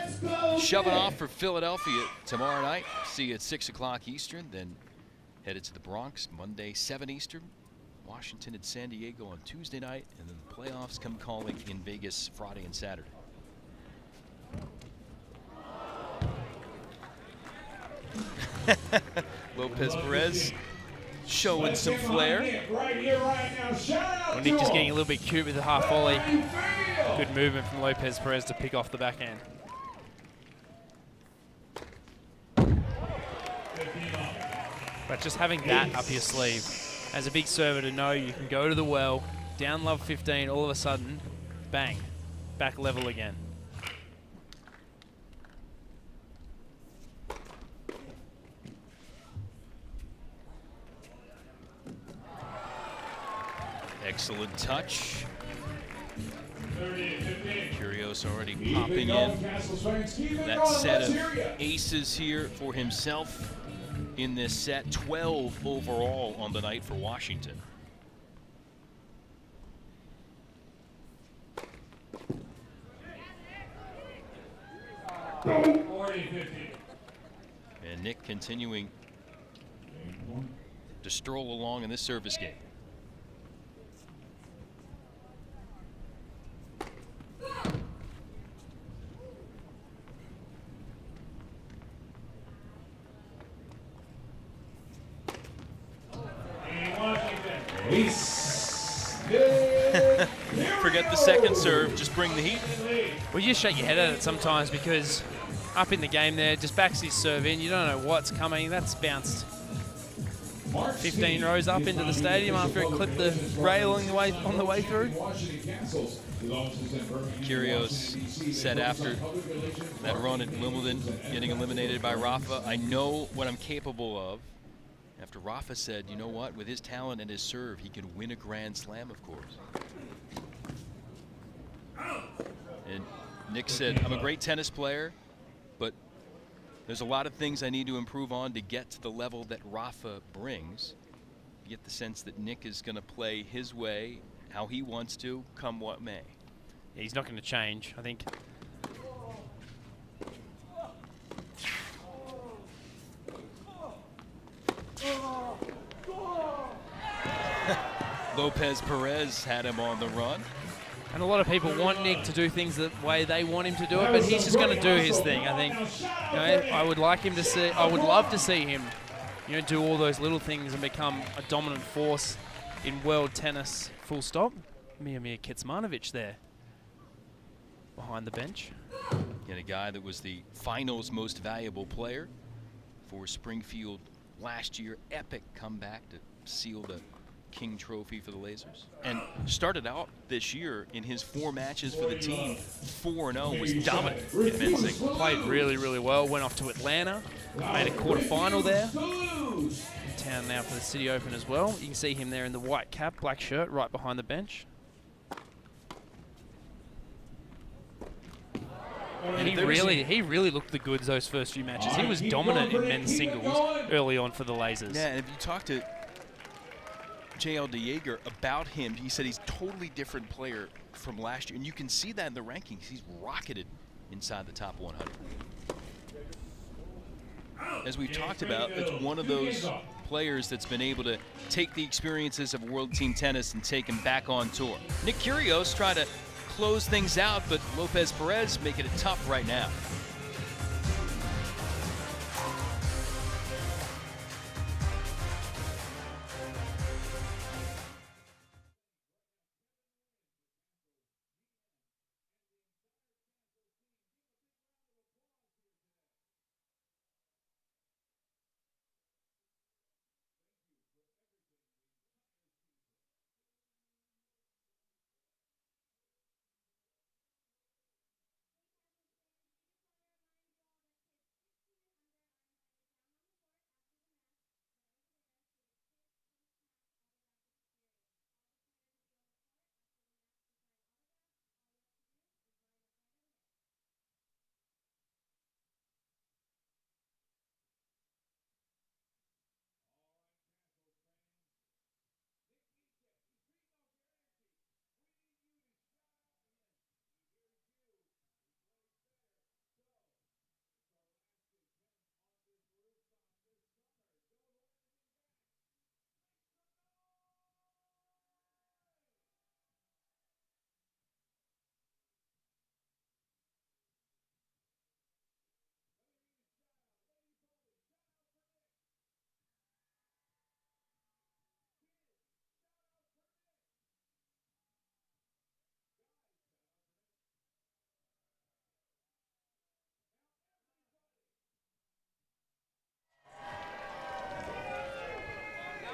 S1: Shoving off for Philadelphia tomorrow night. See you at 6 o'clock Eastern, then headed to the Bronx Monday, 7 Eastern. Washington and San Diego on Tuesday night, and then the playoffs come calling in Vegas Friday and Saturday. Lopez Perez showing some flair.
S2: Well, Nick just getting a little bit cute with the half volley. Good movement from Lopez Perez to pick off the backhand. But just having that up your sleeve as a big server, to know you can go to the well, down love 15, all of a sudden, bang, back level again.
S1: Excellent touch. Kyrgios already popping in that set of aces here for himself in this set. 12 overall on the night for Washington. And Nick continuing to stroll along in this service game. Forget the second serve, just bring the heat.
S2: Well, you just shake your head at it sometimes, because up in the game there, just backs his serve in. You don't know what's coming. That's bounced 15 rows up into the stadium after it clipped the rail on the way through.
S1: Kyrgios said after that run at Wimbledon, getting eliminated by Rafa, I know what I'm capable of. After Rafa said, you know what, with his talent and his serve, he can win a Grand Slam, of course. And Nick said, I'm a great tennis player, but there's a lot of things I need to improve on to get to the level that Rafa brings. You get the sense that Nick is going to play his way, how he wants to, come what may.
S2: Yeah, he's not going to change, I think.
S1: Lopez Perez had him on the run.
S2: And a lot of people want Nick to do things the way they want him to do it, but he's just going to do his thing. I think, you know, I would like him to see, I would love to see him, you know, do all those little things and become a dominant force in world tennis, full stop. Miomir Kecmanovic there behind the bench.
S1: And a guy that was the finals most valuable player for Springfield last year. Epic comeback to seal the King Trophy for the Lasers. And started out this year in his 4 matches for the team, 4-0, was dominant in men's singles.
S2: Played really, really well. Went off to Atlanta, made a quarterfinal there. In town now for the City Open as well. You can see him there in the white cap, black shirt, right behind the bench. And he really looked the goods those first few matches. He was dominant in men's singles early on for the Lasers.
S1: Yeah, and if you talk to J.L. DeJager about him, he said he's a totally different player from last year. And you can see that in the rankings. He's rocketed inside the top 100. As we've talked about, it's one of those players that's been able to take the experiences of World Team Tennis and take them back on tour. Nick Kyrgios trying to close things out, but Lopez Perez making it tough right now.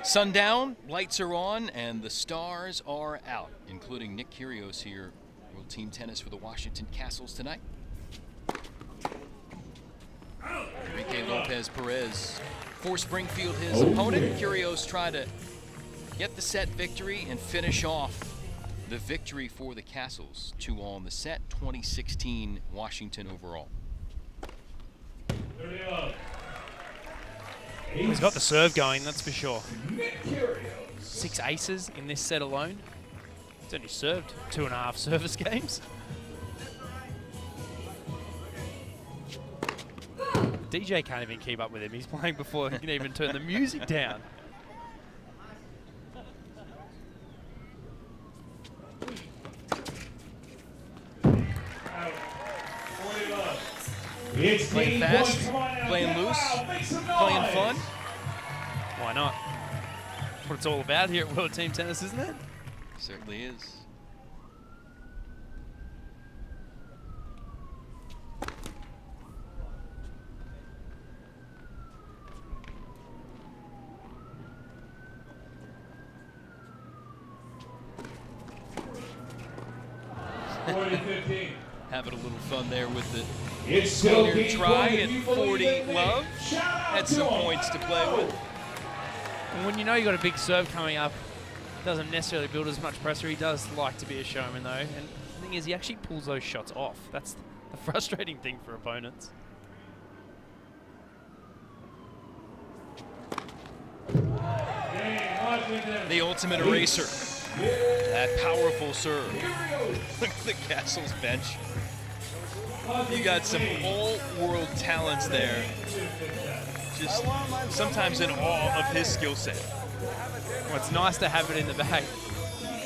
S1: Sundown, lights are on, and the stars are out, including Nick Kyrgios here, World Team Tennis for the Washington Castles tonight. Enrique Lopez Perez for Springfield, his opponent. Kyrgios trying to get the set victory and finish off the victory for the Castles. 2-all in the set, 2016 Washington overall.
S2: He's got the serve going, that's for sure. 6 aces in this set alone. He's only served 2.5 service games. DJ can't even keep up with him. He's playing before he can even turn the music down.
S1: Playing fast, playing loose, playing fun.
S2: Why not? That's what it's all about here at World Team Tennis, isn't it?
S1: Certainly is. Having a little fun there with the standard try and 40 love. Had some points to play with.
S2: And when you know you've got a big serve coming up, it doesn't necessarily build as much pressure. He does like to be a showman though. And the thing is, he actually pulls those shots off. That's the frustrating thing for opponents.
S1: The ultimate eraser. That powerful serve. Look at the Castles bench. You got some all-world talents there. Just sometimes in awe of his skill set.
S2: Well, it's nice to have it in the bag.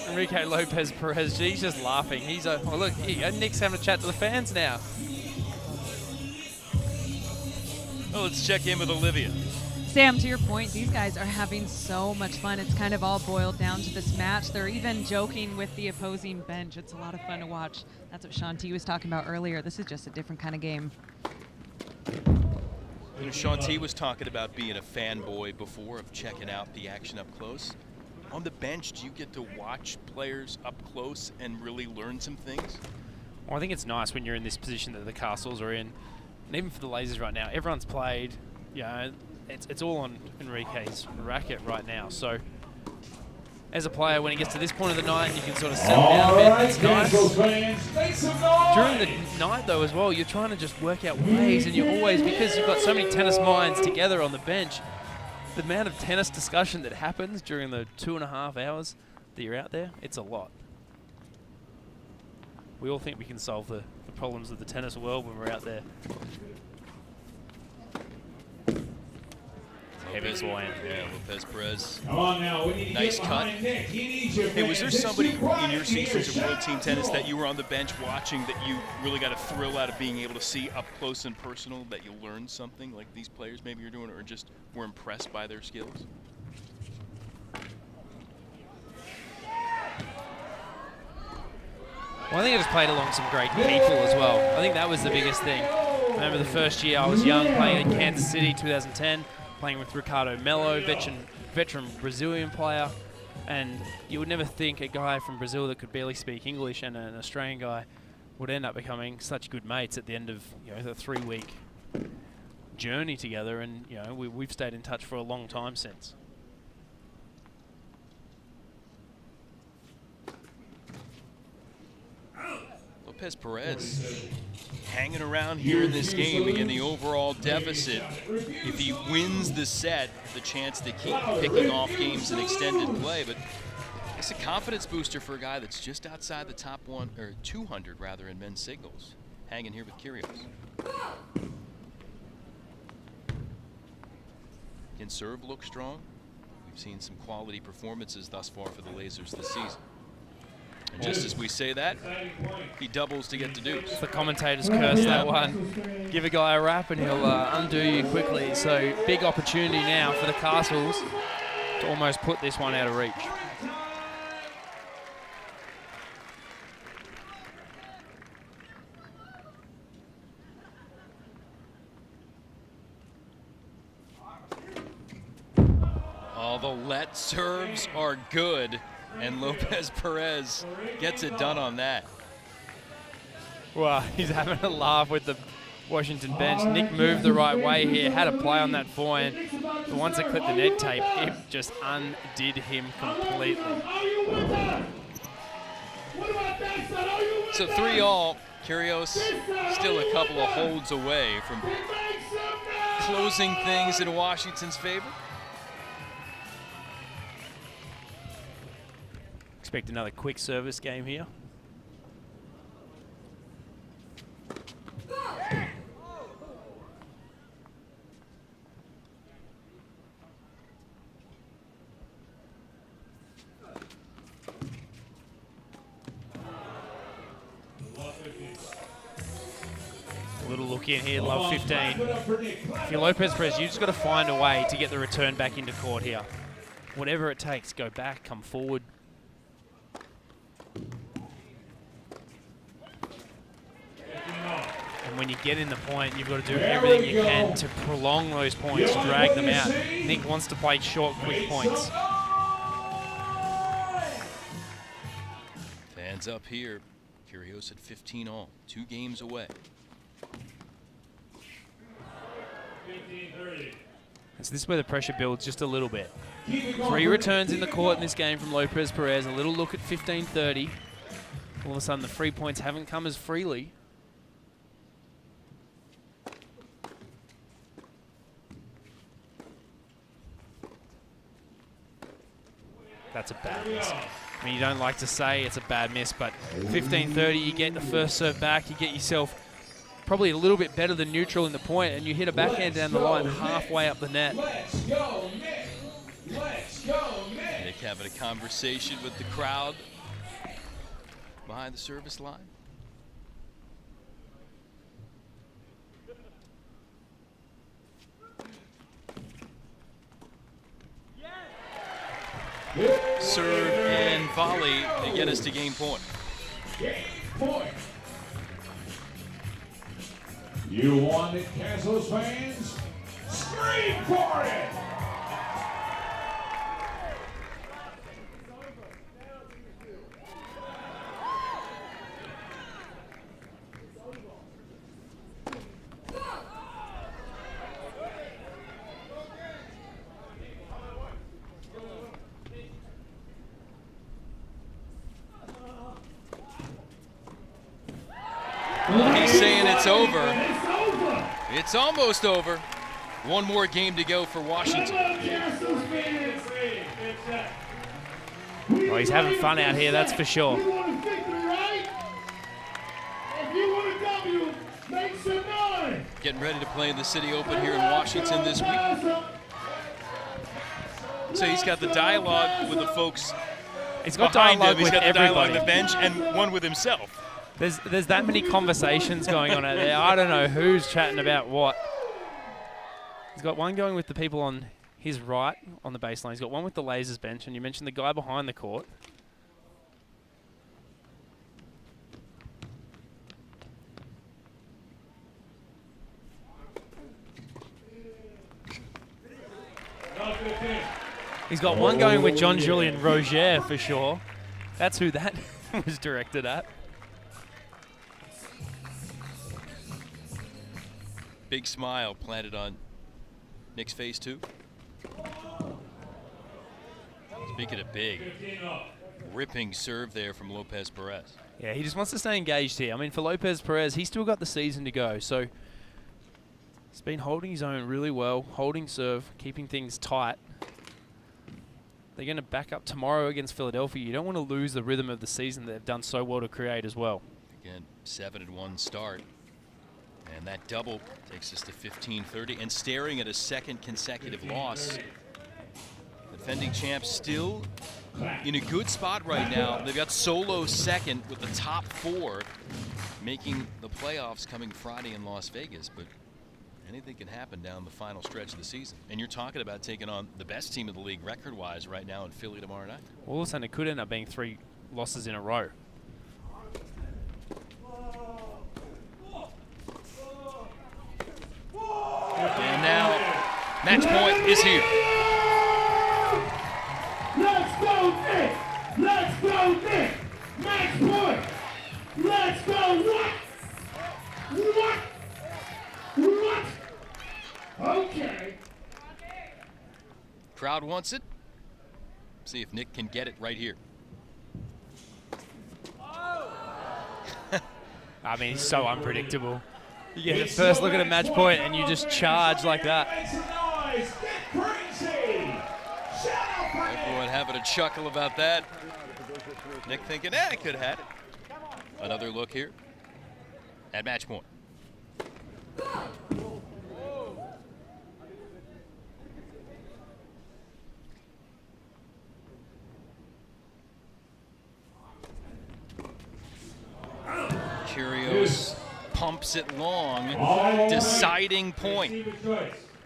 S2: Enrique Lopez Perez, he's just laughing. He's oh look, here you go. Nick's having a chat to the fans now.
S1: Well, let's check in with Olivia.
S8: Sam, to your point, these guys are having so much fun. It's kind of all boiled down to this match. They're even joking with the opposing bench. It's a lot of fun to watch. That's what Shanti was talking about earlier. This is just a different kind of game.
S1: You know, Shanti was talking about being a fanboy before, of checking out the action up close. On the bench, do you get to watch players up close and really learn some things?
S2: Well, I think it's nice when you're in this position that the Castles are in. And even for the Lasers right now, everyone's played, you know, it's all on Enrique's racket right now. So as a player, when he gets to this point of the night, you can sort of settle down a bit. It's nice. During the night, though, as well, you're trying to just work out ways, and you always, because you've got so many tennis minds together on the bench, the amount of tennis discussion that happens during the 2.5 hours that you're out there, it's a lot. We all think we can solve the problems of the tennis world when we're out there. heavy forehand.
S1: Yeah, Lopez Perez.
S4: Come on now, we need to
S1: Nice
S4: get
S1: cut.
S4: behind Nick. He needs you,
S1: Hey, was there
S4: fans.
S1: somebody
S4: It's too bright
S1: in your
S4: in
S1: seasons of
S4: here.
S1: World Team Tennis that you were on the bench watching that you really got a thrill out of being able to see up close and personal, that you learned something like these players maybe you're doing, or just were impressed by their skills?
S2: Well, I think I just played along some great people as well. I think that was the biggest thing. I remember the first year I was young, playing in Kansas City, 2010, playing with Ricardo Melo, veteran Brazilian player. And you would never think a guy from Brazil that could barely speak English and an Australian guy would end up becoming such good mates at the end of the 3-week journey together. And we've stayed in touch for a long time since.
S1: Lopez Perez hanging around here in this game again, the overall deficit. If he wins the set, the chance to keep picking off games in extended play, but it's a confidence booster for a guy that's just outside the top 200 rather in men's singles, hanging here with Kyrgios. Can serve look strong? We've seen some quality performances thus far for the Lasers this season. And just as we say that, he doubles to get to deuce.
S2: The commentators curse that one. Give a guy a wrap and he'll undo you quickly. So big opportunity now for the Castles to almost put this one out of reach.
S1: All the let serves are good. And Lopez Perez gets it done on that.
S2: Well, he's having a laugh with the Washington bench. Nick moved the right way here, had a play on that forehand. But once it clipped the net tape, it just undid him completely.
S1: So 3-all, Kyrgios still a couple of holds away from closing things in Washington's favor.
S2: Expect another quick service game here. A little look in here, love 15. If you're Lopez Perez, you just got to find a way to get the return back into court here. Whatever it takes, go back, come forward. And when you get in the point, you've got to do everything you can to prolong those points, drag them out. Nick wants to play short, quick points.
S1: Fans up here. Kyrgios at 15-all, 2 games away.
S2: So this is where the pressure builds just a little bit. 3 returns in the court in this game from Lopez Perez. A little look at 15-30. All of a sudden, the free points haven't come as freely. That's a bad miss. I mean, you don't like to say it's a bad miss, but 15-30, you get the first serve back, you get yourself probably a little bit better than neutral in the point, and you hit a backhand down the line halfway up the net.
S4: Let's go, Nick. Let's go, Nick.
S1: Nick having a conversation with the crowd behind the service line. Serve and volley to get us to game point.
S4: Game point. You want it, Castles fans? Scream for it!
S1: Well, he's saying it's over. It's almost over. One more game to go for Washington.
S2: Well, he's having fun out here, that's for sure.
S1: Getting ready to play in the City Open here in Washington this week. So he's got the dialogue with the folks.
S2: He's got
S1: behind
S2: dialogue
S1: him.
S2: with
S1: He's got the dialogue
S2: everybody.
S1: on the bench and one with himself.
S2: There's that many conversations going on out there. I don't know who's chatting about what. He's got one going with the people on his right on the baseline. He's got one with the Lasers bench, and you mentioned the guy behind the court. He's got one going with John Julian Roger for sure. That's who that was directed at.
S1: Big smile planted on Nick's face, too. Speaking of big, ripping serve there from Lopez Perez.
S2: Yeah, he just wants to stay engaged here. I mean, for Lopez Perez, he's still got the season to go. So he's been holding his own really well, holding serve, keeping things tight. They're going to back up tomorrow against Philadelphia. You don't want to lose the rhythm of the season that they've done so well to create as well.
S1: Again, 7-1 start. And that double takes us to 15-30 and staring at a second consecutive loss. Defending champs still in a good spot right now. They've got solo second with the top 4 making the playoffs coming Friday in Las Vegas. But anything can happen down the final stretch of the season. And you're talking about taking on the best team of the league record-wise right now in Philly tomorrow night.
S2: All of a sudden, it could end up being 3 losses in a row.
S1: And now, match point is here.
S4: Let's go, Nick! Let's go, Nick! Match point! Let's go, what? What? What? Okay.
S1: Crowd wants it. See if Nick can get it right here.
S2: I mean, he's so unpredictable. You get the first look at a match point and you just charge like that.
S1: Everyone having a chuckle about that. Nick thinking, I could have had it. Another look here at match point. Kyrgios pumps it long, deciding point.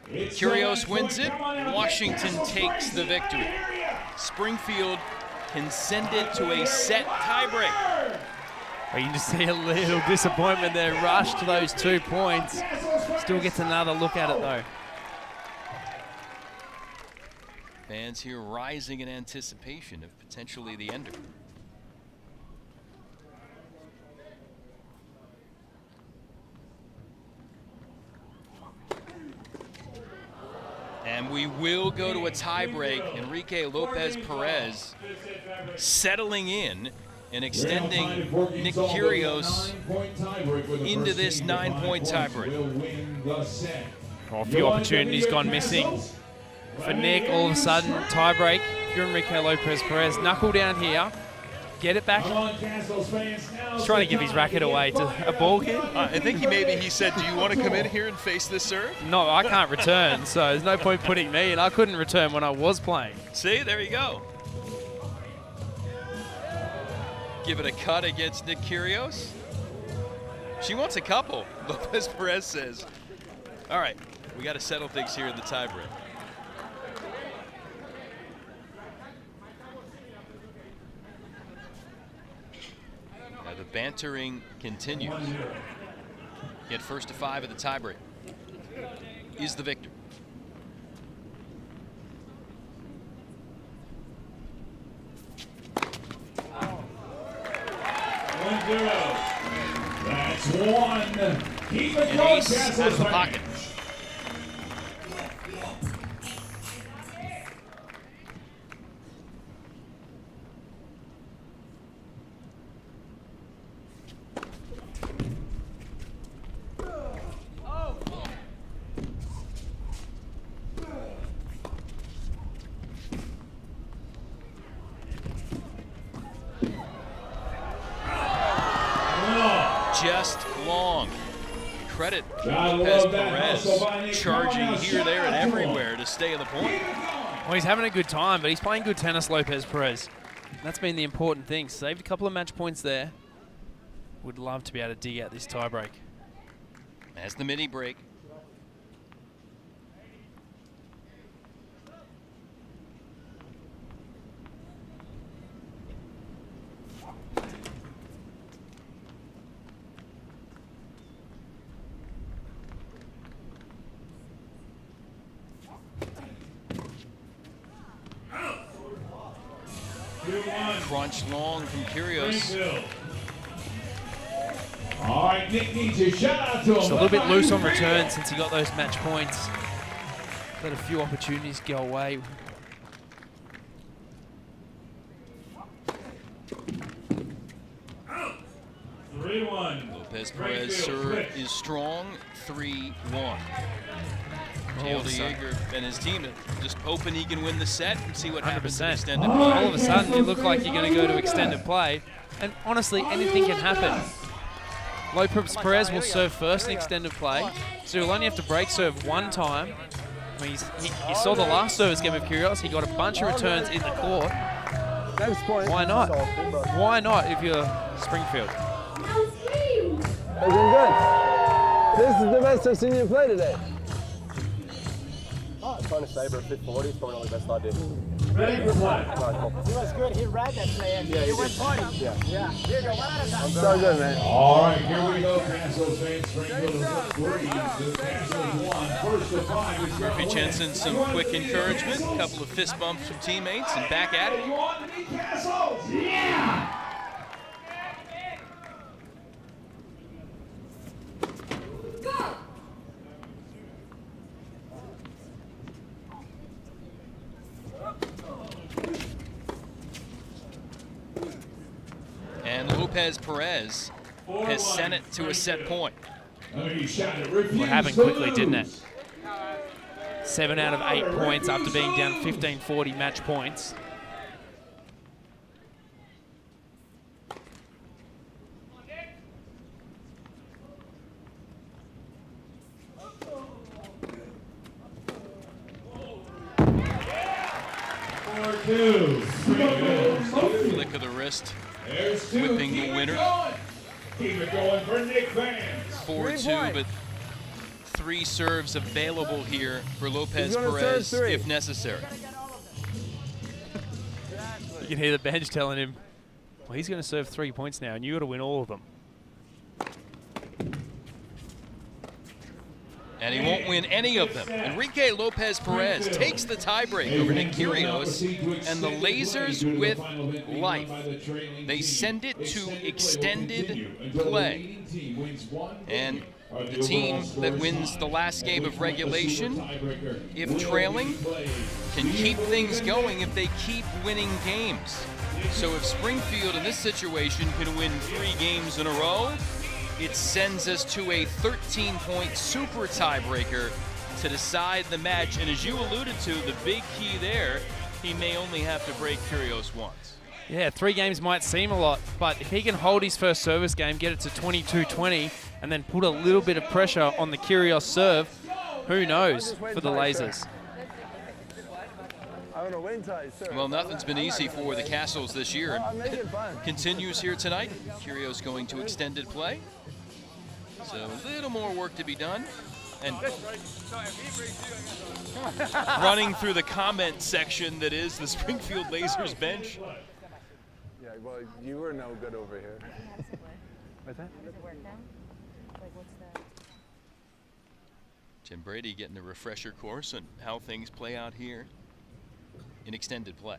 S1: Kyrgios wins it, Washington takes the victory. Springfield can send it to a set tiebreak.
S2: You can just see a little disappointment there, rush to those 2 points. Still gets another look at it though.
S1: Fans here rising in anticipation of potentially the ender. And we will go to a tiebreak. Enrique Lopez Perez settling in and extending Nick Kyrgios into this 9-point tiebreak.
S2: Well, a few opportunities gone missing for Nick. All of a sudden, tiebreak. If you're Enrique Lopez Perez, knuckle down here, get it back. He's trying to give his racket away to a ball kid.
S1: I think he said, do you want to come in here and face this serve?
S2: No, I can't return, so there's no point putting me in. I couldn't return when I was playing.
S1: See, there you go. Give it a cut against Nick Kyrgios. She wants a couple, Lopez Perez says. All right, we got to settle things here in the tiebreak. Now the bantering continues. Get first to 5 of the tiebreak. Is the victor.
S4: That's one. Keep it
S1: An
S4: going,
S1: ace out of the pocket. Just long. Credit Lopez Perez charging here, there, and everywhere to stay on the point.
S2: Well, he's having a good time, but he's playing good tennis, Lopez Perez. That's been the important thing. Saved a couple of match points there. Would love to be able to dig out this tie break.
S1: As the mini break. Crunch long from Kyrgios.
S4: All right, Nick needs a shout out to him.
S2: Just a little bit loose on return since he got those match points. Let a few opportunities go away.
S1: Lopez Perez serve is strong. 3-1. J.L. Jaeger and his team just hoping he can win the set and see what happens in extended play.
S2: All of a sudden, you look like you're going to go to extended play. And honestly, anything can happen. Lopez Perez will serve first in extended play, so he'll only have to break serve one time. I mean, you saw the last service game of Kyrgios. He got a bunch of returns in the court. Why not? Why not if you're Springfield?
S5: They're doing good. This is the best I've seen you play today.
S12: Trying to saber at 540 is probably not the best idea.
S5: Ready for play.
S14: He was good. He read that play.
S12: Yeah,
S14: he went party.
S12: Yeah.
S14: Here you go. 1 at a time.
S5: So good, man.
S4: All right, here we go. Castles fans, Springfield is up 3. The Castles won. First to 5 is
S1: Murphy Jensen, some quick encouragement. A couple of fist bumps from teammates and back at it.
S4: You want to be Castles? Yeah!
S1: And Lopez Perez has sent it to a set point.
S2: What happened quickly, didn't it? 7 out of 8 points after being down 15-40 match points.
S1: Flick of the wrist, whipping the winner.
S4: Keep it going for Nick Vance.
S1: 4-2, but 3 serves available here for Lopez Perez if necessary.
S2: You can hear the bench telling him, well, he's going to serve 3 points now, and you got to win all of them.
S1: And he won't win any of them. Enrique Lopez Perez takes the tiebreak over Nick Kyrgios, and the Lasers with life. They send it to extended play. And the team that wins the last game of regulation, if trailing, can keep things going if they keep winning games. So if Springfield in this situation can win 3 games in a row, it sends us to a 13-point super tiebreaker to decide the match. And as you alluded to, the big key there, he may only have to break Kyrgios once.
S2: Yeah, 3 games might seem a lot, but if he can hold his first service game, get it to 22-20, and then put a little bit of pressure on the Kyrgios serve, who knows for the Lasers.
S1: Well, nothing's been easy for the Castles this year. Continues here tonight. Kyrgios going to extended play. So a little more work to be done. And running through the comment section that is the Springfield Lasers bench.
S5: Yeah, well, you were no good over here. What's that?
S6: Does it work now? Like, what's the...
S1: Jim Brady getting a refresher course on how things play out here in extended play.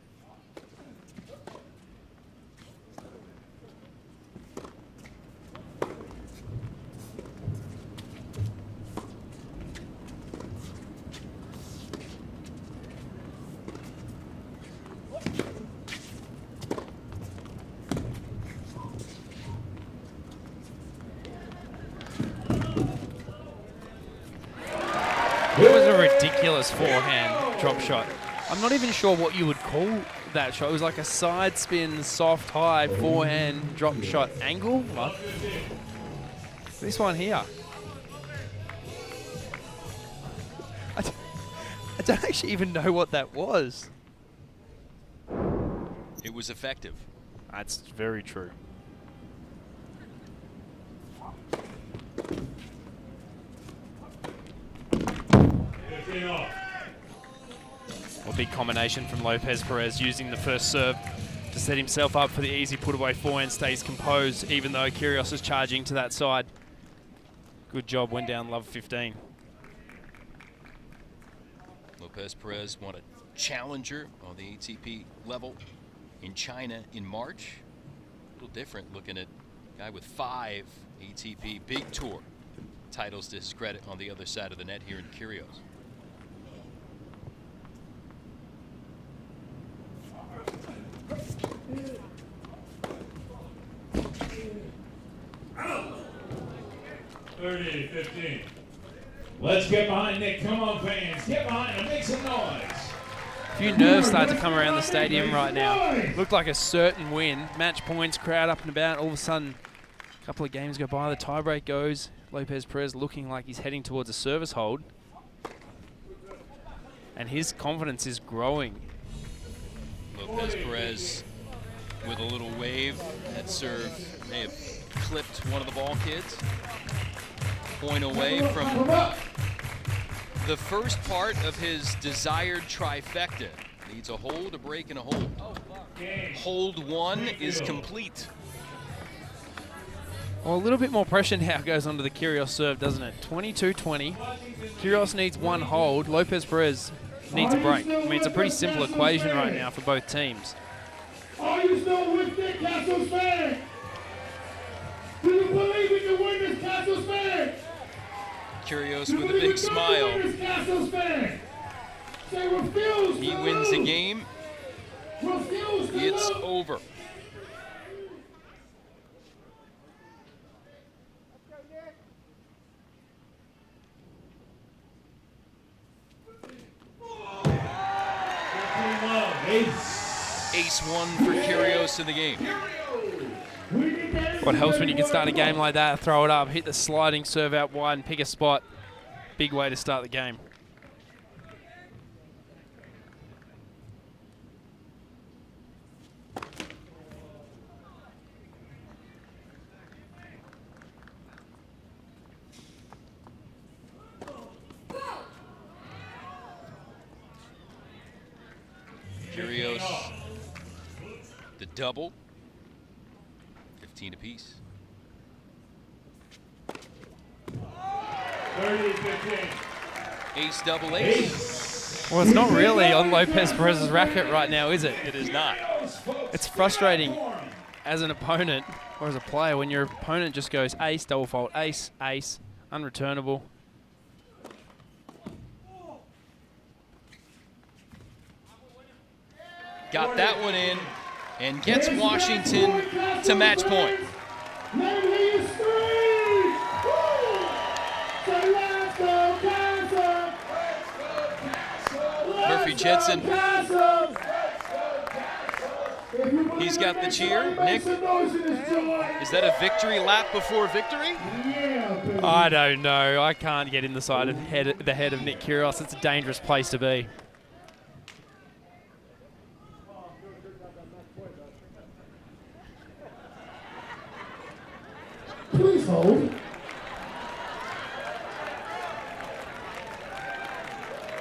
S2: It was a ridiculous forehand drop shot. I'm not even sure what you would call that shot. It was like a side spin, soft high forehand drop shot angle. What? This one here. I don't actually even know what that was.
S1: It was effective.
S2: That's very true. A big combination from Lopez. Perez using the first serve to set himself up for the easy put away forehand, stays composed even though Kyrgios is charging to that side. Good job, went down love 15.
S1: Lopez Perez won a challenger on the ATP level in China in March. A little different looking at a guy with 5 ATP Big Tour titles to his credit on the other side of the net here in Kyrgios.
S4: Out. 30-15. Let's get behind Nick. Come on, fans. Get behind him. Make some noise.
S2: A few nerves start to come around the stadium right now. Looked like a certain win. Match points, crowd up and about. All of a sudden, a couple of games go by. The tiebreak goes. Lopez Perez looking like he's heading towards a service hold. And his confidence is growing.
S1: Lopez Perez with a little wave. That serve may have clipped one of the ball kids. Point away from the first part of his desired trifecta. Needs a hold, a break, and a hold. Hold 1 is complete.
S2: Well, a little bit more pressure now goes onto the Kyrgios serve, doesn't it? 22-20. Kyrgios needs 1 hold. Lopez Perez needs a break. I mean, it's a pretty simple equation right now for both teams.
S4: Are you still with Nick Castles fan? Do you believe we can win this Castles fan?
S1: Kyrgios with a big smile. He wins the game. It's over. Ace 1 for Kyrgios in the game.
S2: What helps when you can start a game like that, throw it up, hit the sliding serve out wide and pick a spot. Big way to start the game.
S1: Kyrgios, the double. 15 apiece.
S4: 30-15.
S1: Ace double ace.
S2: Well, it's not really on Lopez Perez's racket right now, is it?
S1: It is not.
S2: It's frustrating as an opponent or as a player when your opponent just goes ace, double fault, ace, ace, unreturnable.
S1: Got that one in and gets Washington to match point. Murphy Jensen. He's got the cheer. Nick, is that a victory lap before victory?
S2: I don't know. I can't get in the side of the head of Nick Kyrgios. It's a dangerous place to be.
S4: Please hold.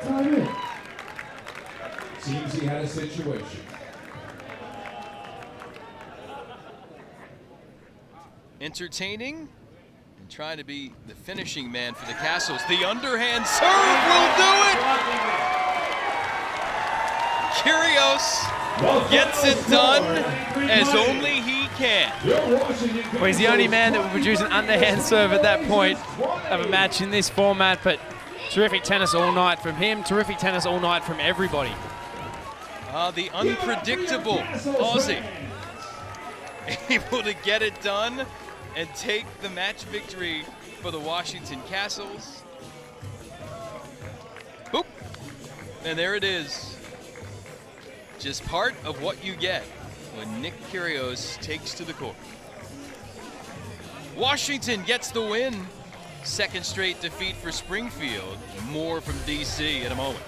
S4: Time in. Seems he had a situation.
S1: Entertaining and trying to be the finishing man for the Castles. The underhand serve will do it! Kyrgios gets it done as only he can.
S2: Well, he's the only man that will produce an underhand serve at that point of a match in this format, but terrific tennis all night from him, terrific tennis all night from everybody.
S1: The unpredictable Aussie able to get it done and take the match victory for the Washington Castles. Boop. And there it is. Just part of what you get when Nick Kyrgios takes to the court. Washington gets the win. Second straight defeat for Springfield. More from DC in a moment.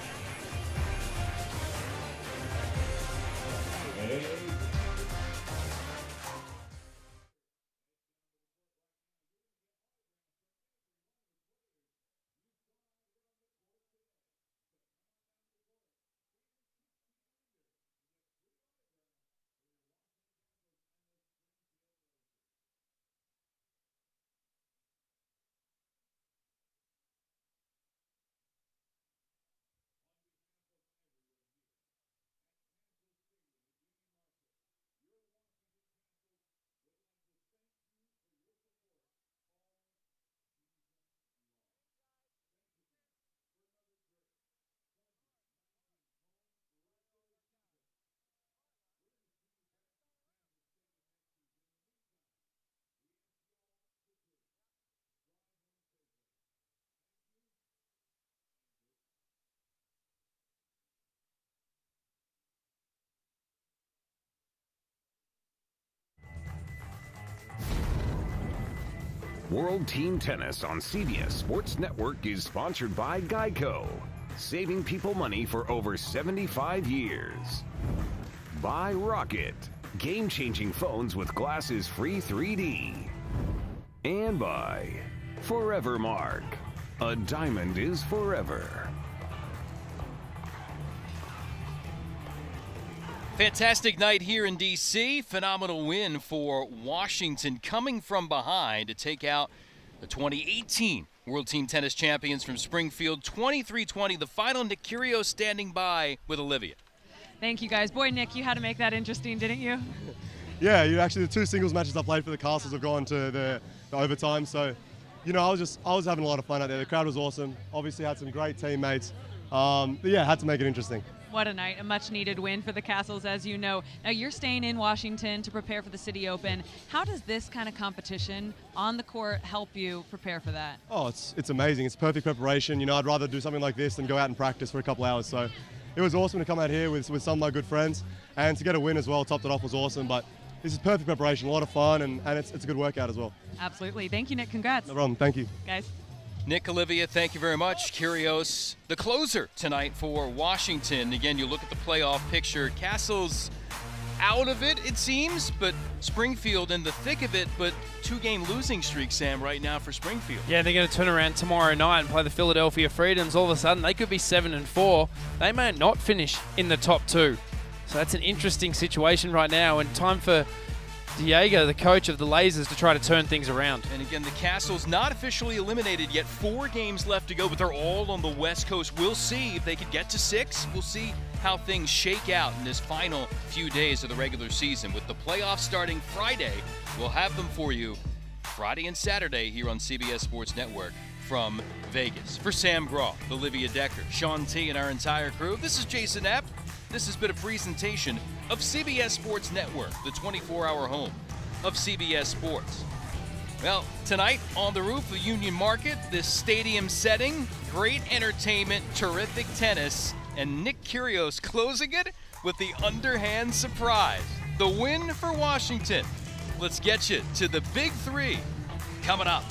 S3: World Team Tennis on CBS Sports Network is sponsored by Geico, saving people money for over 75 years. By Rocket, game-changing phones with glasses-free 3D. And by Forever Mark, a diamond is forever.
S1: Fantastic night here in D.C. Phenomenal win for Washington, coming from behind to take out the 2018 World Team Tennis champions from Springfield. 23-20, the final. Nick Kyrgios standing by with Olivia.
S8: Thank you, guys. Boy, Nick, you had to make that interesting, didn't you?
S12: Yeah, actually the two singles matches I played for the Castles have gone to the overtime. So, you know, I was having a lot of fun out there. The crowd was awesome. Obviously had some great teammates. But yeah, had to make it interesting.
S8: What a night, a much-needed win for the Castles, as you know. Now, you're staying in Washington to prepare for the City Open. How does this kind of competition on the court help you prepare for that?
S12: Oh, it's amazing. It's perfect preparation. You know, I'd rather do something like this than go out and practice for a couple hours. So it was awesome to come out here with some of my good friends. And to get a win as well, topped it off, was awesome. But this is perfect preparation, a lot of fun, and it's a good workout as well.
S8: Absolutely. Thank you, Nick. Congrats.
S12: No problem. Thank you.
S8: Guys.
S1: Nick, Olivia, thank you very much. Kyrgios, the closer tonight for Washington. Again, you look at the playoff picture. Castle's out of it, it seems, but Springfield in the thick of it, but two-game losing streak, Sam, right now for Springfield.
S2: Yeah, they're going to turn around tomorrow night and play the Philadelphia Freedoms. All of a sudden, they could be 7-4. They may not finish in the top two. So that's an interesting situation right now, and time for Diego, the coach of the Lasers, to try to turn things around.
S1: And again, the Castle's not officially eliminated yet. 4 games left to go, but they're all on the West Coast. We'll see if they could get to 6. We'll see how things shake out in this final few days of the regular season. With the playoffs starting Friday, we'll have them for you Friday and Saturday here on CBS Sports Network from Vegas. For Sam Groff, Olivia Decker, Sean T, and our entire crew, this is Jason Epp. This has been a presentation of CBS Sports Network, the 24-hour home of CBS Sports. Well, tonight on the roof of Union Market, this stadium setting, great entertainment, terrific tennis, and Nick Kyrgios closing it with the underhand surprise. The win for Washington. Let's get you to the Big 3 coming up.